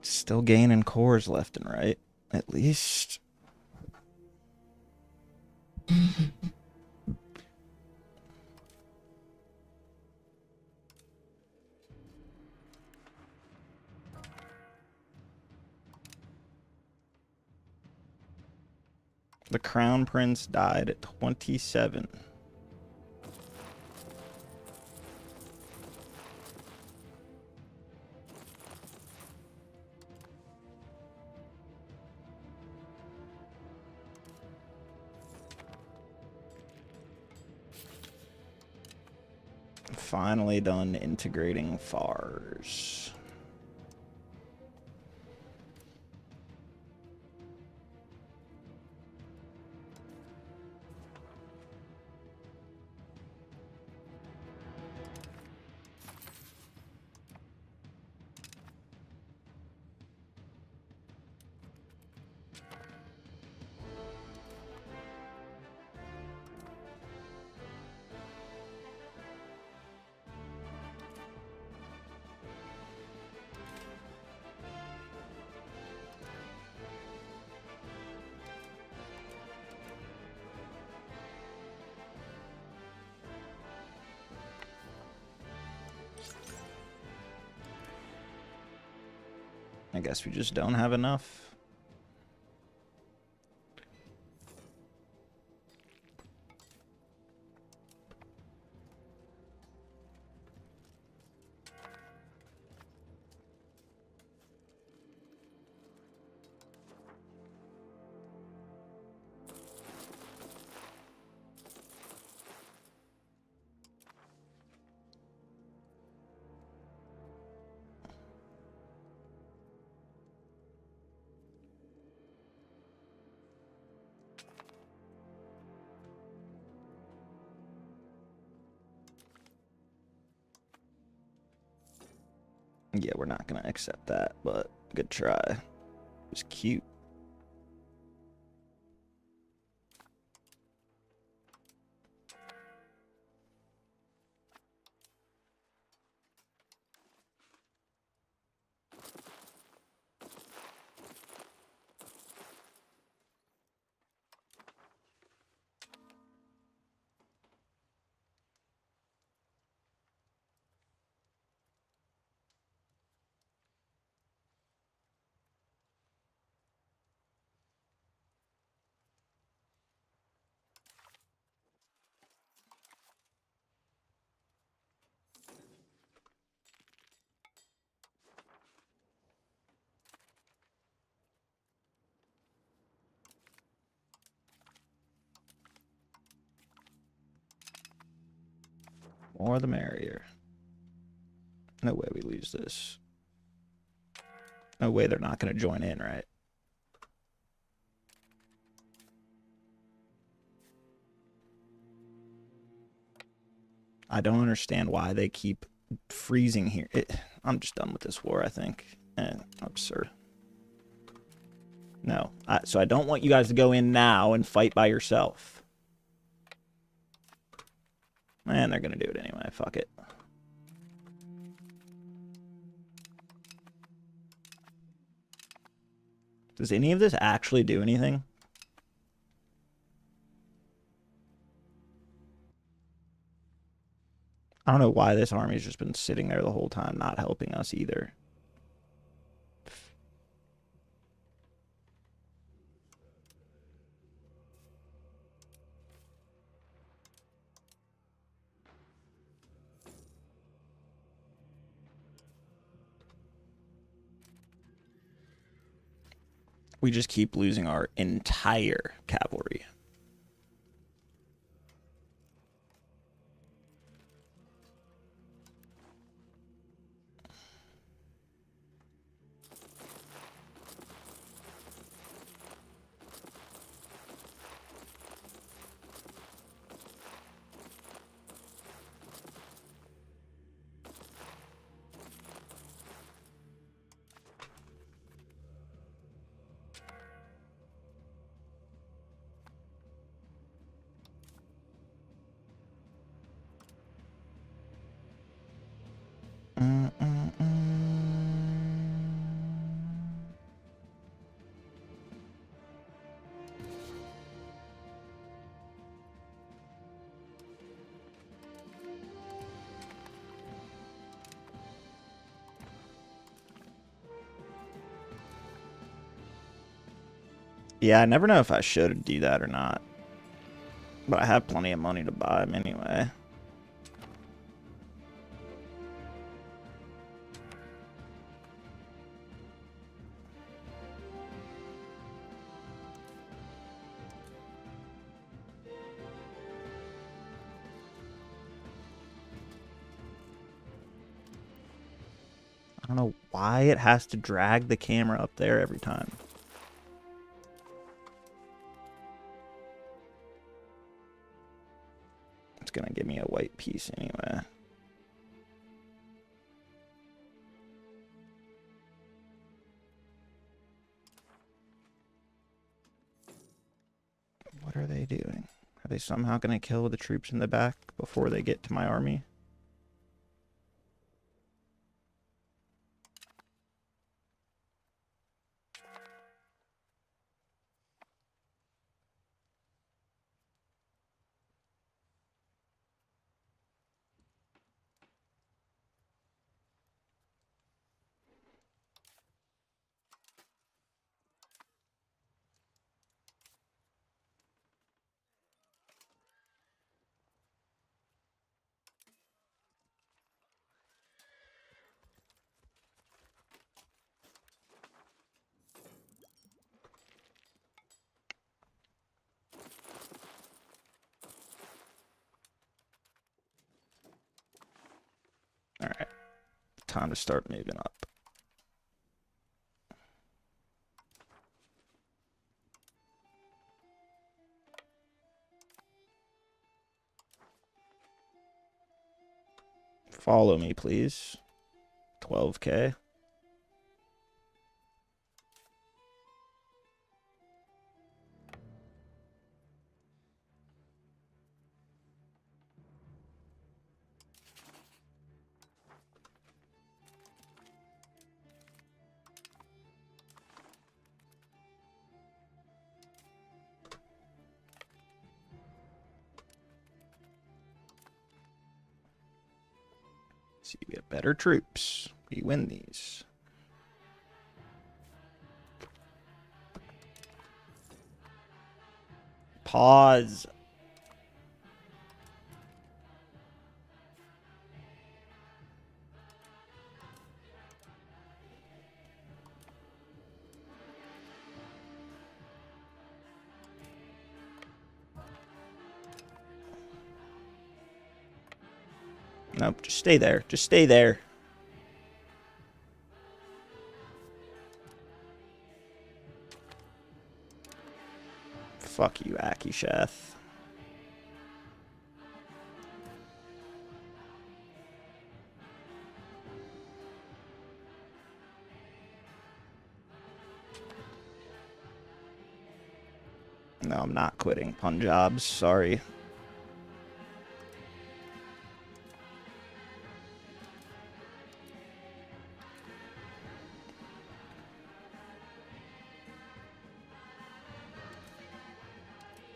Still gaining cores left and right, at least. The Crown Prince died at 27. Finally done integrating FARs. I guess we just don't have enough. Yeah, we're not going to accept that, but good try. It was cute. More the merrier. No way we lose this. No way they're not going to join in, right? I don't understand why they keep freezing here. I'm just done with this war, I think. Absurd. No. So I don't want you guys to go in now and fight by yourself. And they're going to do it anyway. Fuck it. Does any of this actually do anything? I don't know why this army's just been sitting there the whole time, not helping us either. We just keep losing our entire cavalry. Yeah, I never know if I should do that or not. But I have plenty of money to buy them anyway. I don't know why it has to drag the camera up there every time. It's gonna give me a white piece anyway. What are they doing? Are they somehow gonna kill the troops in the back before they get to my army? Alright. Time to start moving up. Follow me, please. 12K. See, we have better troops. We win these. Pause. Nope, just stay there. Just stay there. Fuck you, Akisheth. No, I'm not quitting Punjabs. Sorry.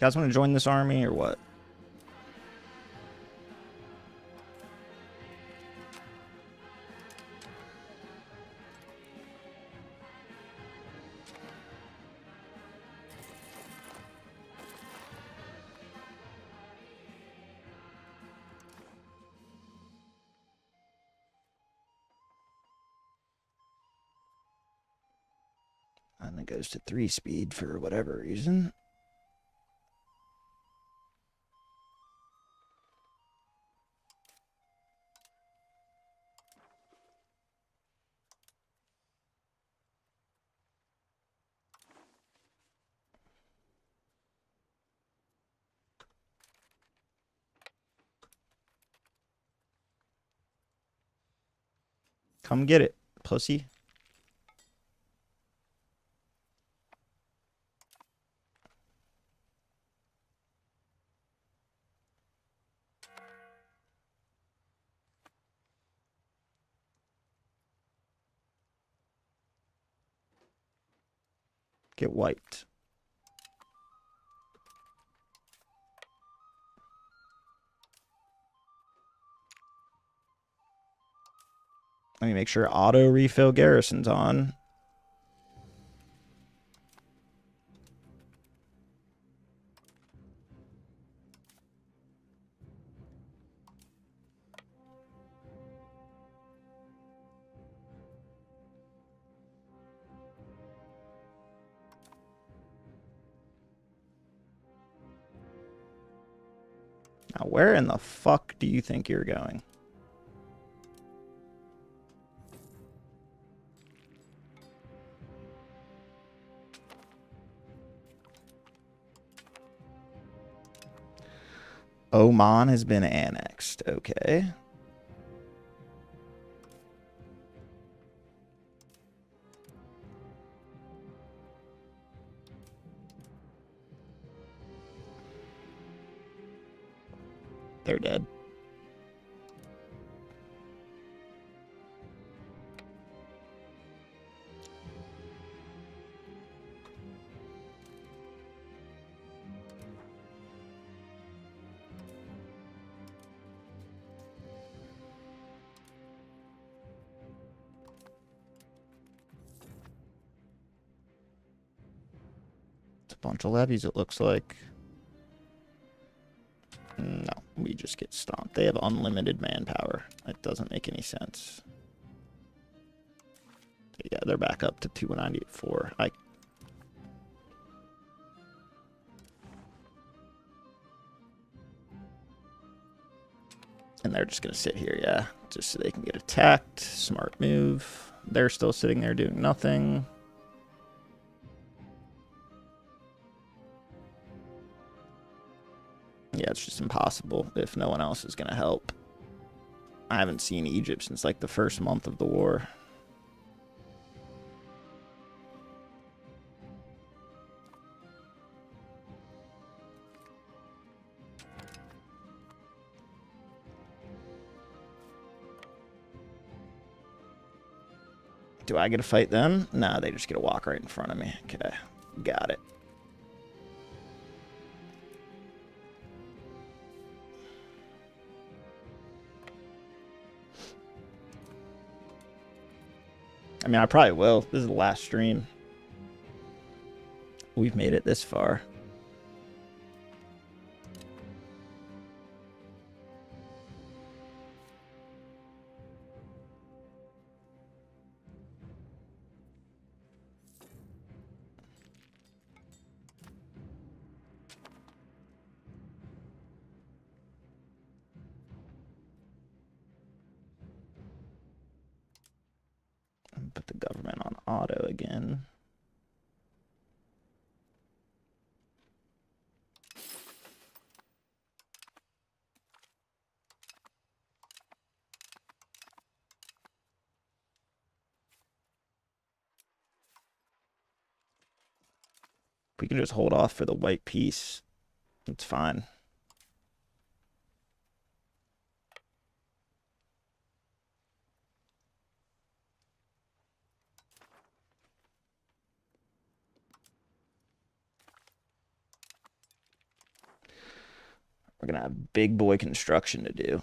You guys want to join this army or what? And it goes to 3 speed for whatever reason. Come get it, pussy. Get wiped. Let me make sure auto refill garrison's on. Now, where in the fuck do you think you're going? Oman has been annexed. Okay. They're dead. It's a bunch of levies, it looks like. No, we just get stomped. They have unlimited manpower. It doesn't make any sense. Yeah, they're back up to 294. And they're just going to sit here, yeah. Just so they can get attacked. Smart move. They're still sitting there doing nothing. Yeah, it's just impossible if no one else is going to help. I haven't seen Egypt since like the first month of the war. Do I get to fight them? Nah, they just get to walk right in front of me. Okay, got it. I mean, I probably will. This is the last stream. We've made it this far. Put the government on auto again. We can just hold off for the white piece. It's fine. We're going to have big boy construction to do.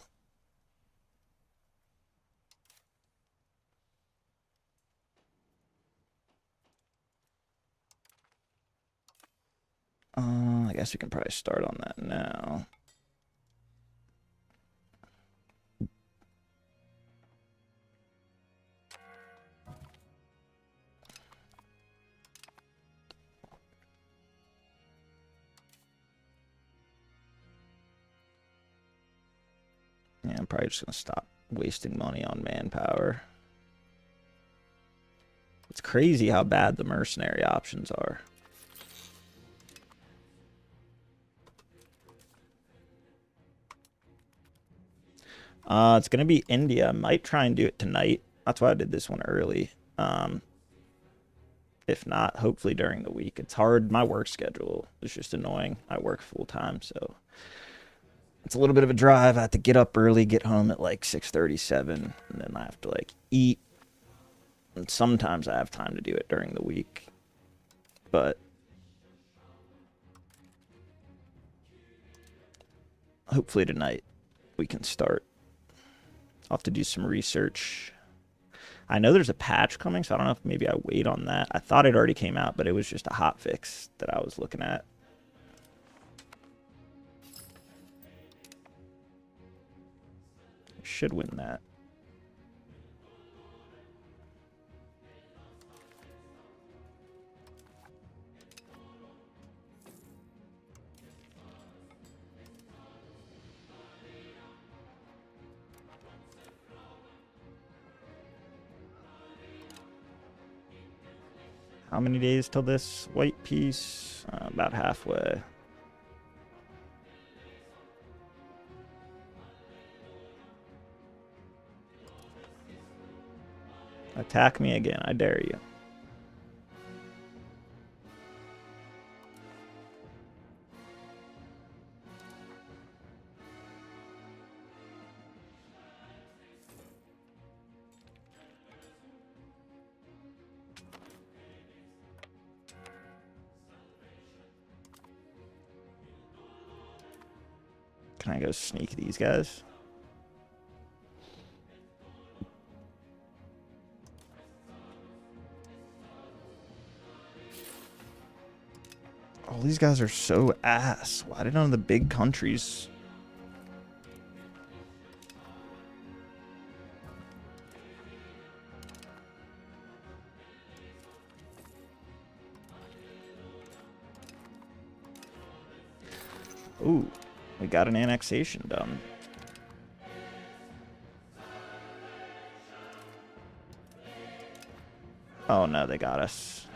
I guess we can probably start on that now. Yeah, I'm probably just going to stop wasting money on manpower. It's crazy how bad the mercenary options are. It's going to be India. I might try and do it tonight. That's why I did this one early. If not, hopefully during the week. It's hard. My work schedule is just annoying. I work full time, so it's a little bit of a drive. I have to get up early, get home at like 6:37, and then I have to like eat. And sometimes I have time to do it during the week. But hopefully tonight we can start. I'll have to do some research. I know there's a patch coming, so I don't know if maybe I wait on that. I thought it already came out, but it was just a hot fix that I was looking at. Should win that. How many days till this white piece? About halfway. Attack me again, I dare you. Can I go sneak these guys? All these guys are so ass. Why did none of the big countries... Ooh, we got an annexation done. Oh no, they got us.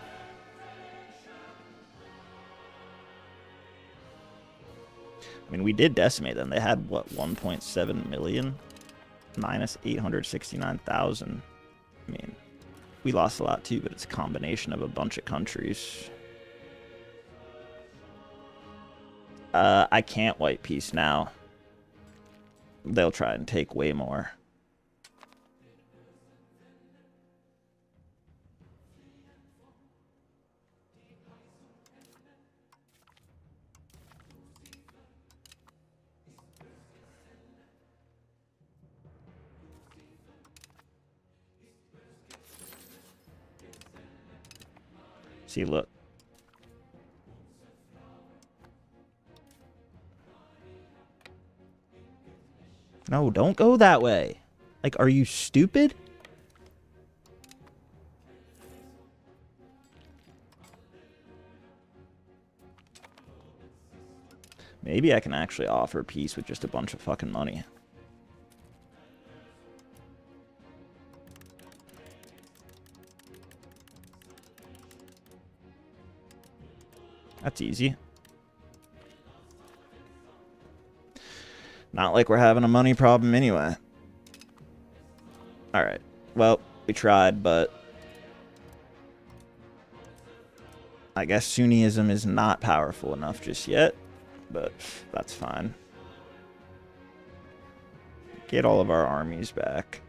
I mean, we did decimate them. They had, what, 1.7 million? Minus 869,000. I mean, we lost a lot too, but it's a combination of a bunch of countries. I can't white piece now. They'll try and take way more. See, look. No, don't go that way. Like, are you stupid? Maybe I can actually offer peace with just a bunch of fucking money. That's easy. Not like we're having a money problem anyway. Alright. Well, we tried, but... I guess Sunniism is not powerful enough just yet. But that's fine. Get all of our armies back.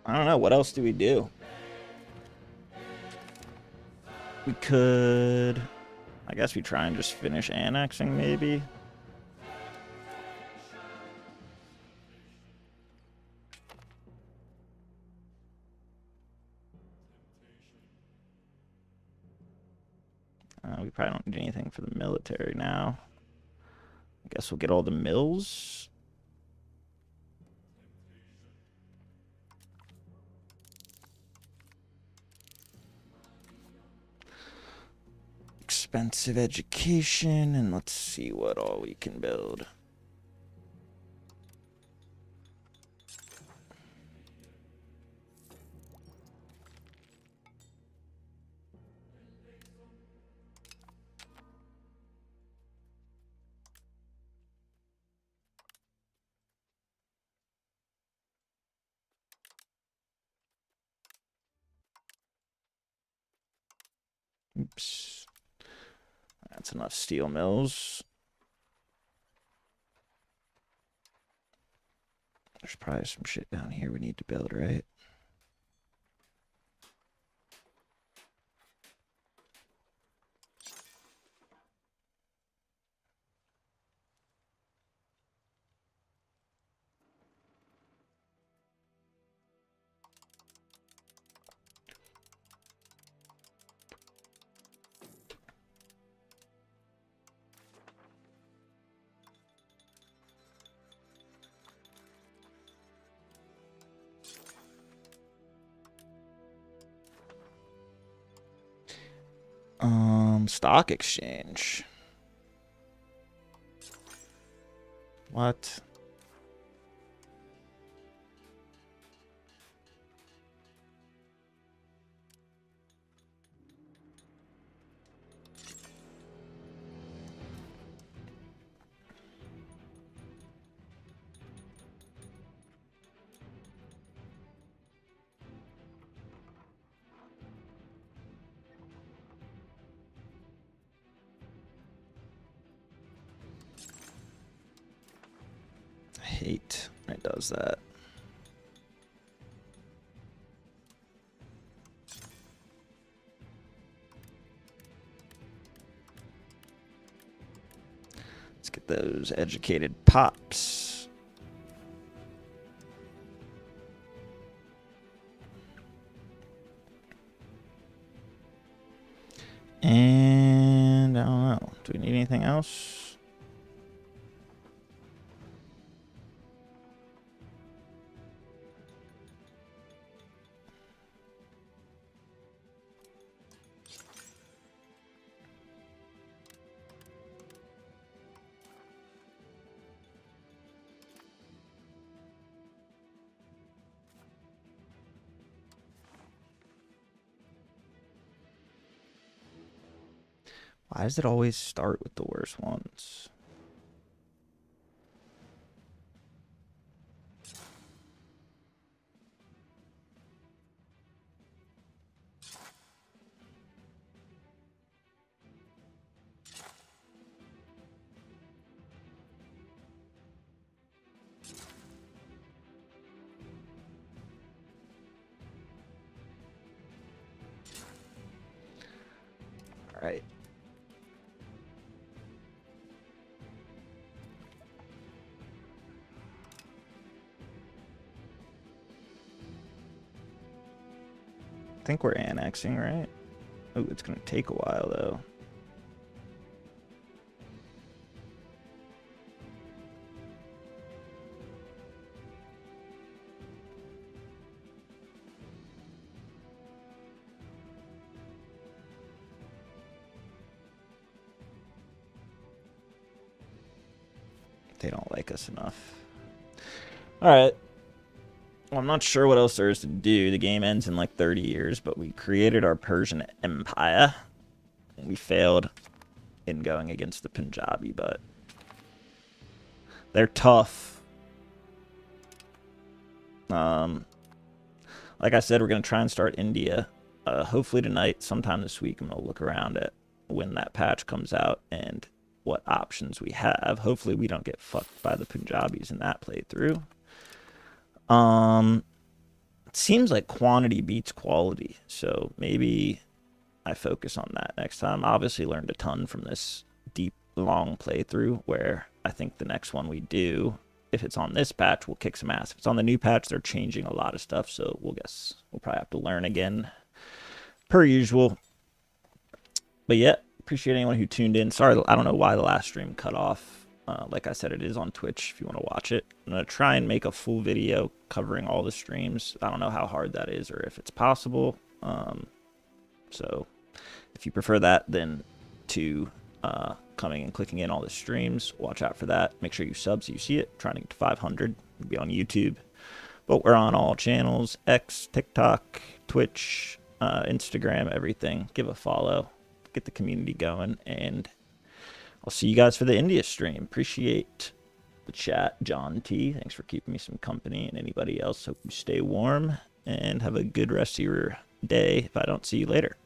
I don't know. What else do we do? We could... I guess we try and just finish annexing, maybe? We probably don't need anything for the military now. I guess we'll get all the mills. Expensive education, and let's see what all we can build. Oops. That's enough steel mills. There's probably some shit down here we need to build, right? stock exchange. What? I hate when it does that. Let's get those educated pops. And I don't know. Do we need anything else? Why does it always start with the worst ones? All right. I think we're annexing, right? Oh, it's going to take a while, though. They don't like us enough. All right. Well, I'm not sure what else there is to do. The game ends in like 30 years, but we created our Persian Empire. We failed in going against the Punjabi, but they're tough. Like I said, we're going to try and start India. Hopefully tonight, sometime this week, I'm going to look around at when that patch comes out and what options we have. Hopefully we don't get fucked by the Punjabis in that playthrough. It seems like quantity beats quality, so maybe I focus on that next time. Obviously learned a ton from this deep, long playthrough, where I think the next one we do, if it's on this patch, we'll kick some ass. If it's on the new patch, they're changing a lot of stuff, so we'll probably have to learn again, per usual. But yeah, appreciate anyone who tuned in. Sorry, I don't know why the last stream cut off. Like I said, it is on Twitch if you want to watch it. I'm going to try and make a full video covering all the streams. I don't know how hard that is or if it's possible. So if you prefer that, then to coming and clicking in all the streams, watch out for that. Make sure you sub so you see it. Trying to get to 500. We'll be on YouTube. But we're on all channels. X, TikTok, Twitch, Instagram, everything. Give a follow. Get the community going. And I'll see you guys for the India stream. Appreciate the chat. John T, thanks for keeping me some company. And anybody else, hope you stay warm and have a good rest of your day if I don't see you later.